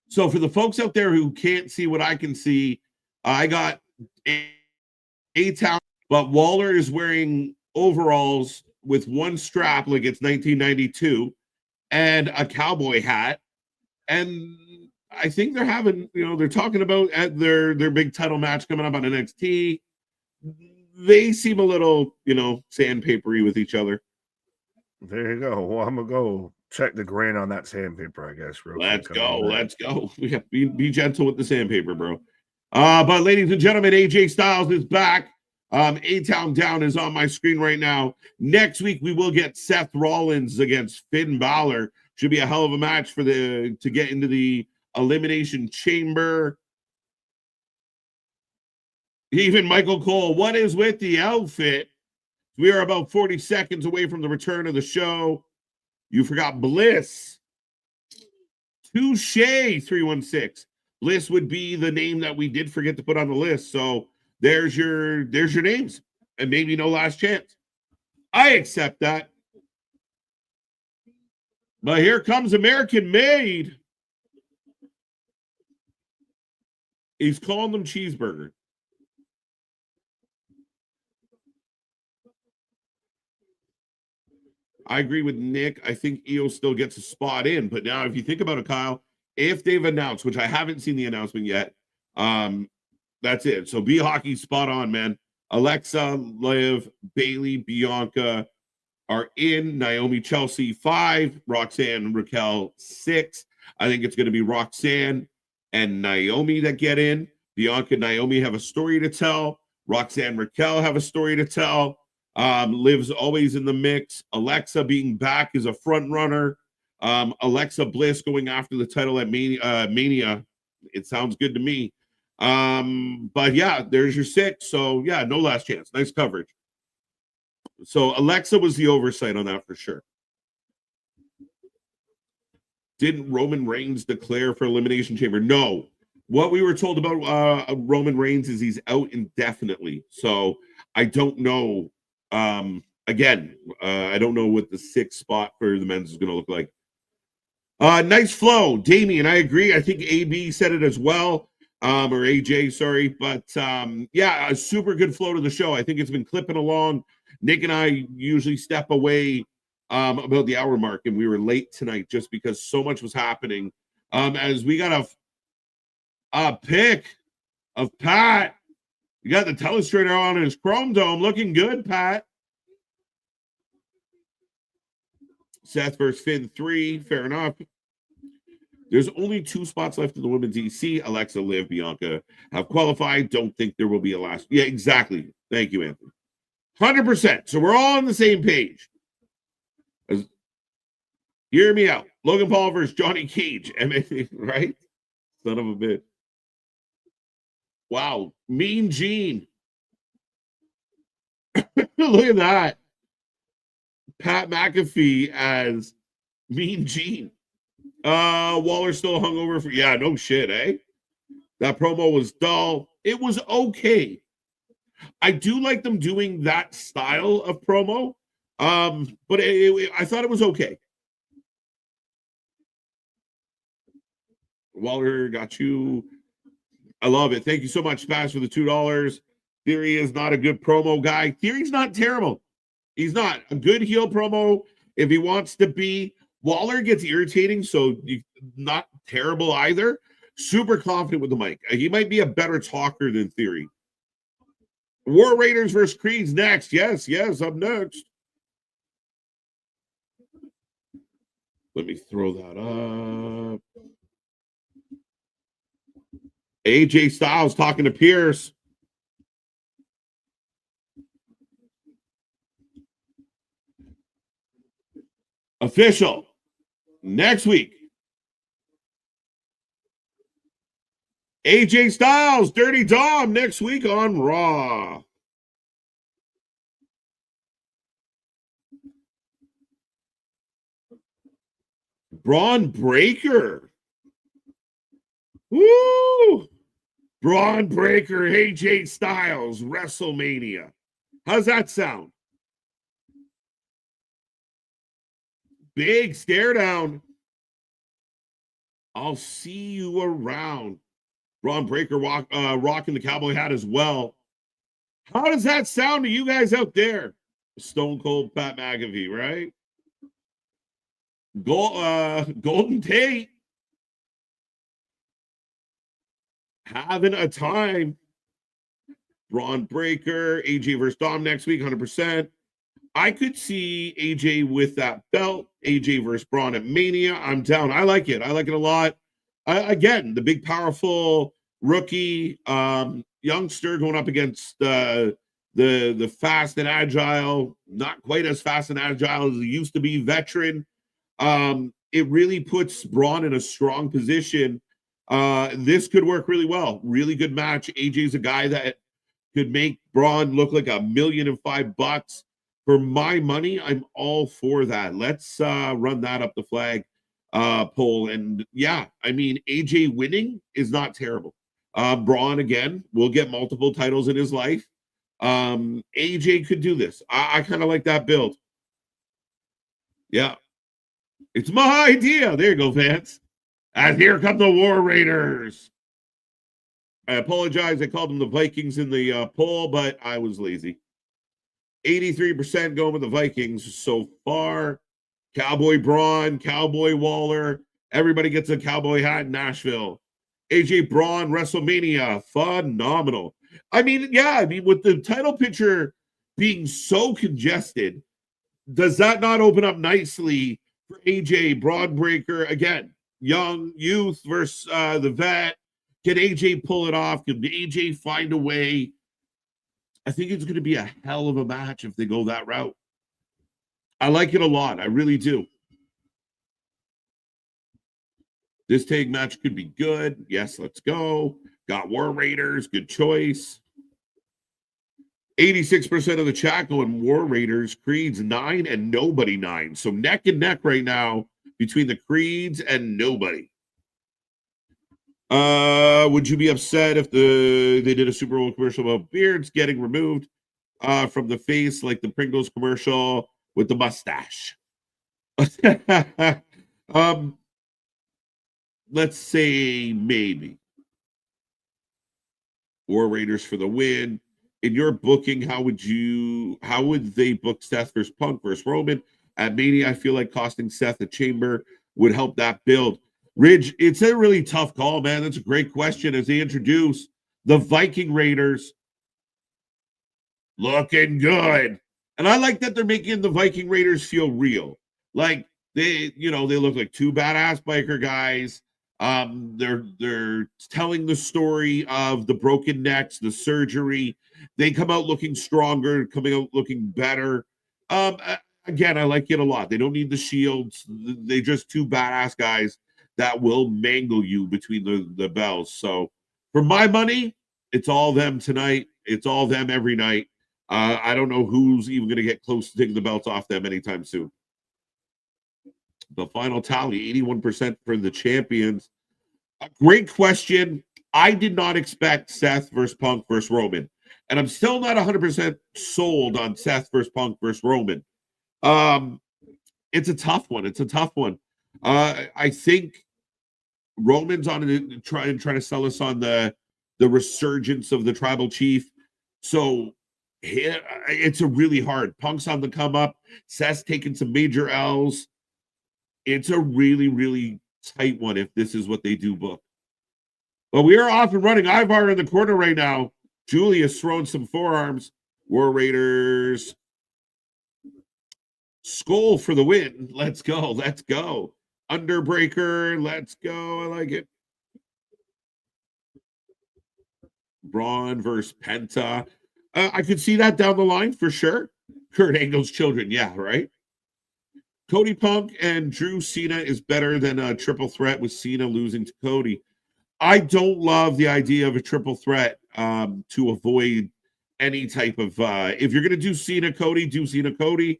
So for the folks out there who can't see what I can see, I got A-Town, but Waller is wearing overalls with one strap like it's 1992 and a cowboy hat. And I think they're having, they're talking about at their big title match coming up on NXT. They seem a little, sandpapery with each other. There you go. Well, I'm going to go check the grain on that sandpaper, I guess. Let's go. Yeah, be gentle with the sandpaper, bro. But ladies and gentlemen, AJ Styles is back. A-Town Down is on my screen right now. Next week, we will get Seth Rollins against Finn Balor. Should be a hell of a match to get into the Elimination Chamber. Even Michael Cole, what is with the outfit? We are about 40 seconds away from the return of the show. You forgot Bliss. Touche 316. Bliss would be the name that we did forget to put on the list. So there's your names. And maybe no last chance. I accept that. But here comes American Made. He's calling them cheeseburger. I agree with Nick. I think EO still gets a spot in. But now if you think about it, Kyle, if they've announced, which I haven't seen the announcement yet, that's it. So B-Hockey spot on, man. Alexa, Liv, Bayley, Bianca are in. Naomi, Chelsea, 5. Roxanne, Raquel, 6. I think it's going to be Roxanne and Naomi that get in. Bianca and Naomi have a story to tell. Roxanne, Raquel have a story to tell. Liv's always in the mix. Alexa being back is a front runner. Alexa Bliss going after the title at Mania. It sounds good to me. But yeah, there's your 6. So yeah, no last chance. Nice coverage. So Alexa was the oversight on that for sure. Didn't Roman Reigns declare for Elimination Chamber? No. What we were told about Roman Reigns is he's out indefinitely. So I don't know. Again, I don't know what the 6th spot for the men's is going to look like. Nice flow, Damien. I agree. I think AB said it as well, or AJ, sorry. But yeah, a super good flow to the show. I think it's been clipping along. Nick and I usually step away about the hour mark, and we were late tonight just because so much was happening. As we got a pick of Pat. You got the telestrator on his Chrome Dome. Looking good, Pat. Seth versus Finn 3. Fair enough. There's only 2 spots left in the women's EC. Alexa, Liv, Bianca have qualified. Don't think there will be a last. Yeah, exactly. Thank you, Anthony. 100%. So we're all on the same page. Hear me out. Logan Paul versus Johnny Cage. Right? Son of a bitch. Wow. Mean Gene. Look at that. Pat McAfee as Mean Gene. Waller's still hungover for, yeah, no shit, eh? That promo was dull. It was okay. I do like them doing that style of promo, but I thought it was okay. Waller got you. I love it. Thank you so much, Spass, for the $2. Theory is not a good promo guy. Theory's not terrible. He's not a good heel promo if he wants to be. Waller gets irritating, so not terrible either. Super confident with the mic. He might be a better talker than Theory. War Raiders versus Creeds next. Yes, up next. Let me throw that up. AJ Styles talking to Pierce. Official. Next week. AJ Styles, Dirty Dom, next week on Raw. Braun Breaker. Woo! Braun Breaker, AJ Styles, Wrestlemania. How's that sound? Big stare down. I'll see you around. Braun Breaker rocking the cowboy hat as well. How does that sound to you guys out there? Stone Cold Pat McAfee, right? Golden Tate. Having a time. Braun Breaker, AJ versus Dom next week, 100%. I could see AJ with that belt, AJ versus Braun at Mania. I'm down. I like it. I like it a lot. Again, the big, powerful rookie youngster going up against the fast and agile, not quite as fast and agile as he used to be, veteran. It really puts Braun in a strong position. This could work really well. Really good match. AJ's a guy that could make Braun look like $1,005,000. For my money, I'm all for that. Let's run that up the flag poll. And yeah, I mean, AJ winning is not terrible. Braun, again, will get multiple titles in his life. AJ could do this. I kind of like that build. Yeah. It's my idea. There you go, fans. And here come the War Raiders. I apologize. I called them the Vikings in the poll, but I was lazy. 83% going with the Vikings so far. Cowboy Braun, Cowboy Waller. Everybody gets a cowboy hat in Nashville. AJ Braun, WrestleMania. Phenomenal. I mean, yeah, with the title picture being so congested, does that not open up nicely for AJ Braun Breaker? Again, young youth versus the vet. Can AJ pull it off? Can AJ find a way? I think it's going to be a hell of a match if they go that route. I like it a lot. I really do. This tag match could be good. Yes, let's go. Got War Raiders. Good choice. 86% of the chat going War Raiders. Creeds 9 and nobody 9. So neck and neck right now between the Creeds and nobody. Would you be upset if they did a Super Bowl commercial about beards getting removed from the face like the Pringles commercial with the mustache? Let's say maybe. War Raiders for the win. In your booking, how would they book Seth versus Punk versus Roman? At Mania, I feel like costing Seth a chamber would help that build. Ridge, it's a really tough call, man. That's a great question. As they introduce the Viking Raiders, looking good. And I like that they're making the Viking Raiders feel real. Like they look like two badass biker guys. They're telling the story of the broken necks, the surgery. They come out looking stronger, coming out looking better. Again, I like it a lot. They don't need the shields. They just two badass guys that will mangle you between the bells. So for my money, it's all them tonight. It's all them every night. I don't know who's even going to get close to taking the belts off them anytime soon. The final tally, 81% for the champions. A great question. I did not expect Seth versus Punk versus Roman. And I'm still not 100% sold on Seth versus Punk versus Roman. It's a tough one. It's a tough one. I think Roman's on it, trying to sell us on the resurgence of the tribal chief. So it's a really hard. Punk's on the come up. Seth's taking some major L's. It's a really, really tight one if this is what they do book. But we are off and running. Ivar in the corner right now. Julius throwing some forearms. War Raiders. Skull for the win. Let's go. Let's go. Underbreaker. Let's go. I like it. Braun versus Penta. I could see that down the line for sure. Kurt Angle's children. Yeah, right. Cody Punk and Drew Cena is better than a triple threat with Cena losing to Cody. I don't love the idea of a triple threat to avoid any type of if you're going to do Cena Cody, do Cena Cody.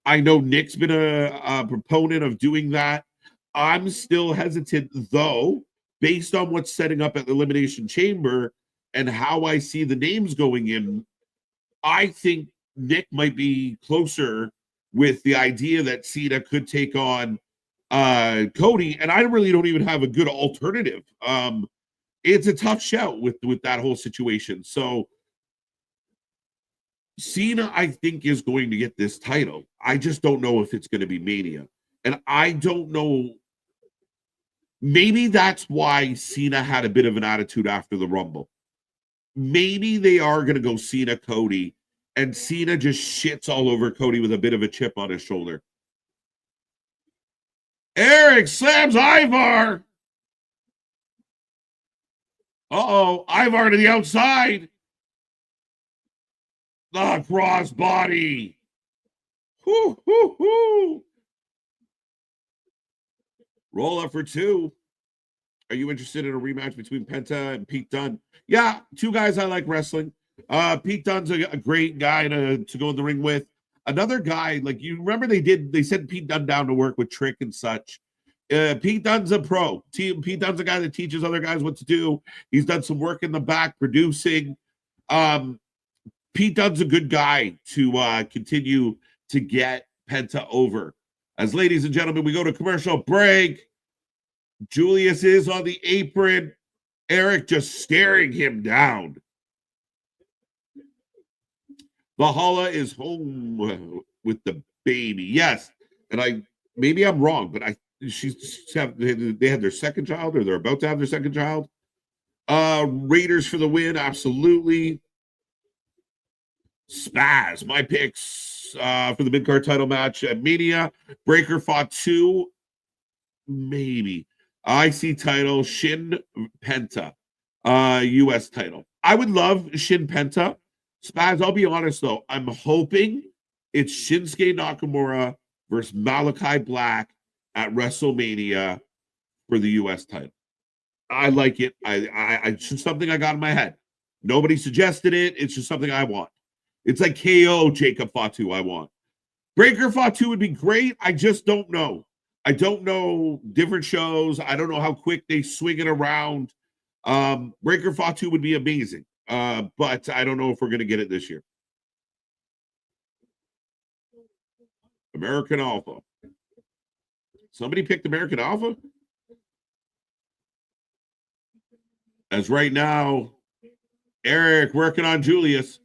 I know Nick's been a proponent of doing that. I'm still hesitant, though, based on what's setting up at the Elimination Chamber and how I see the names going in. I think Nick might be closer with the idea that Cena could take on Cody, and I really don't even have a good alternative. It's a tough shout with that whole situation. So Cena, I think, is going to get this title. I just don't know if it's going to be Mania. And I don't know. Maybe that's why Cena had a bit of an attitude after the Rumble. Maybe they are going to go Cena Cody, and Cena just shits all over Cody with a bit of a chip on his shoulder. Eric slams Ivar. Uh-oh, Ivar to the outside. The crossbody. Hoo, hoo, hoo. Roll up for two. Are you interested in a rematch between Penta and Pete Dunne? Yeah, two guys I like wrestling. Pete Dunne's a great guy to go in the ring with. Another guy, like you remember they sent Pete Dunne down to work with Trick and such. Pete Dunne's a pro. Pete Dunne's a guy that teaches other guys what to do. He's done some work in the back producing. Pete Dunne's a good guy to continue to get Penta over. As ladies and gentlemen, we go to commercial break. Julius is on the apron. Eric just staring him down. Valhalla is home with the baby. Yes. And maybe I'm wrong, but they had their second child, or they're about to have their second child. Raiders for the win, absolutely. Spaz, my picks for the mid-card title match at Mania. Breaker fought 2, maybe. IC title, Shin Penta, US title. I would love Shin Penta. Spaz, I'll be honest, though. I'm hoping it's Shinsuke Nakamura versus Malachi Black at WrestleMania for the US title. I like it. It's just something I got in my head. Nobody suggested it. It's just something I want. It's like KO Jacob Fatu I want. Breaker Fatu would be great. I just don't know. I don't know different shows. I don't know how quick they swing it around. Breaker Fatu would be amazing. But I don't know if we're going to get it this year. American Alpha. Somebody picked American Alpha? As right now, Eric working on Julius.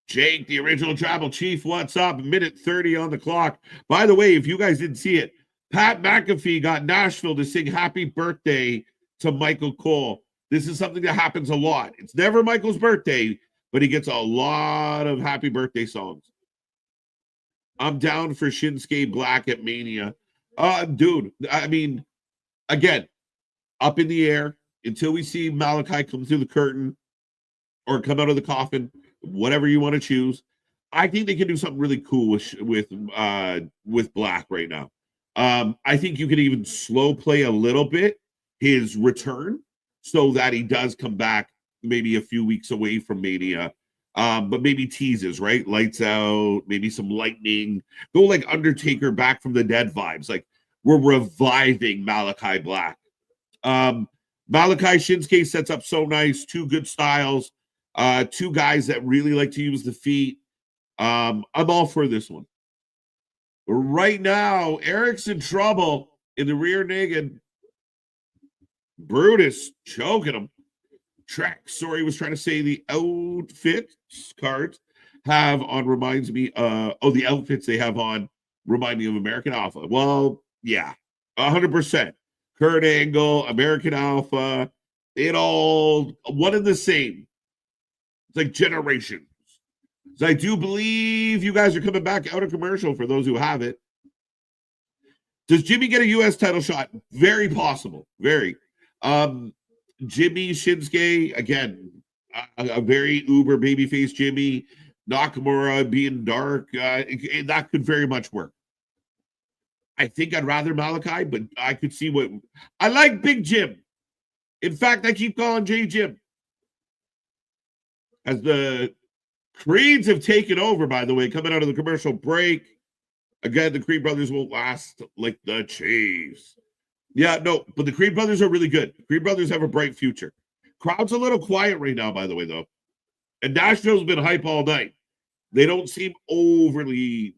Jake, the original tribal chief, what's up? Minute 30 on the clock. By the way, if you guys didn't see it, Pat McAfee got Nashville to sing happy birthday to Michael Cole. This is something that happens a lot. It's never Michael's birthday, but he gets a lot of happy birthday songs. I'm down for Shinsuke Black at Mania. Dude, I mean, again, up in the air until we see Malachi come through the curtain or come out of the coffin, whatever you want to choose. I think they can do something really cool with Black right now. I think you can even slow play a little bit his return so that he does come back maybe a few weeks away from Mania. But maybe teases, right? Lights out, maybe some lightning. Go like Undertaker back from the dead vibes. Like we're reviving Malachi Black. Malachi Shinsuke sets up so nice. Two good styles. Two guys that really like to use the feet. I'm all for this one. But right now, Eric's in trouble in the rear naked. Brutus choking him. Sorry, was trying to say the outfits cards have on reminds me the outfits they have on remind me of American Alpha. Well, yeah, 100%. Kurt Angle, American Alpha, it all one and the same. It's like generations. So I do believe you guys are coming back out of commercial for those who have it. Does Jimmy get a U.S. title shot? Very possible. Very. Jimmy Shinsuke, again, a very uber babyface Jimmy. Nakamura being dark. That could very much work. I think I'd rather Malachi, but I could see what... I like Big Jim. In fact, I keep calling Jay Jim. As the Creeds have taken over, by the way, coming out of the commercial break. Again, the Creed brothers won't last like the Chiefs. Yeah, no, but the Creed brothers are really good. Creed brothers have a bright future. Crowd's a little quiet right now, by the way, though. And Nashville's been hype all night. They don't seem overly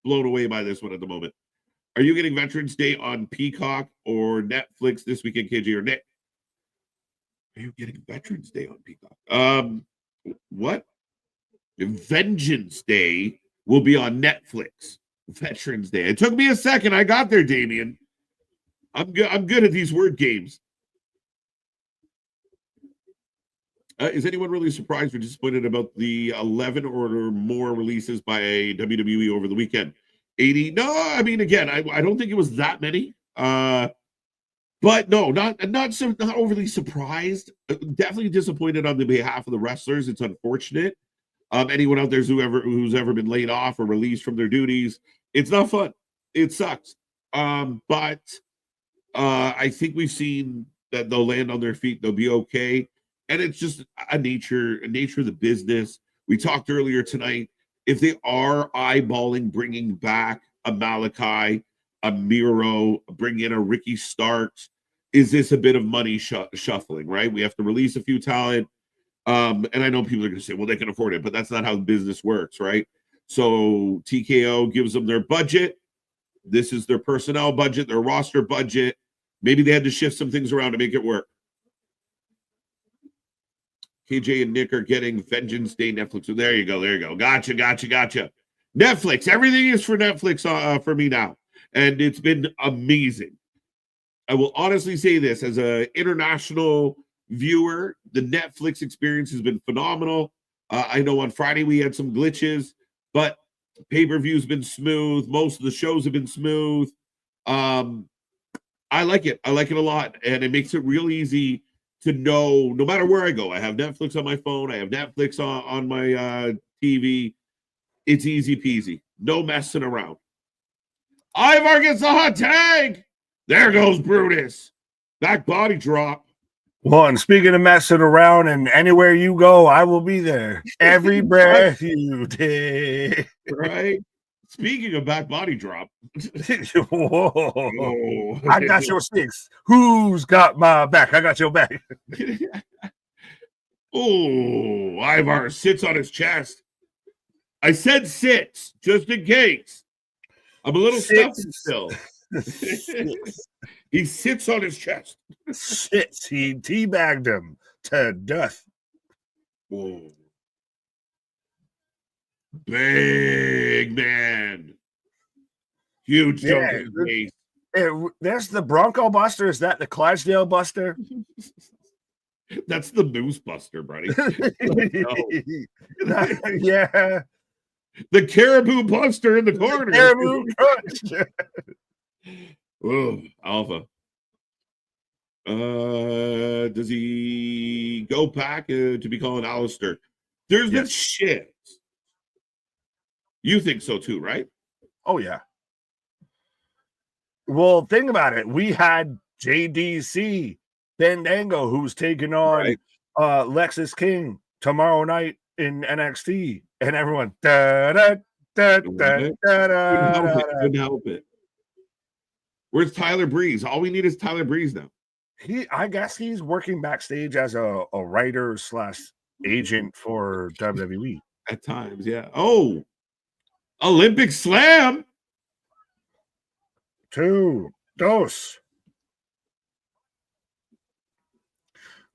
blown away by this one at the moment. Are you getting Veterans Day on Peacock or Netflix this weekend, KJ or Nick? Are you getting Veterans Day on Peacock? What? Vengeance Day will be on Netflix. Veterans Day. It took me a second. I got there, Damien. I'm good at these word games. Is anyone really surprised or disappointed about the 11 or more releases by WWE over the weekend? 80? No, I mean, again, I don't think it was that many. But no, not overly surprised. Definitely disappointed on the behalf of the wrestlers. It's unfortunate. Anyone out there who's ever been laid off or released from their duties, it's not fun. It sucks. But I think we've seen that they'll land on their feet. They'll be okay. And it's just a nature of the business. We talked earlier tonight. If they are eyeballing bringing back a Malachi, a Miro, bring in a Ricky Starks, is this a bit of money shuffling, right? We have to release a few talent. And I know people are going to say, well, they can afford it, but that's not how the business works, right? So TKO gives them their budget. This is their personnel budget, their roster budget. Maybe they had to shift some things around to make it work. KJ and Nick are getting Vengeance Day Netflix. So there you go. Gotcha. Netflix. Everything is for Netflix for me now. And it's been amazing. I will honestly say this as an international viewer, the Netflix experience has been phenomenal. I know on Friday we had some glitches, but pay-per-view's been smooth. Most of the shows have been smooth. I like it. I like it a lot. And it makes it real easy to know no matter where I go. I have Netflix on my phone. I have Netflix on my TV. It's easy peasy. No messing around. Ivar gets a hot tag. There goes Brutus. Back body drop. Well, and speaking of messing around, and anywhere you go, I will be there. Every breath you take. Right? Speaking of back body drop. Whoa. Oh. I got your six. Who's got my back? I got your back. Oh, Ivar sits on his chest. I said sits, just in case. I'm a little stuffed still. He sits on his chest. Sits. He teabagged him to death. Whoa. Big man. Huge jump in his face. There's the Bronco Buster. Is that the Clydesdale Buster? That's the Moose Buster, buddy. Yeah. The Caribou Buster in the corner. Caribou Crunch. Oh, Alpha. Does he go back to be calling Alistair? There's this shit. You think so too, right? Oh, yeah. Well, think about it. We had JDC Fandango, who's taking on Lexus King tomorrow night in NXT, and everyone Couldn't help it. Where's Tyler Breeze? All we need is Tyler Breeze now. I guess he's working backstage as a writer slash agent for WWE. At times, yeah. Oh, Olympic Slam. 2, dos.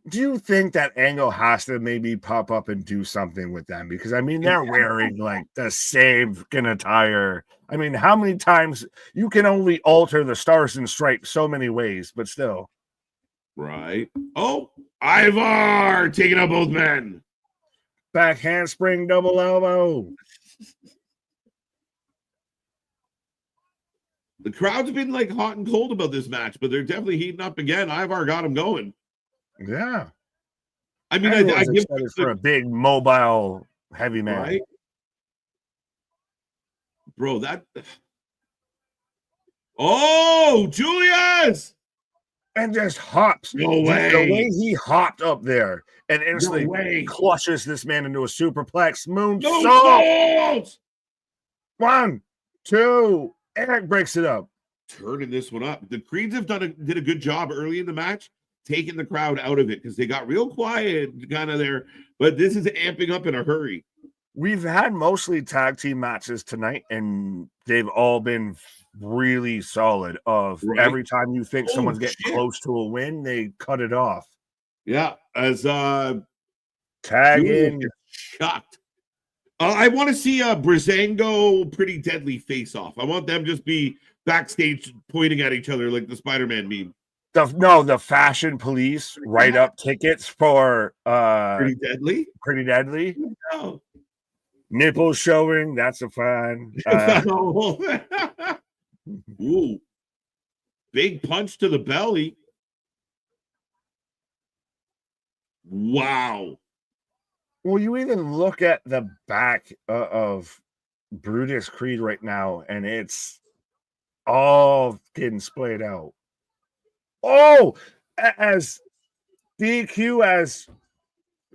Do you think that Angle has to maybe pop up and do something with them? Because I mean, they're wearing like the same fucking attire. I mean, how many times you can only alter the stars and stripes so many ways, but still. Right. Oh, Ivar taking out both men. Back handspring, double elbow. The crowd's been like hot and cold about this match, but they're definitely heating up again. Ivar got him going. Yeah. I mean, I give excited for a big mobile heavy man. Right? Bro, that. Oh, Julius! And just hops. No way. The way he hopped up there and instantly clutches this man into a superplex moonsault. 1, 2. Eric breaks it up. Turning this one up. The Creeds have did a good job early in the match, taking the crowd out of it because they got real quiet kind of there. But this is amping up in a hurry. We've had mostly tag team matches tonight, and they've all been really solid. Every time you think someone's getting close to a win, they cut it off. Yeah, as tag in shocked. I want to see a Breezango Pretty Deadly face off. I want them just be backstage pointing at each other like the Spider-Man meme. The fashion police write up tickets for Pretty Deadly. Pretty Deadly. No. Nipples showing. That's a fine. Ooh. Big punch to the belly. Wow. Well, you even look at the back of Brutus Creed right now, and it's all getting splayed out. Oh, as DQ, as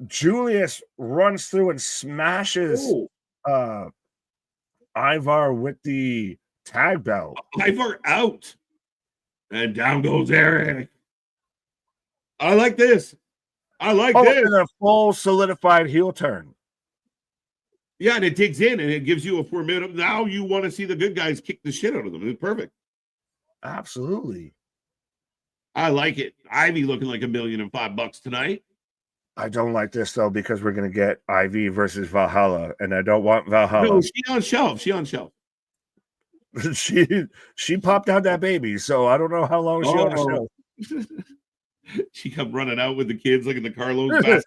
Julius runs through and smashes Ivar with the tag belt. Ivar out. And down goes Eric. I like this. I like this. And a full solidified heel turn. Yeah, and it digs in and it gives you a 4 minute. Now you want to see the good guys kick the shit out of them. It's perfect. Absolutely. I like it. Ivy looking like $1,005,000 tonight. I don't like this though because we're gonna get Ivy versus Valhalla, and I don't want Valhalla. No, she on shelf. She on shelf. she popped out that baby, so I don't know how long she on the shelf. She come running out with the kids like in the Carlos basket.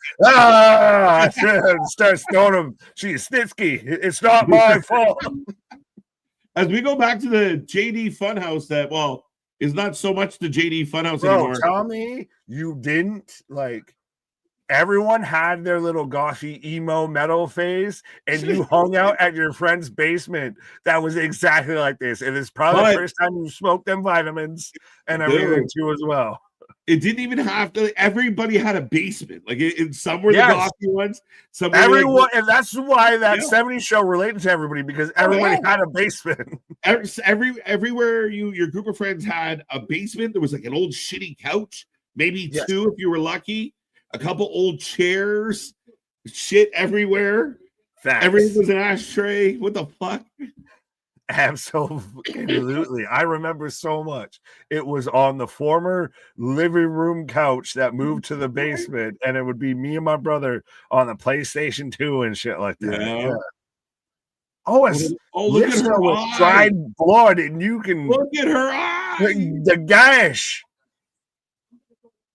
Starts throwing them. She's Snitsky. It's not my fault. As we go back to the JD Funhouse, that is not so much the JD Funhouse anymore. Tell me you didn't like. Everyone had their little gothy emo metal phase, and you hung out at your friend's basement. That was exactly like this. And it's probably the first time you smoked them vitamins and everything too as well. It didn't even have to. Everybody had a basement. Like some were the gothy ones. Some everyone, and that's why that 70s show related to everybody because everybody had a basement. Everywhere your group of friends had a basement. There was like an old shitty couch, maybe two if you were lucky. A couple old chairs, shit everywhere. Facts. Everything was an ashtray. What the fuck? Absolutely. I remember so much. It was on the former living room couch that moved to the basement, and it would be me and my brother on the PlayStation 2 and shit like that. Yeah. Oh, look at her with dried blood, and you can look at her eye. The gash.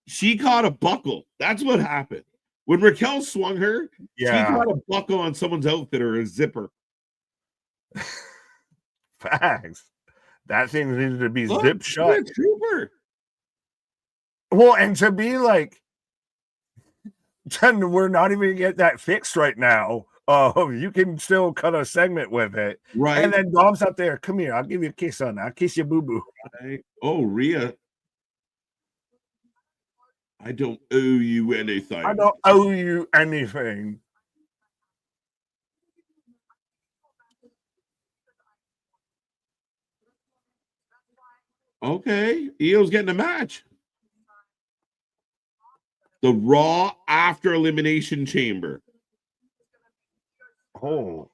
She caught a buckle. That's what happened. When Raquel swung her, she caught a buckle on someone's outfit or a zipper. Facts. That thing needed to be zipped shut. Trooper. Well, and to be like, we're not even going to get that fixed right now. You can still cut a segment with it. Right. And then Dom's out there. Come here. I'll give you a kiss on that. I'll kiss your boo-boo. Right. Oh, Rhea. I don't owe you anything. I don't owe you anything. Okay. Io's getting a match. The Raw after Elimination Chamber. Oh,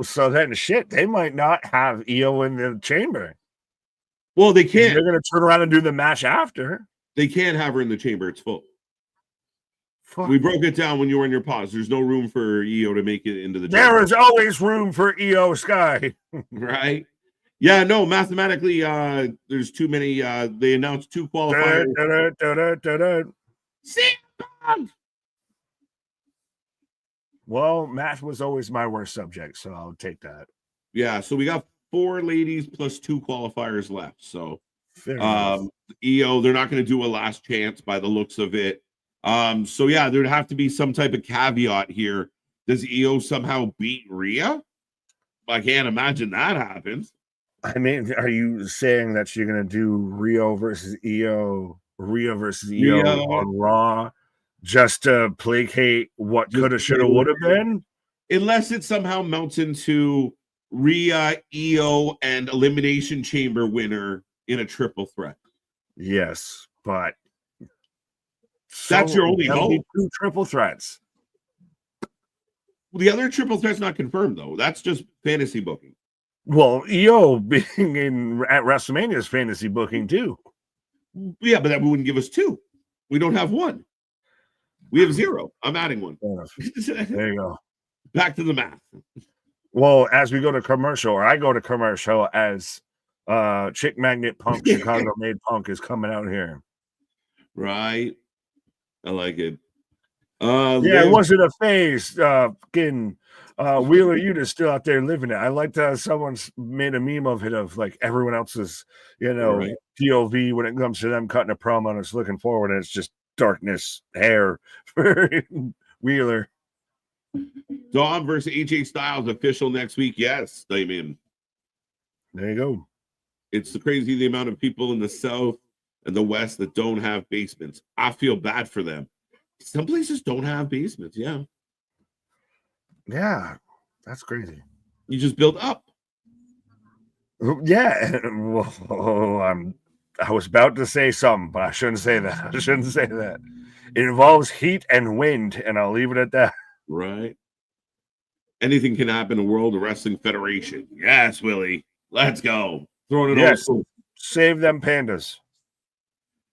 so then shit, they might not have EO in the chamber. Well, they can't. They're going to turn around and do the match after. They can't have her in the chamber. It's full. Fuck. We broke it down when you were in your pause. There's no room for EO to make it into the There chamber. is always room for EO Sky. Right? Yeah, no, mathematically, there's too many. They announced 2 qualifiers. Well, math was always my worst subject, so I'll take that. Yeah, so we got 4 ladies plus 2 qualifiers left. So Fair EO, they're not going to do a last chance by the looks of it. So yeah, there'd have to be some type of caveat here. Does EO somehow beat Rhea? I can't imagine that happens. I mean, are you saying that you're going to do Rhea versus EO on Raw just to placate what could have, should have, would have been? Unless it somehow mounts into Rhea, EO, and Elimination Chamber winner in a triple threat. Yes, but that's your only hope. 2 triple threats. Well, the other triple threat's not confirmed, though. That's just fantasy booking. Well, EO being at WrestleMania is fantasy booking too. Yeah, but that wouldn't give us 2. We don't have 1. We have 0. I'm adding 1. There you go. Back to the math. Well, as we go to commercial, or I go to commercial, as Chick Magnet Punk, Chicago Made Punk is coming out here. Right. I like it. It wasn't a phase. Wheeler Yuta still out there living it. I liked someone's made a meme of it, of like everyone else's, right, POV when it comes to them cutting a promo and it's looking forward, and it's just darkness hair for Wheeler. Dom versus AJ Styles official next week. Yes, I mean, there you go. It's crazy the amount of people in the South and the West that don't have basements. I feel bad for them. Some places don't have basements. Yeah, that's crazy. You just build up. Yeah, well, I was about to say something, but I shouldn't say that. It involves heat and wind, and I'll leave it at that. Right. Anything can happen in the World Wrestling Federation. Yes, Willie. Let's go. Throwing it over. Save them pandas.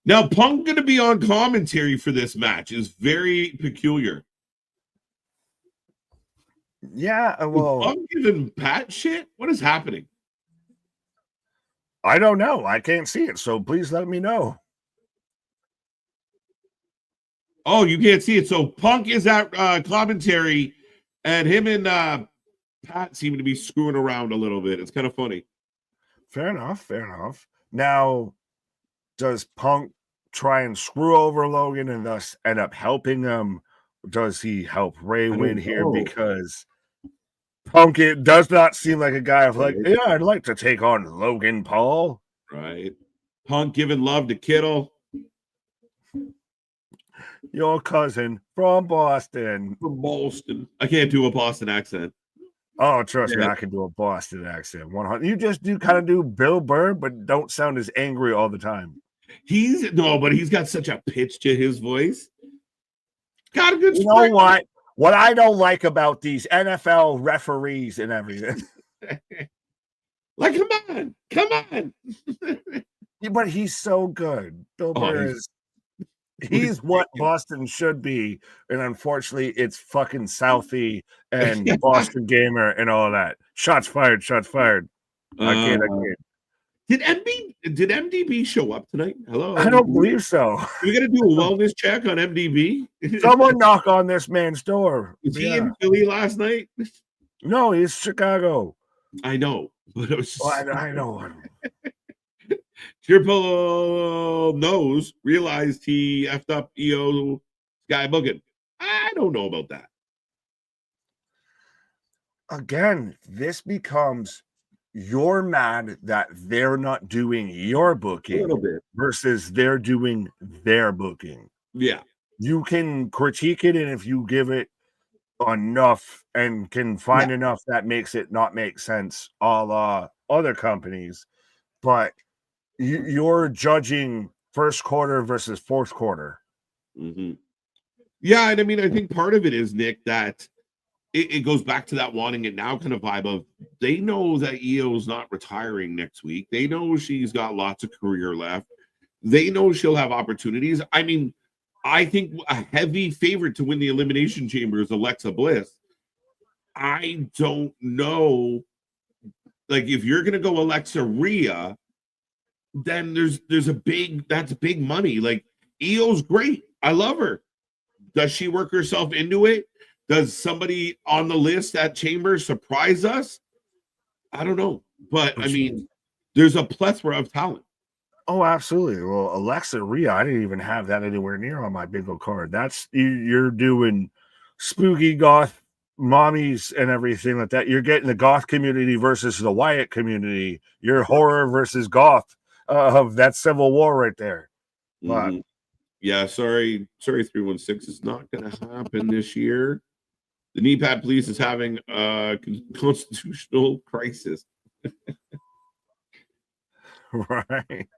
Now, Punk going to be on commentary for this match is very peculiar. Yeah, well, is Punk giving Pat shit? What is happening? I don't know. I can't see it, so please let me know. Oh, you can't see it. So Punk is at commentary, and him and Pat seem to be screwing around a little bit. It's kind of funny. Fair enough. Now, does Punk try and screw over Logan and thus end up helping him? Does he help Ray win here? Because Punk, it does not seem like a guy of like, yeah, I'd like to take on Logan Paul. Right. Punk giving love to Kittle. Your cousin from Boston. I can't do a Boston accent. Oh, trust me, I can do a Boston accent. 100. You just kind of do Bill Burr, but don't sound as angry all the time. But he's got such a pitch to his voice. Got a good. You know what? What I don't like about these NFL referees and everything. Like, come on. But he's so good. Bill Burr he's what Boston should be, and unfortunately, it's fucking Southie and Boston Gamer and all that. Shots fired. I can't. Did MDB show up tonight? Hello. I don't believe so. We got to do a wellness check on MDB. Someone knock on this man's door. Was he in Philly last night? No, he's Chicago. I know, but it was just... I know. Triple Nose realized he effed up EO Sky Booking. I don't know about that. Again, this becomes you're mad that they're not doing your booking a little bit versus they're doing their booking. Yeah. You can critique it, and if you give it enough and can find enough that makes it not make sense, a la other companies, but you're judging first quarter versus fourth quarter. Mm-hmm. Yeah, and I mean, I think part of it is, Nick, that it goes back to that wanting it now kind of vibe of they know that Io's not retiring next week. They know she's got lots of career left. They know she'll have opportunities. I mean, I think a heavy favorite to win the Elimination Chamber is Alexa Bliss. I don't know. Like, if you're gonna go Alexa Rhea, then there's a that's big money. Like, Io's great. I love her. Does she work herself into it? Does somebody on the list at Chamber surprise us? I don't know. But I mean, there's a plethora of talent. Oh, absolutely. Well, Alexa Rhea, I didn't even have that anywhere near on my bingo card. That's you're doing spooky goth mommies and everything like that. You're getting the goth community versus the Wyatt community. You're horror versus goth of that civil war right there. But yeah, sorry, 316. It's not going to happen this year. The knee pad police is having a constitutional crisis. Right.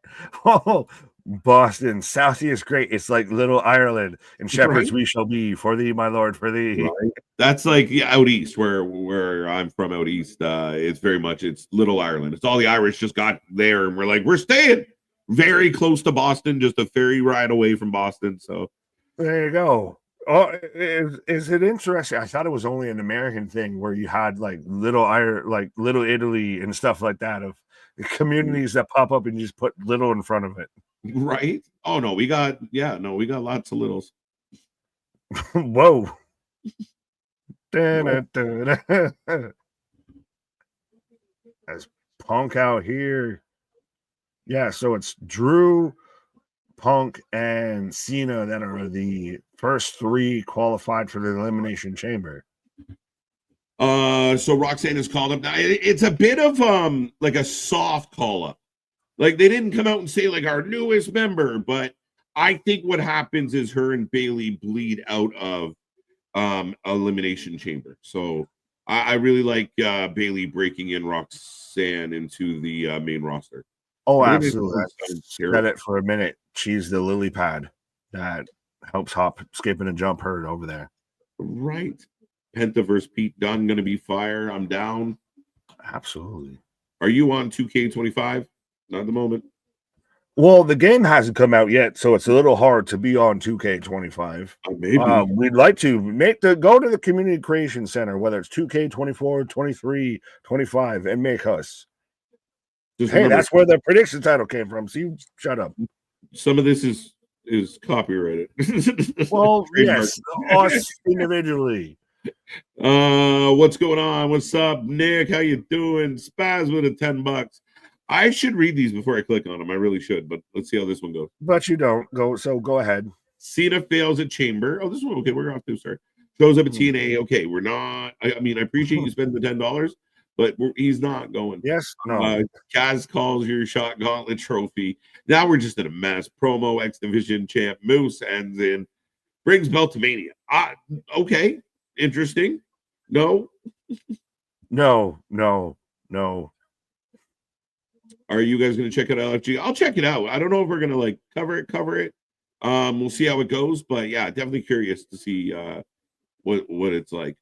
Oh, Boston, Southie is great. It's like Little Ireland, and shepherds we shall be for thee, my lord, for thee. Right. That's like out east, where I'm from out east. It's very much it's Little Ireland. It's all the Irish just got there, and we're like, we're staying very close to Boston, just a ferry ride away from Boston. So there you go. Oh, is it interesting? I thought it was only an American thing where you had like like Little Italy and stuff like that of communities that pop up and you just put little in front of it. Right. Oh no, we got lots of littles. Whoa. As Punk out here. Yeah, so it's Drew, Punk, and Cena that are the first three qualified for the Elimination Chamber. So Roxanne is called up now. It's a bit of like a soft call up. Like, they didn't come out and say like our newest member, but I think what happens is her and Bayley bleed out of Elimination Chamber. So I really like Bayley breaking in Roxanne into the main roster. Oh, absolutely. I said it for a minute. She's the lily pad that helps hop, skip, and jump herd over there. Right. Penta versus Pete Dunne going to be fire. I'm down. Absolutely. Are you on 2K25? Not at the moment. Well, the game hasn't come out yet, so it's a little hard to be on 2K25. Maybe. We'd like to go to the Community Creation Center, whether it's 2K24, 23, 25, and make us. That's where the prediction title came from. So you shut up. Some of this is copyrighted. Well, yes, us individually. What's going on? What's up, Nick? How you doing? Spaz with a $10. I should read these before I click on them. I really should, but let's see how this one goes. But you don't go, so go ahead. Cena fails at Chamber. Oh, this one, okay, we're off to start. Shows up at TNA. Okay, we're not. I mean, I appreciate you spending the $10, but he's not going. Yes, no. Kaz calls your shot gauntlet trophy. Now we're just in a mess. Promo X Division champ Moose ends in, brings belt to Mania. Okay, interesting. No. Are you guys going to check it out, LFG? I'll check it out. I don't know if we're going to like cover it. We'll see how it goes, but yeah, definitely curious to see what it's like.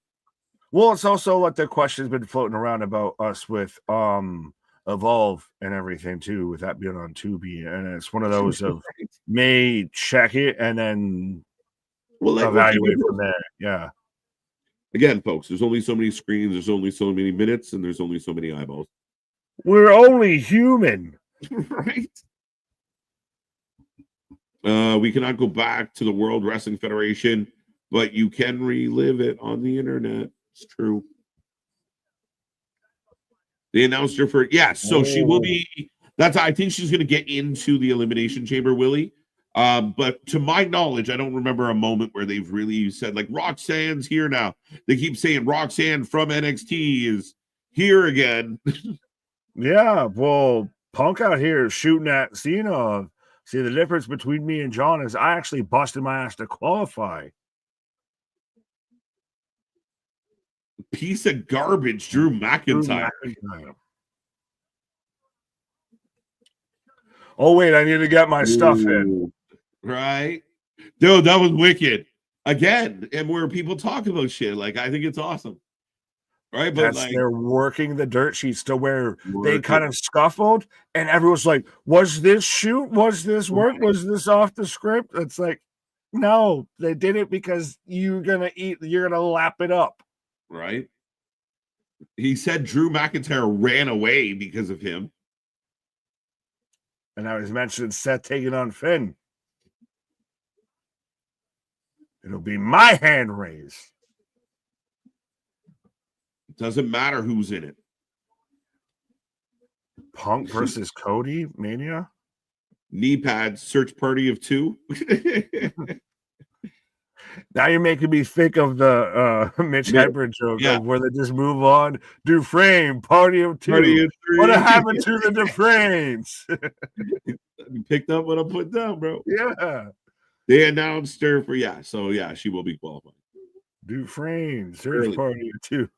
Well, it's also like the question's been floating around about us with Evolve and everything too, with that being on Tubi, and it's one of those of may check it and then evaluate from there. Yeah. Again, folks, there's only so many screens, there's only so many minutes, and there's only so many eyeballs. We're only human. Right. We cannot go back to the World Wrestling Federation, but you can relive it on the internet. It's true. They announced her for so she will be. I think she's going to get into the Elimination Chamber, Willie. But to my knowledge, I don't remember a moment where they've really said like Roxanne's here now. They keep saying Roxanne from NXT is here again. Yeah, well, Punk out here shooting at Cena. See, the difference between me and John is I actually busted my ass to qualify. Piece of garbage, Drew McIntyre. Oh, wait, I need to get my stuff in. Right. Dude, that was wicked. Again, and where people talk about shit. Like, I think it's awesome. Right? But That's like, they're working the dirt sheets to where they work kind it. of scuffled, and everyone's like, "Was this shoot? Was this work? Right. Was this off the script?" It's like, no, they did it because you're gonna lap it up. Right? He said Drew McIntyre ran away because of him. And I was mentioning Seth taking on Finn. It'll be my hand raised. It doesn't matter who's in it. Punk versus Cody Mania. Knee pads, search party of 2. Now you're making me think of the Mitch Hedberg joke of where they just move on. Dufresne, party of 2. Party of 3. What happened to the Dufresnes? You picked up what I put down, bro. Yeah. They announced her for so she will be qualified. Dufresne, search party of 2.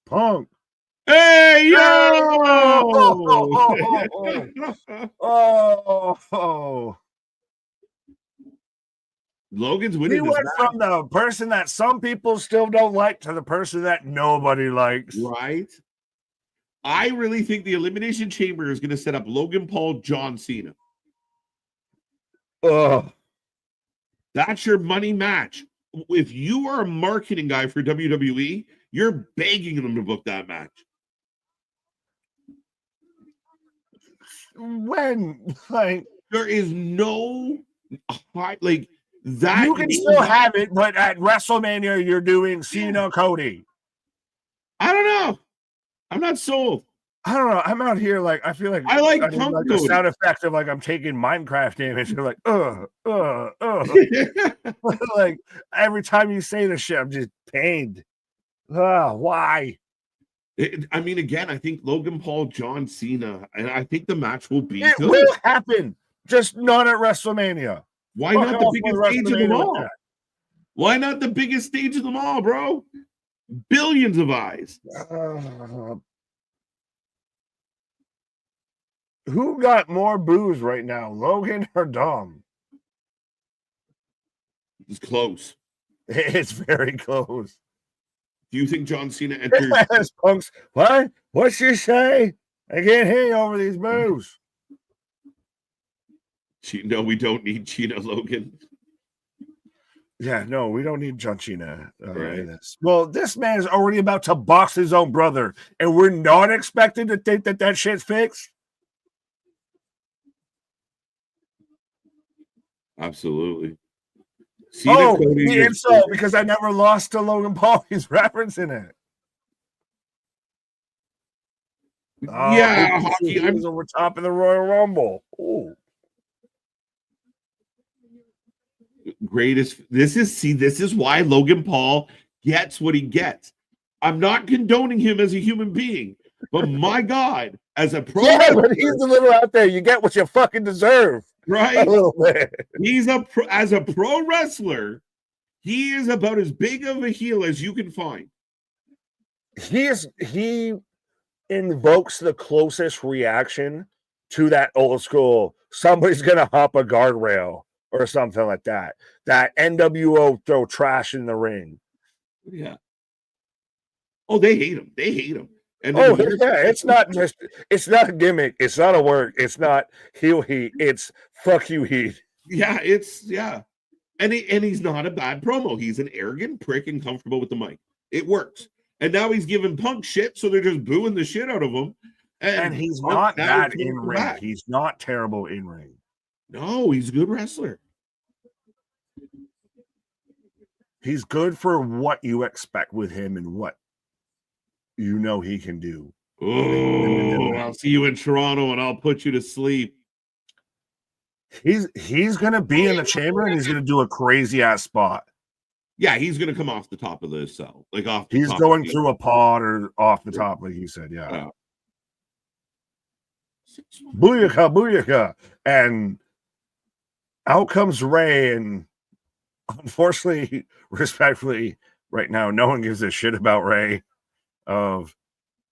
Punk. Hey, yo! Oh. Logan's winning. He went from the person that some people still don't like to the person that nobody likes. Right? I really think the Elimination Chamber is going to set up Logan Paul, John Cena. That's your money match. If you are a marketing guy for WWE, you're begging them to book that match. When, like, there is no like that. You can still have it, but at WrestleMania, you're doing Cena Cody. I don't know. I'm not sold. I don't know. I'm out here like I feel like I like the sound effect of like I'm taking Minecraft damage. You're like, like every time you say this shit, I'm just pained. Why? I mean, again, I think Logan Paul, John Cena, and I think the match will be. It will happen, just not at WrestleMania. Why not the biggest stage of them all? Why not the biggest stage of them all, bro? Billions of eyes. Who got more boos right now, Logan or Dom? It's close. It's very close. Do you think John Cena enters? Punks, what? What's you say? I can't hear you over these boos. No, we don't need Cena, Logan. Yeah, no, we don't need John Cena right. in this. Well, this man is already about to box his own brother, and we're not expected to think that shit's fixed. Absolutely. Cena, the insult because I never lost to Logan Paul. He's referencing it. Hockey. I'm over top of the Royal Rumble. Ooh. Greatest. This is why Logan Paul gets what he gets. I'm not condoning him as a human being, but my God, as a pro, but he's a little out there. You get what you fucking deserve. Right? A little bit. He's as a pro wrestler, he is about as big of a heel as you can find. He invokes the closest reaction to that old school. Somebody's gonna hop a guardrail or something like that. That NWO throw trash in the ring. Yeah. Oh, they hate him. They hate him. And it's not a gimmick. It's not a work. It's not heel heat. It's fuck you heat. Yeah, and he's not a bad promo. He's an arrogant prick and comfortable with the mic. It works. And now he's giving Punk shit, so they're just booing the shit out of him. And he's not bad in ring. He's not terrible in ring. No, he's a good wrestler. He's good for what you expect with him and what you know he can do. Oh, I'll see you in Toronto and I'll put you to sleep. He's gonna be in the chamber and he's gonna do a crazy ass spot. Yeah, he's gonna come off the top of the cell, like off. He's going through a pod or off the top, like you said. Yeah. Booyaka, booyaka, and out comes Ray, and unfortunately, respectfully, right now, no one gives a shit about Ray.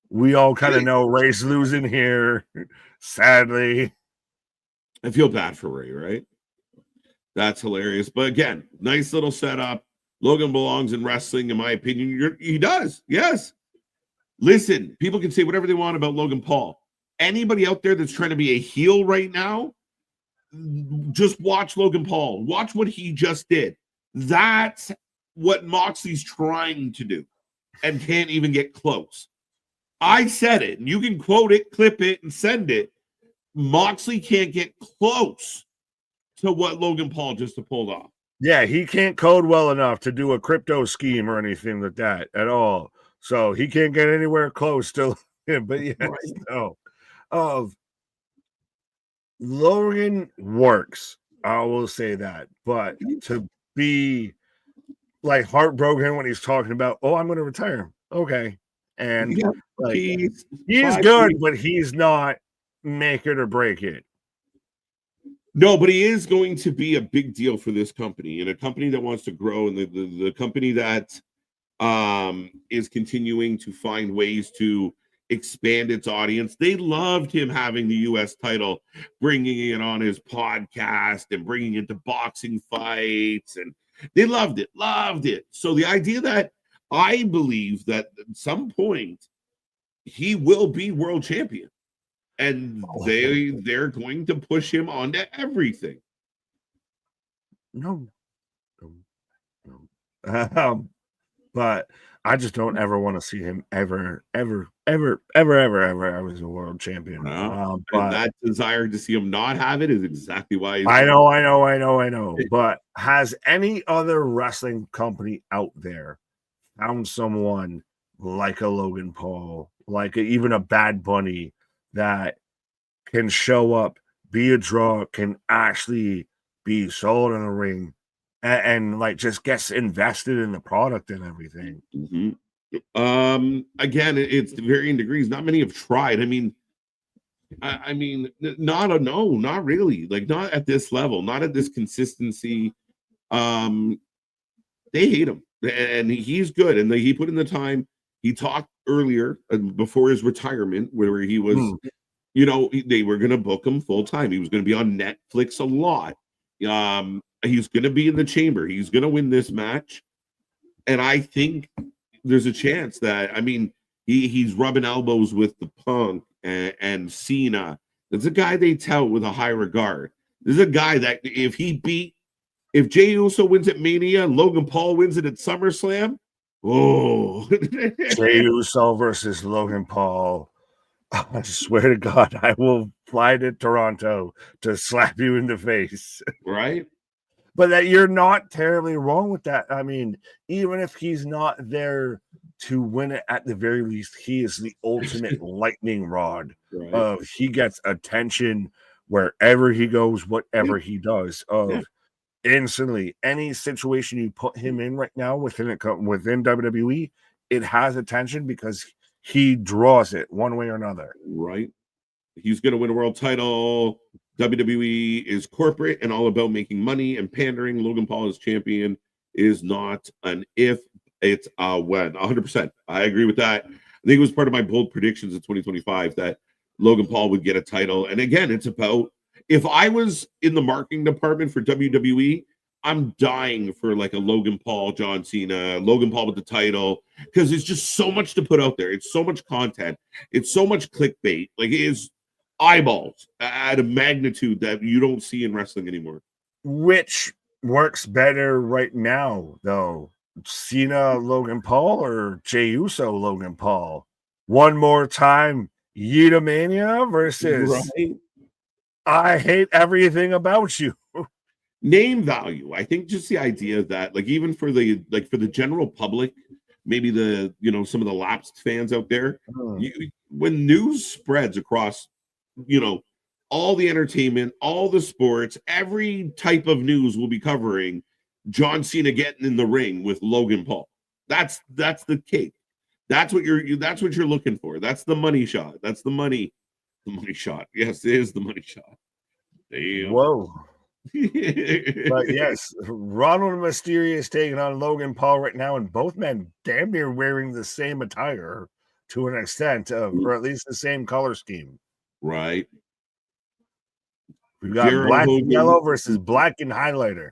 We all kind of know Ray's losing here, sadly. I feel bad for Ray, right? That's hilarious. But again, nice little setup. Logan belongs in wrestling, in my opinion. He does. Yes. Listen, people can say whatever they want about Logan Paul. Anybody out there that's trying to be a heel right now, just watch Logan Paul. Watch what he just did. That's what Moxley's trying to do and can't even get close. I said it, and you can quote it, clip it, and send it. Moxley can't get close to what Logan Paul just pulled off. Yeah, he can't code well enough to do a crypto scheme or anything like that at all. So he can't get anywhere close to him. But yes, right. No. Logan works. I will say that. But to be like heartbroken when he's talking about, oh, I'm going to retire. Okay. And like he's good, but he's not make it or break it. No, but he is going to be a big deal for this company, and a company that wants to grow, and the company that is continuing to find ways to expand its audience. They loved him having the U.S. title, bringing it on his podcast and bringing it to boxing fights, and they loved it. So the idea that I believe that at some point he will be world champion. And they're going to push him onto everything. No. But I just don't ever want to see him ever as a world champion. And that desire to see him not have it is exactly why. I know. But has any other wrestling company out there found someone like a Logan Paul, like even a Bad Bunny, that can show up, be a draw, can actually be sold in the ring, and like just gets invested in the product and everything? Mm-hmm. Again, it's varying degrees. Not many have tried. I mean, not really. Like, not at this level, not at this consistency. They hate him, and he's good, and he put in the time. He talked earlier before his retirement where he was, they were going to book him full time. He was going to be on Netflix a lot. He's going to be in the chamber. He's going to win this match. And I think there's a chance that, he's rubbing elbows with the Punk and Cena. That's a guy they tout with a high regard. This is a guy that if Jey Uso wins at Mania, Logan Paul wins it at SummerSlam. Oh, Jey Uso versus Logan Paul. I swear to God, I will fly to Toronto to slap you in the face. Right? But that you're not terribly wrong with that. I mean, even if he's not there to win it, at the very least, he is the ultimate lightning rod. Right. He gets attention wherever he goes, whatever he does. Instantly, any situation you put him in right now within WWE, it has attention because he draws it one way or another. Right. He's going to win a world title. WWE is corporate and all about making money and pandering. Logan Paul as champion is not an if, it's a when. 100%. I agree with that. I think it was part of my bold predictions in 2025 that Logan Paul would get a title. And again, it's about, if I was in the marketing department for WWE, I'm dying for like a Logan Paul, John Cena, Logan Paul with the title, because it's just so much to put out there. It's so much content. It's so much clickbait. Like, it is eyeballs at a magnitude that you don't see in wrestling anymore. Which works better right now, though? Cena, Logan Paul, or Jey Uso, Logan Paul? One more time, Yeetamania versus I hate everything about you. Name value. I think just the idea that, like, even for the general public, maybe some of the lapsed fans out there, when news spreads across, all the entertainment, all the sports, every type of news will be covering John Cena getting in the ring with Logan Paul. That's the cake. That's what you're looking for. That's the money shot. That's the money shot. Yes, it is the money shot. Damn. Whoa. But yes, Ronald Mysterio is taking on Logan Paul right now, and both men damn near wearing the same attire to an extent, or at least the same color scheme. Right. We got Jericho black Hogan. and yellow versus black and highlighter.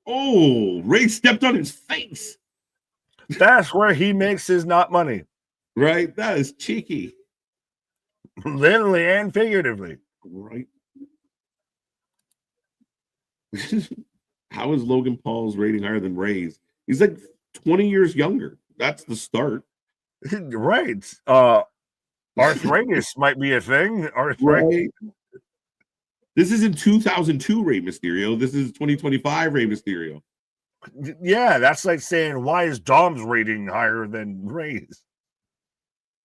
Oh, Ray stepped on his face. That's where he makes his not money. Right? That is cheeky. Literally and figuratively. Right. How is Logan Paul's rating higher than Ray's? He's like 20 years younger. That's the start. Right. Arthritis might be a thing. Right. This is in 2002 Rey Mysterio. This is 2025 Rey Mysterio. Yeah, that's like saying, why is Dom's rating higher than Ray's?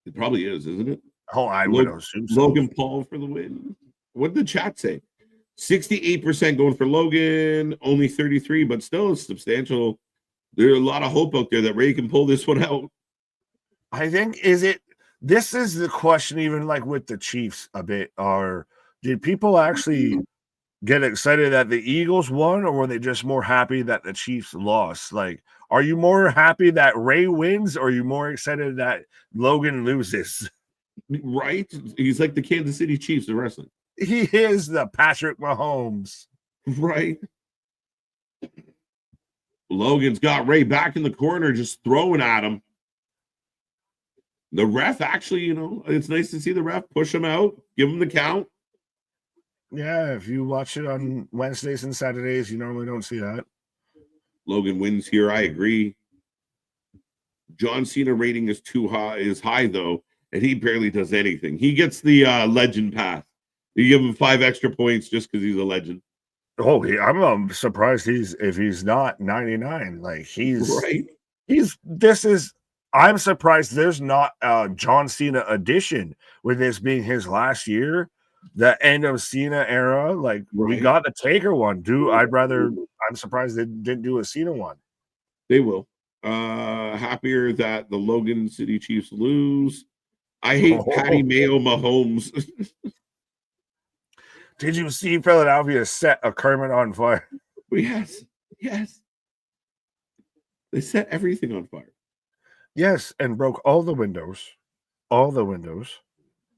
It probably is, isn't it? Oh, I would assume so. Logan Paul for the win. What did the chat say? 68% going for Logan, only 33, but still it's substantial. There's a lot of hope out there that Ray can pull this one out. I think this is the question, even like with the Chiefs a bit, did people actually get excited that the Eagles won, or were they just more happy that the Chiefs lost? Like, are you more happy that Ray wins, or are you more excited that Logan loses? Right? He's like the Kansas City Chiefs of wrestling. He is the Patrick Mahomes. Right. Logan's got Ray back in the corner, just throwing at him. The ref actually, it's nice to see the ref push him out, give him the count. Yeah, if you watch it on Wednesdays and Saturdays, you normally don't see that. Logan wins here. I agree. John Cena rating is high though, and he barely does anything. He gets the legend pass. You give him 5 extra points just because he's a legend. Oh, I'm surprised if he's not 99. Like he's right. I'm surprised there's not a John Cena edition with this being his last year, the end of Cena era. Like we got the Taker one. I'm surprised they didn't do a Cena one. They will. Happier that the Logan City Chiefs lose. I hate Patty Mayo Mahomes. Did you see Philadelphia set a Kermit on fire? Yes. They set everything on fire. Yes, and broke all the windows. All the windows.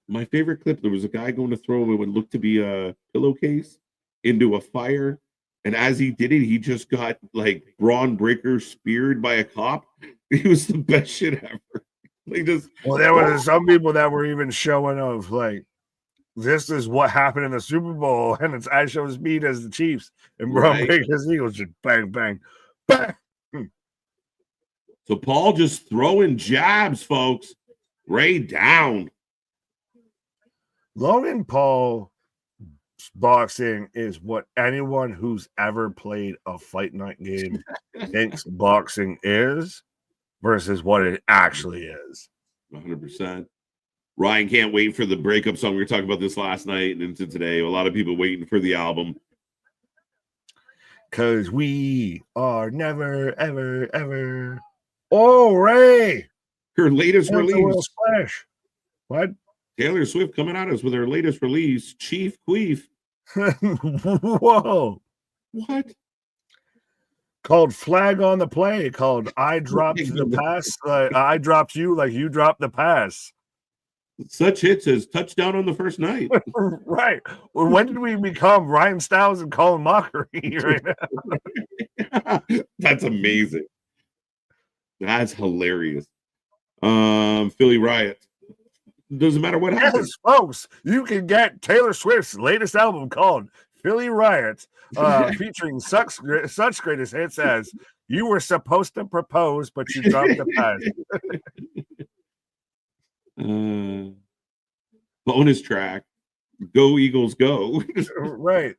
My favorite clip, there was a guy going to throw what would look to be a pillowcase into a fire. And as he did it, he just got like Braun Breaker speared by a cop. It was the best shit ever. There were some people that were even showing of like, this is what happened in the Super Bowl, and it's as show speed as the Chiefs, and Braun Breaker's Eagles just bang, bang, bang. So Paul just throwing jabs, folks. Ray down. Logan Paul boxing is what anyone who's ever played a fight night game thinks boxing is versus what it actually is. 100%. Ryan can't wait for the breakup song. We were talking about this last night and into today. A lot of people waiting for the album. Because we are never, ever, ever. Oh, Ray. Her latest release. Splash. What? Taylor Swift coming at us with her latest release, Chief Queef. Whoa. What? Called Flag on the Play. Called I Dropped the Pass. I dropped you like you dropped the pass. Such hits as Touchdown on the First Night. Right. Well, when did we become Ryan Stiles and Colin Mockery right now? That's amazing. That's hilarious. Philly Riot. Doesn't matter what happens. Yes, folks, you can get Taylor Swift's latest album called Philly Riot, featuring such greatest hits as You Were Supposed to Propose, but You Dropped the Pass. Bonus track. Go Eagles go. Right.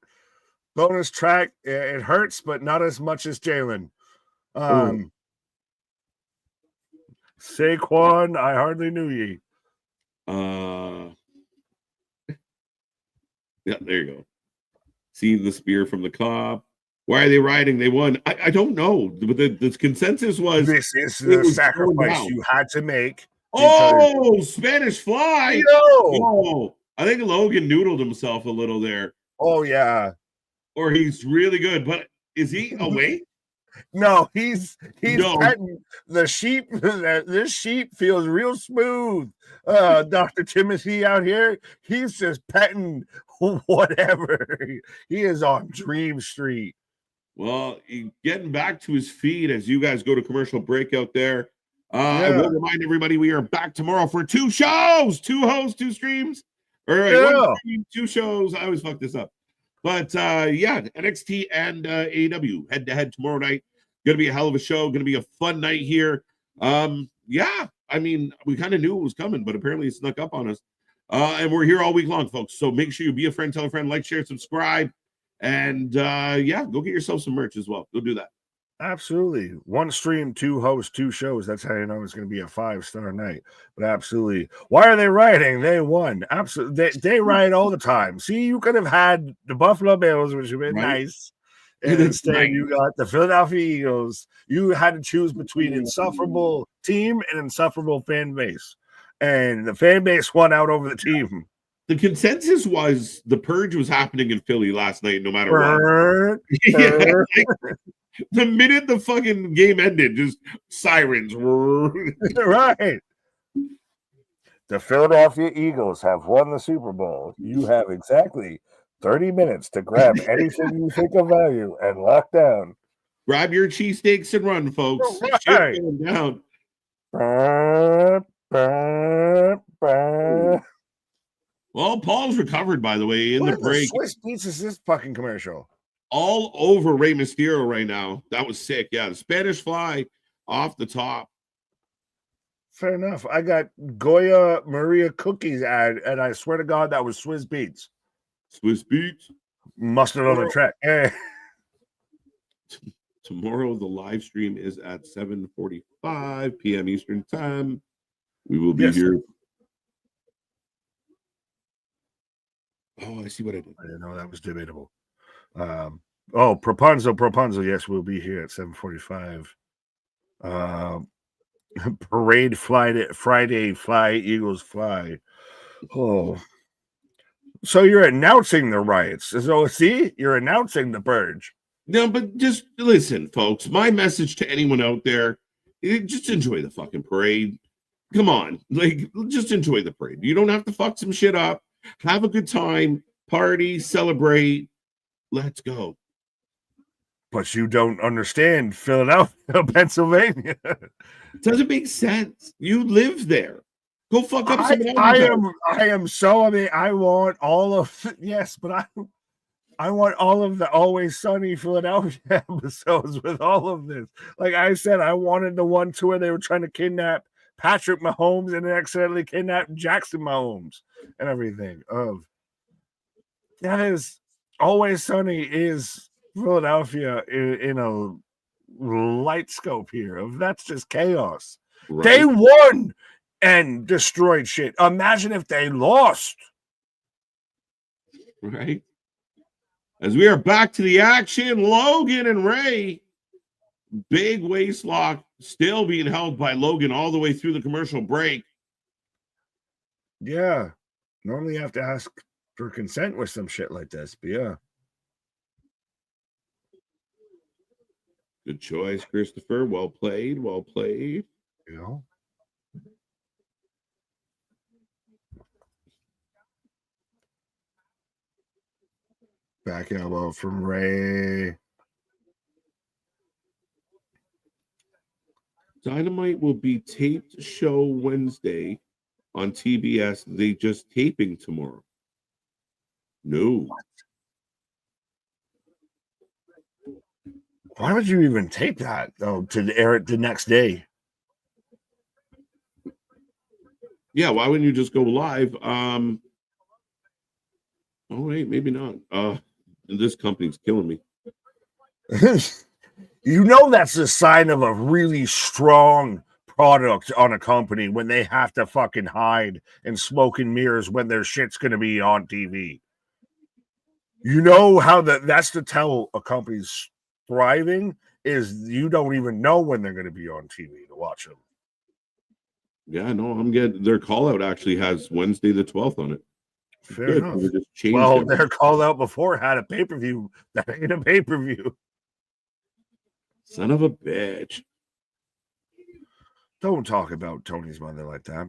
Bonus track. It hurts, but not as much as Jalen. Saquon, I hardly knew ye. Yeah, there you go. Seeing the spear from the cop. Why are they riding? They won. I don't know. But the consensus was this is the sacrifice you had to make. Oh, Spanish Fly. No. Oh, I think Logan noodled himself a little there. Oh, yeah. Or he's really good. But is he awake? No, he's petting the sheep. This sheep feels real smooth. Dr. Timothy out here, he's just petting whatever. He is on Dream Street. Well, getting back to his feed as you guys go to commercial break out there. I will remind everybody we are back tomorrow for 2 shows, 2 hosts, 2 streams. All right, 1 stream, 2 shows. I always fuck this up. But yeah, NXT and AEW head to head tomorrow night. Gonna be a hell of a show, gonna be a fun night here. Yeah, I mean, we kind of knew it was coming, but apparently it snuck up on us. And we're here all week long, folks. So make sure you be a friend, tell a friend, like, share, subscribe. And yeah, go get yourself some merch as well. Go do that. Absolutely. 1 stream, 2 hosts, 2 shows. That's how you know it's going to be a 5-star night. But absolutely. Why are they rioting? They won. Absolutely. They riot all the time. See, you could have had the Buffalo Bills, which would have been nice. And instead, you got the Philadelphia Eagles. You had to choose between insufferable team and insufferable fan base. And the fan base won out over the team. The consensus was the purge was happening in Philly last night, no matter what. The minute the fucking game ended, just sirens. Right. The Philadelphia Eagles have won the Super Bowl. You have exactly 30 minutes to grab anything you think of value and lock down. Grab your cheesesteaks and run, folks. Right. Shit going down. Well, Paul's recovered, by the way, in the break. Swiss Beats is this fucking commercial? All over Rey Mysterio right now. That was sick. Yeah, the Spanish fly off the top. Fair enough. I got Goya Maria cookies ad, and I swear to God, that was Swiss Beats. Swiss Beats? Mustard on the track. Hey. Tomorrow, the live stream is at 7:45 p.m. Eastern Time. We will be here. Oh, I see what I did. I didn't know that was debatable. Propunzo. Yes, we'll be here at 7:45. Parade Friday, fly, Eagles fly. Oh. So you're announcing the riots. So see, you're announcing the purge. No, but just listen, folks. My message to anyone out there, just enjoy the fucking parade. Come on. Like, just enjoy the parade. You don't have to fuck some shit up. Have a good time. Party, celebrate. Let's go. But you don't understand Philadelphia, Pennsylvania. Doesn't make sense. You live there. Go fuck up some I am so, I mean, I want all of, yes, but I want all of the Always Sunny Philadelphia episodes with all of this. Like I said, I wanted the one to where they were trying to kidnap Patrick Mahomes and then accidentally kidnapped Jackson Mahomes and everything. That is Always Sunny is Philadelphia in a light scope here. That's just chaos. Right. They won and destroyed shit. Imagine if they lost. Right. As we are back to the action, Logan and Ray. Big waist lock still being held by Logan all the way through the commercial break. Yeah. Normally you have to ask for consent with some shit like this, but yeah. Good choice, Christopher. Well played. Well played. You know. Back elbow from Ray. Dynamite will be taped show Wednesday on TBS. They just taping tomorrow. No. What? Why would you even tape that though to air it the next day? Yeah, why wouldn't you just go live? Oh wait, maybe not. This company's killing me. You know that's a sign of a really strong product on a company when they have to fucking hide and smoke and mirrors when their shit's gonna be on TV. You know how that's to tell a company's thriving is you don't even know when they're gonna be on TV to watch them. Yeah, no, I'm getting their call out actually has Wednesday the 12th on it. Fair enough. Well, their call out before had a pay-per-view that ain't a pay-per-view. Son of a bitch. Don't talk about Tony's mother like that.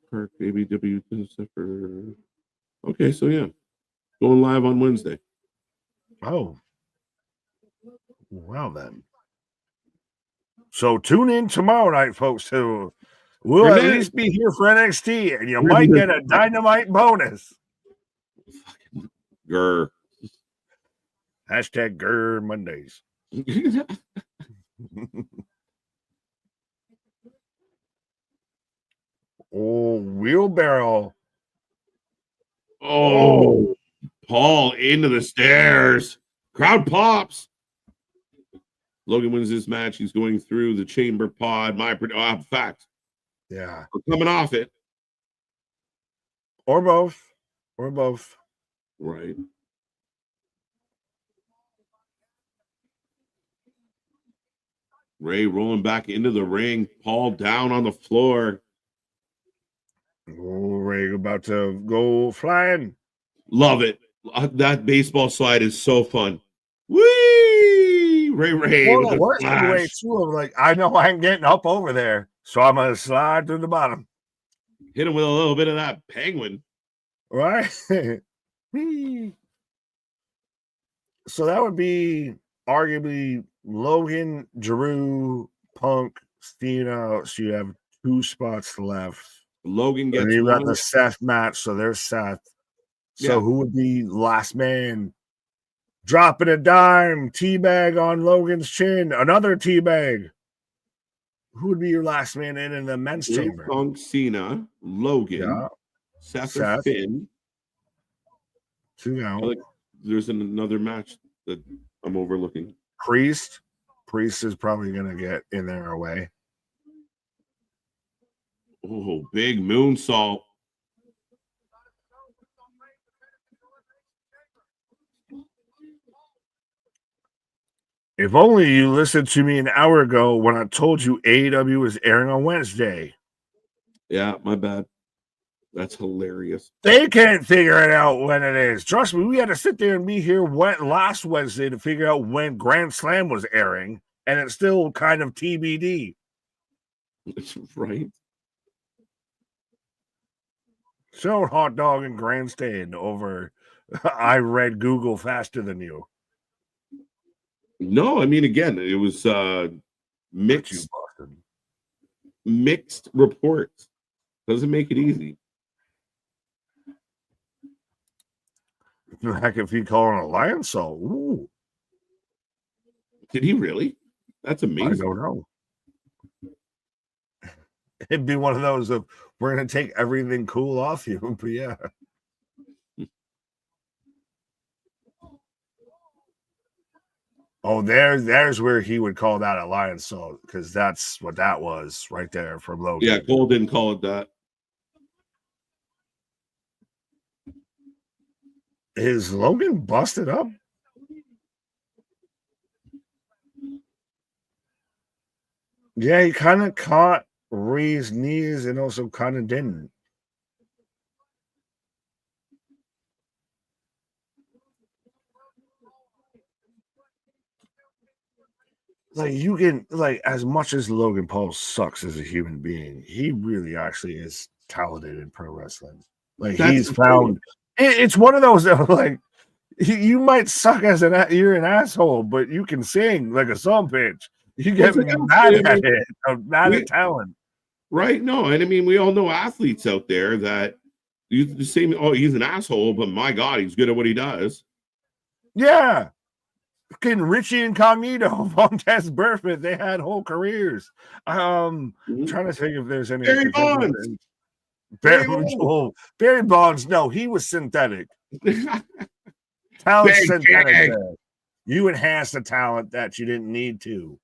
Park, baby, W. Okay, so yeah, going live on Wednesday. Oh, well then. So tune in tomorrow night, folks. We'll at least be here for NXT, and you might get a Dynamite bonus. Grr. Hashtag Grr Mondays. Oh, wheelbarrow. Oh, Paul into the stairs. Crowd pops. Logan wins this match. He's going through the chamber pod. Fact. Yeah. We're coming off it. Or both. Or both. Right. Ray rolling back into the ring. Paul down on the floor. Oh, Ray about to go flying. Love it. That baseball slide is so fun. Whee! Ray. Well, it works in the way too of like, I know I'm getting up over there, so I'm gonna slide to the bottom. Hit him with a little bit of that penguin. Right? So that would be arguably Logan, Drew, Punk, Cena. So you have 2 spots left. Logan gets and you got the Seth match, so there's Seth. So who would be last man? Dropping a dime, teabag on Logan's chin, another teabag. Who would be your last man in the men's chamber? Punk, Cena, Logan, Seth or Finn. 2 out. Like, there's another match that I'm overlooking. Priest. Priest is probably going to get in there away. Oh, big moonsault. If only you listened to me an hour ago when I told you AEW was airing on Wednesday. Yeah, my bad. That's hilarious. They can't figure it out when it is. Trust me, we had to sit there and be here last Wednesday to figure out when Grand Slam was airing, and it's still kind of TBD. Right. So hot dog and grandstand over I read Google faster than you. No, I mean, again, it was mixed reports. Doesn't make it easy. Heck, if he called an alliance, so ooh. Did he really? That's amazing. I don't know. It'd be one of those of we're gonna take everything cool off you, but yeah. Oh, there's where he would call that alliance, so because that's what that was right there from Logan. Yeah, Cole didn't call it that. Is Logan busted up? Yeah, he kind of caught Ray's knees and also kind of didn't. Like, you can, like, as much as Logan Paul sucks as a human being, he really actually is talented in pro wrestling. Like, he's found it's one of those that, like, you might suck as you're an asshole, but you can sing like a song pitch. You get mad at it, mad at talent. Right? No, and I mean, we all know athletes out there that you the same. Oh, he's an asshole, but my God, he's good at what he does. Yeah. Fucking Richie Incognito, Montez Burfitt, they had whole careers. I'm trying to think if there's any. Barry Bonds. Barry Bonds, no, he was synthetic. Talent synthetic. You enhanced the talent that you didn't need to.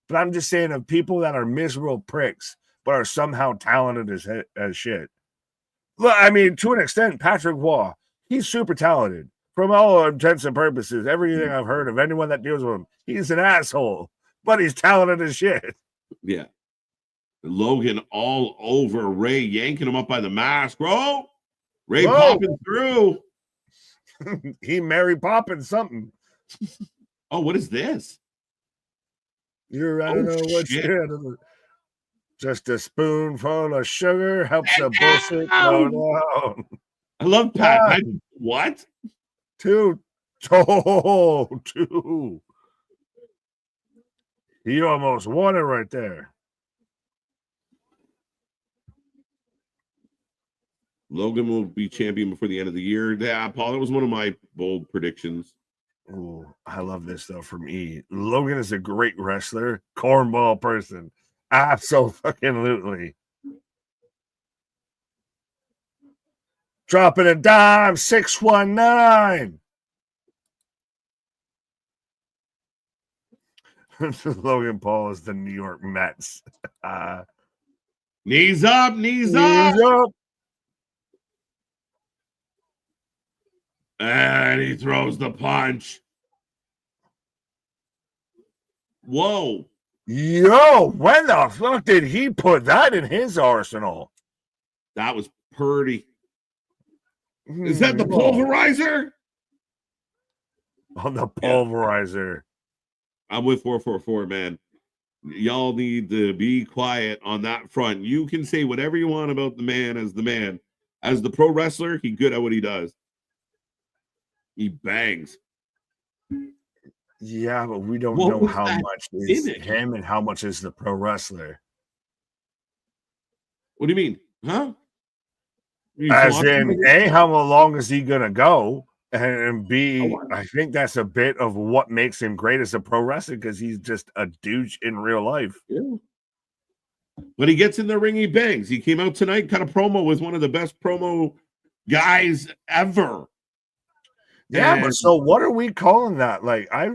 But I'm just saying of people that are miserable pricks, but are somehow talented as shit. Look, I mean, to an extent, Patrick Waugh, he's super talented. From all intents and purposes, everything I've heard of anyone that deals with him, he's an asshole, but he's talented as shit. Yeah. Logan all over Ray, yanking him up by the mask, bro. Ray popping through. He Mary Poppins something. Oh, what is this? I don't know what shit. Just a spoonful of sugar helps a And bullshit go down. I love Pat. Ah. What? Two. Oh, two. He almost won it right there. Logan will be champion before the end of the year. Yeah, Paul, that was one of my bold predictions. Oh, I love this though from E. Logan is a great wrestler, cornball person. Absolutely. Dropping a dime, 619. Logan Paul is the New York Mets. Knees up, knees up. And he throws the punch. Whoa. Yo, when the fuck did he put that in his arsenal? That was pretty. Is that the pulverizer? On the pulverizer. Yeah. I'm with 444, man. Y'all need to be quiet on that front. You can say whatever you want about the man. As the pro wrestler, he's good at what he does. He bangs. Yeah, but we don't know how much is him and how much is the pro wrestler. What do you mean? Huh? As in, A, how long is he going to go? And B, I think that's a bit of what makes him great as a pro wrestler because he's just a douche in real life. Yeah. When he gets in the ring, he bangs. He came out tonight, cut a promo with one of the best promo guys ever. Yeah, but so what are we calling that? Like, I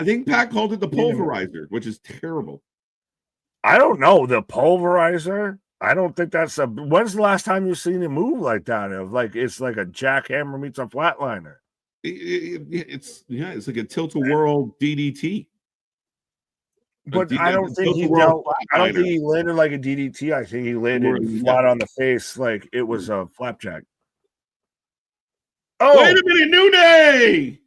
think Pat called it the pulverizer, which is terrible. I don't know. The pulverizer? I don't think that's when's the last time you've seen him move like that? It's like a jackhammer meets a flatliner. It's like a tilt-a-whirl DDT. But I don't think he landed like a DDT. I think he landed flat on the face like it was a flapjack. Oh, wait a minute, New Day!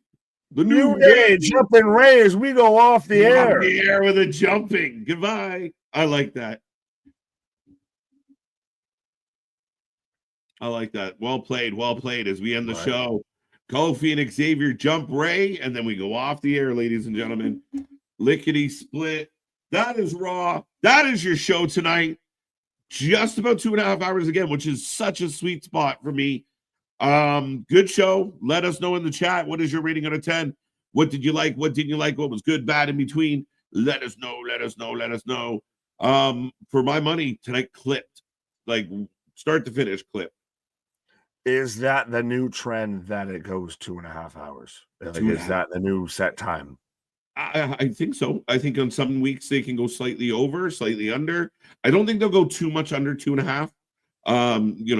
The New Day jumping Ray as we go off the air. Off the air with a jumping. Goodbye. I like that. Well played as we end the show. Kofi and Xavier jump Ray, and then we go off the air, ladies and gentlemen. Lickety split. That is Raw. That is your show tonight. Just about 2.5 hours again, which is such a sweet spot for me. Good show. Let us know in the chat. What is your rating out of 10? What did you like? What didn't you like? What was good, bad, in between? Let us know. For my money, tonight clipped. Like start to finish clip. Is that the new trend that it goes 2.5 hours? Is that the new set time? I think so. I think on some weeks they can go slightly over, slightly under. I don't think they'll go too much under 2.5.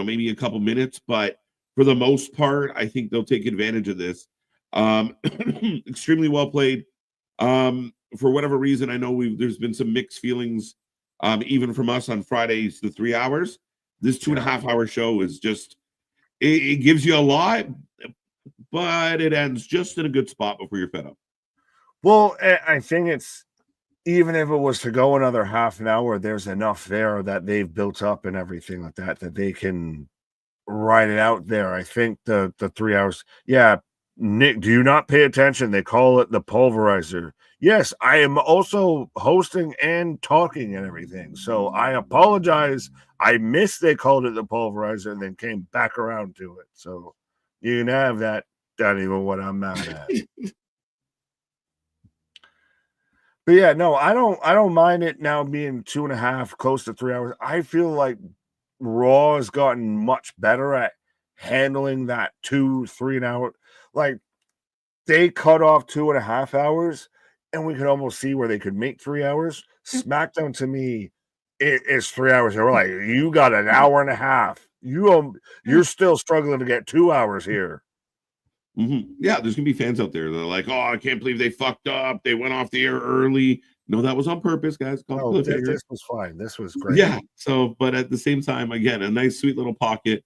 Maybe a couple minutes, but for the most part, I think they'll take advantage of this. Extremely well played. For whatever reason, I know there's been some mixed feelings, even from us on Fridays, the 3 hours. This 2.5 hour show is just, it gives you a lot, but it ends just in a good spot before you're fed up. Well, I think it's, even if it was to go another half an hour, there's enough there that they've built up and everything like that they can ride it out there. I think the 3 hours. Yeah, Nick, do you not pay attention? They call it the pulverizer. Yes, I am also hosting and talking and everything. So I apologize. I missed they called it the pulverizer and then came back around to it. So you can have that. Not even what I'm mad at. But yeah, no, I don't mind it now being 2.5, close to 3 hours. I feel like Raw has gotten much better at handling that 2-3 hour. Like they cut off 2.5 hours, and we could almost see where they could make 3 hours. SmackDown to me is 3 hours. We're like, you got an hour and a half. You're still struggling to get 2 hours here. Mm-hmm. Yeah, there's gonna be fans out there that are like, "Oh, I can't believe they fucked up. They went off the air early." No, that was on purpose, guys. No, this was fine. This was great. Yeah. So, but at the same time, again, a nice, sweet little pocket.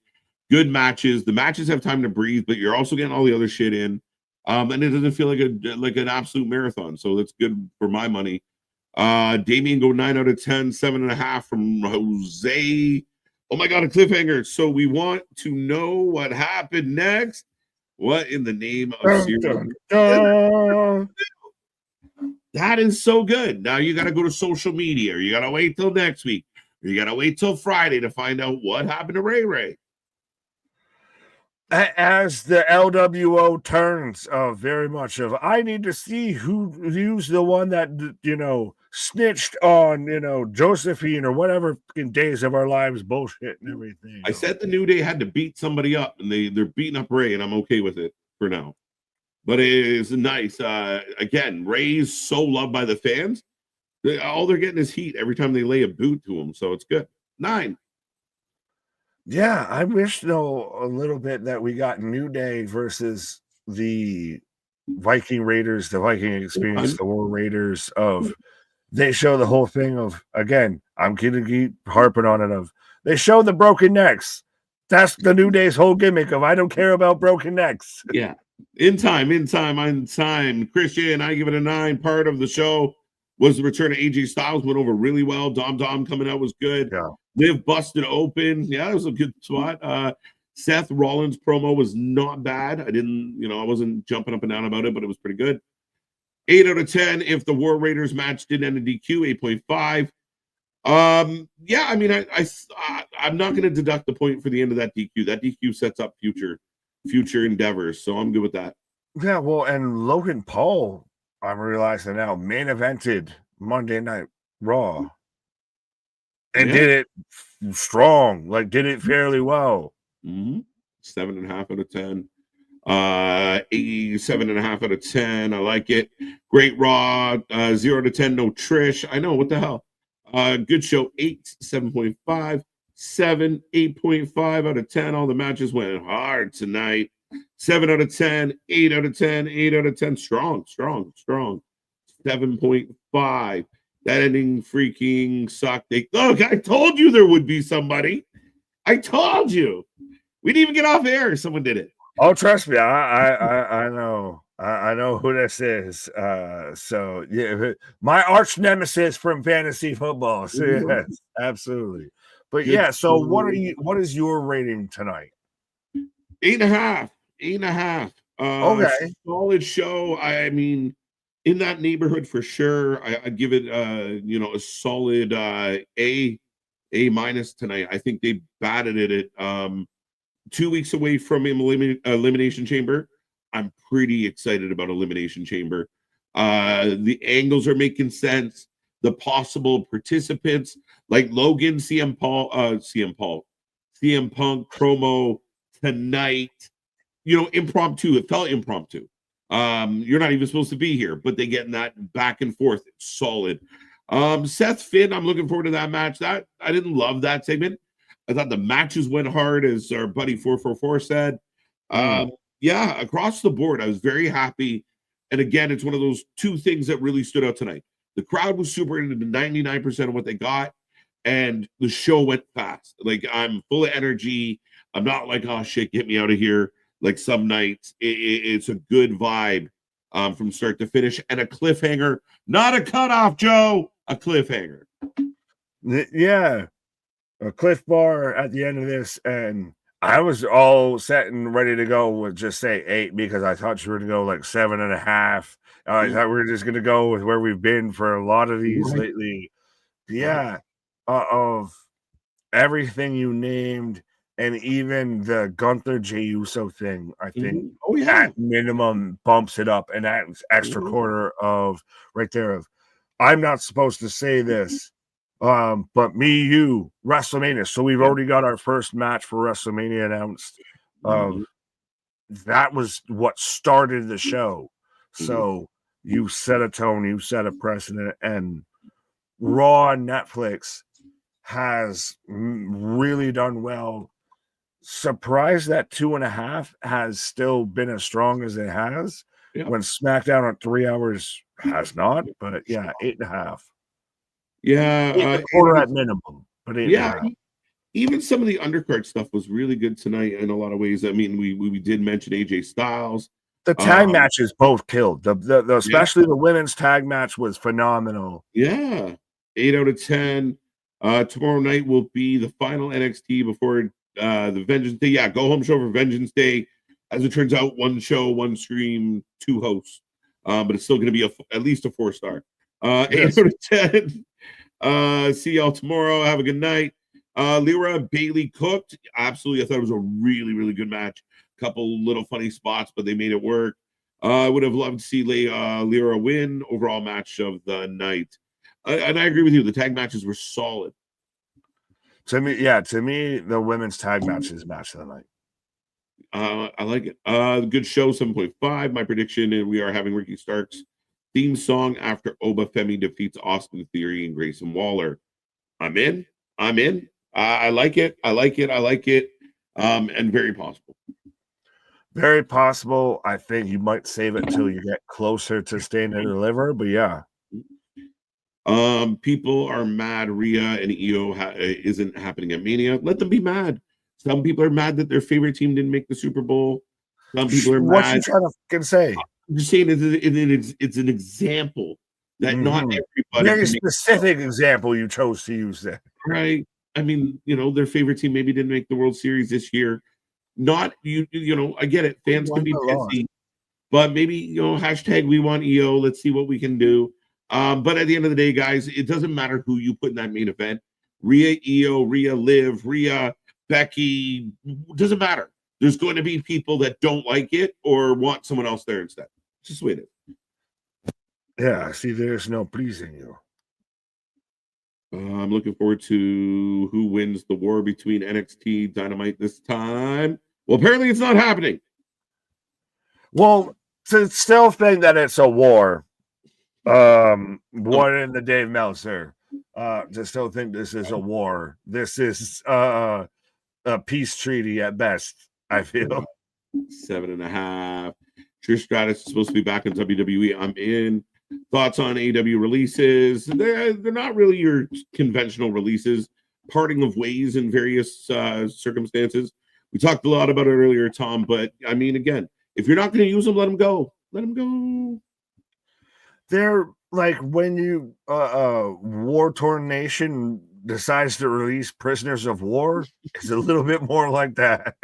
Good matches. The matches have time to breathe, but you're also getting all the other shit in. And it doesn't feel like an absolute marathon. So that's good for my money. Damien go 9 out of 10, 7.5 from Jose. Oh my God, a cliffhanger. So we want to know what happened next. What in the name of serial? That is so good. Now you got to go to social media, or you got to wait till next week, or you got to wait till Friday to find out what happened to Ray Ray. As the LWO turns very much of, I need to see who's the one that, snitched on, Josephine or whatever in Days of Our Lives bullshit and everything. I said the New Day had to beat somebody up, and they're beating up Ray, and I'm okay with it for now. But it is nice. Again, Ray's so loved by the fans. All they're getting is heat every time they lay a boot to him, so it's good. 9. Yeah, I wish, though, a little bit that we got New Day versus the Viking Raiders, the Viking Experience, the War Raiders they show the whole thing of, again, I'm going to keep harping on it, of they show the broken necks. That's the New Day's whole gimmick of, I don't care about broken necks. Yeah. In time. Christian, I give it a 9. Part of the show was the return of AJ Styles, went over really well. Dom coming out was good. Yeah. Liv busted open. Yeah, it was a good spot. Seth Rollins promo was not bad. I wasn't jumping up and down about it, but it was pretty good. 8 out of 10. If the War Raiders match didn't end in DQ, 8.5. Yeah, I mean, I'm not going to deduct the point for the end of that DQ. That DQ sets up future endeavors, so I'm good with that. Yeah, well, and Logan Paul, I'm realizing now, main evented Monday Night Raw. And did it strong, did it fairly well. 7.5 out of 10. 7.5 out of 10. I like it. Great Raw. 0 to 10. No Trish. I know, what the hell. Good show. 8, 7.5, 7, 8.5 out of 10. All the matches went hard tonight. 7 out of 10, 8 out of 10, 8 out of 10. Strong. 7.5. That ending freaking sucked. Look, I told you there would be somebody. I told you. We didn't even get off air. Someone did it. Oh, trust me, I know. I know who this is. So yeah, my arch nemesis from fantasy football. So yes, absolutely. But yeah, so what is your rating tonight? 8.5. 8.5. Okay. Solid show. I mean, in that neighborhood for sure. I give it a solid A minus tonight. I think they batted it at 2 weeks away from Elimination Chamber. I'm pretty excited about Elimination Chamber. The angles are making sense. The possible participants like Logan, CM Punk promo tonight. Impromptu. It felt impromptu. You're not even supposed to be here, but they getting that back and forth. It's solid. Seth Finn, I'm looking forward to that match. That I didn't love that segment. I thought the matches went hard, as our buddy 444 said. Yeah, across the board, I was very happy. And again, it's one of those two things that really stood out tonight. The crowd was super into 99% of what they got, and the show went fast. I'm full of energy. I'm not like, oh shit, get me out of here. Like some nights, it's a good vibe from start to finish, and a cliffhanger, not a cutoff, Joe, a cliffhanger. Yeah, a cliff bar at the end of this, and I was all set and ready to go with just say 8 because I thought you were going to go 7.5. I thought we were just going to go with where we've been for a lot of these lately. Yeah, of everything you named. And even the Gunther Jey Uso thing, I think at minimum bumps it up, and that extra quarter of right there of, I'm not supposed to say this, but me, you, WrestleMania. So we've already got our first match for WrestleMania announced. That was what started the show. So you set a tone, you set a precedent, and Raw on Netflix has really done well. Surprised that 2.5 has still been as strong as it has when SmackDown at 3 hours has not, but yeah, 8.5. Yeah, quarter at minimum, but even some of the undercard stuff was really good tonight in a lot of ways. I mean, we did mention AJ Styles. The tag matches both killed. The especially the women's tag match was phenomenal. Yeah, 8 out of 10. Tomorrow night will be the final NXT before the Vengeance Day. Yeah, go home show for Vengeance Day. As it turns out, one show, one stream, 2 hosts. But it's still going to be at least a 4-star. 8 out of 10. See y'all tomorrow. Have a good night. Lyra Bayley cooked. Absolutely, I thought it was a really, really good match. Couple little funny spots, but they made it work. I would have loved to see Lyra win. Overall match of the night. And I agree with you. The tag matches were solid. To me, the women's tag match is match of the night. I like it. Good show, 7.5. My prediction is we are having Ricky Stark's theme song after Oba Femi defeats Austin Theory and Grayson Waller. I'm in. I like it. And very possible. Very possible. I think you might save it until you get closer to Stand and Deliver, but yeah. People are mad Rhea and EO isn't happening at Mania. Let them be mad. Some people are mad that their favorite team didn't make the Super Bowl. Some people are what mad. you trying to fucking say? I'm just saying it's an example that not everybody. Very specific example you chose to use there. Right. I mean, their favorite team maybe didn't make the World Series this year. Not I get it. Fans can be pissy, but maybe hashtag we want EO. Let's see what we can do. But at the end of the day, guys, it doesn't matter who you put in that main event. Rhea, EO, Rhea, Liv, Rhea, Becky, doesn't matter. There's going to be people that don't like it or want someone else there instead. Just wait it. Yeah, see, there's no pleasing you. I'm looking forward to who wins the war between NXT Dynamite this time. Well, apparently it's not happening. Well, to still think that it's a war, more than the Dave Meltzer, to still think this is a war. This is a peace treaty at best, I feel. 7.5. Trish Stratus is supposed to be back in WWE. I'm in. Thoughts on AEW releases? They're not really your conventional releases. Parting of ways in various circumstances. We talked a lot about it earlier, Tom, but I mean, again, if you're not going to use them, let them go. Let them go. They're like when you war-torn nation decides to release prisoners of war. It's a little bit more like that.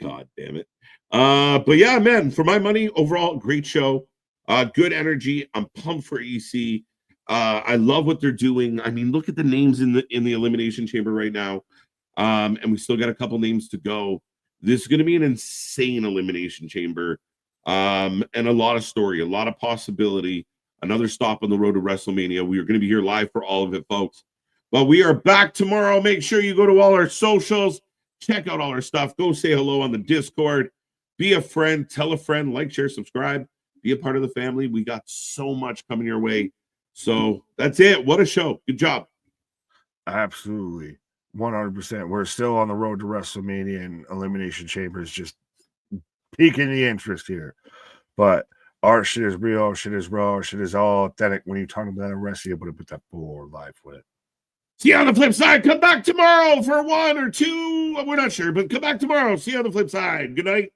God damn it. But yeah, man, for my money, overall, great show. Good energy. I'm pumped for EC. I love what they're doing. I mean, look at the names in the Elimination Chamber right now. And we still got a couple names to go. This is going to be an insane Elimination Chamber. And a lot of story, a lot of possibility. Another stop on the road to WrestleMania. We are going to be here live for all of it, folks. But we are back tomorrow. Make sure you go to all our socials. Check out all our stuff. Go say hello on the Discord. Be a friend. Tell a friend. Like, share, subscribe. Be a part of the family. We got so much coming your way. So that's it. What a show. Good job. Absolutely. 100%. We're still on the road to WrestleMania, and Elimination Chamber is just piquing the interest here. But our shit is real. Our shit is raw. Our shit is all authentic. When you talk about a wrestler, you able to put that full life with it. See you on the flip side. Come back tomorrow for 1 or 2. We're not sure, but come back tomorrow. See you on the flip side. Good night.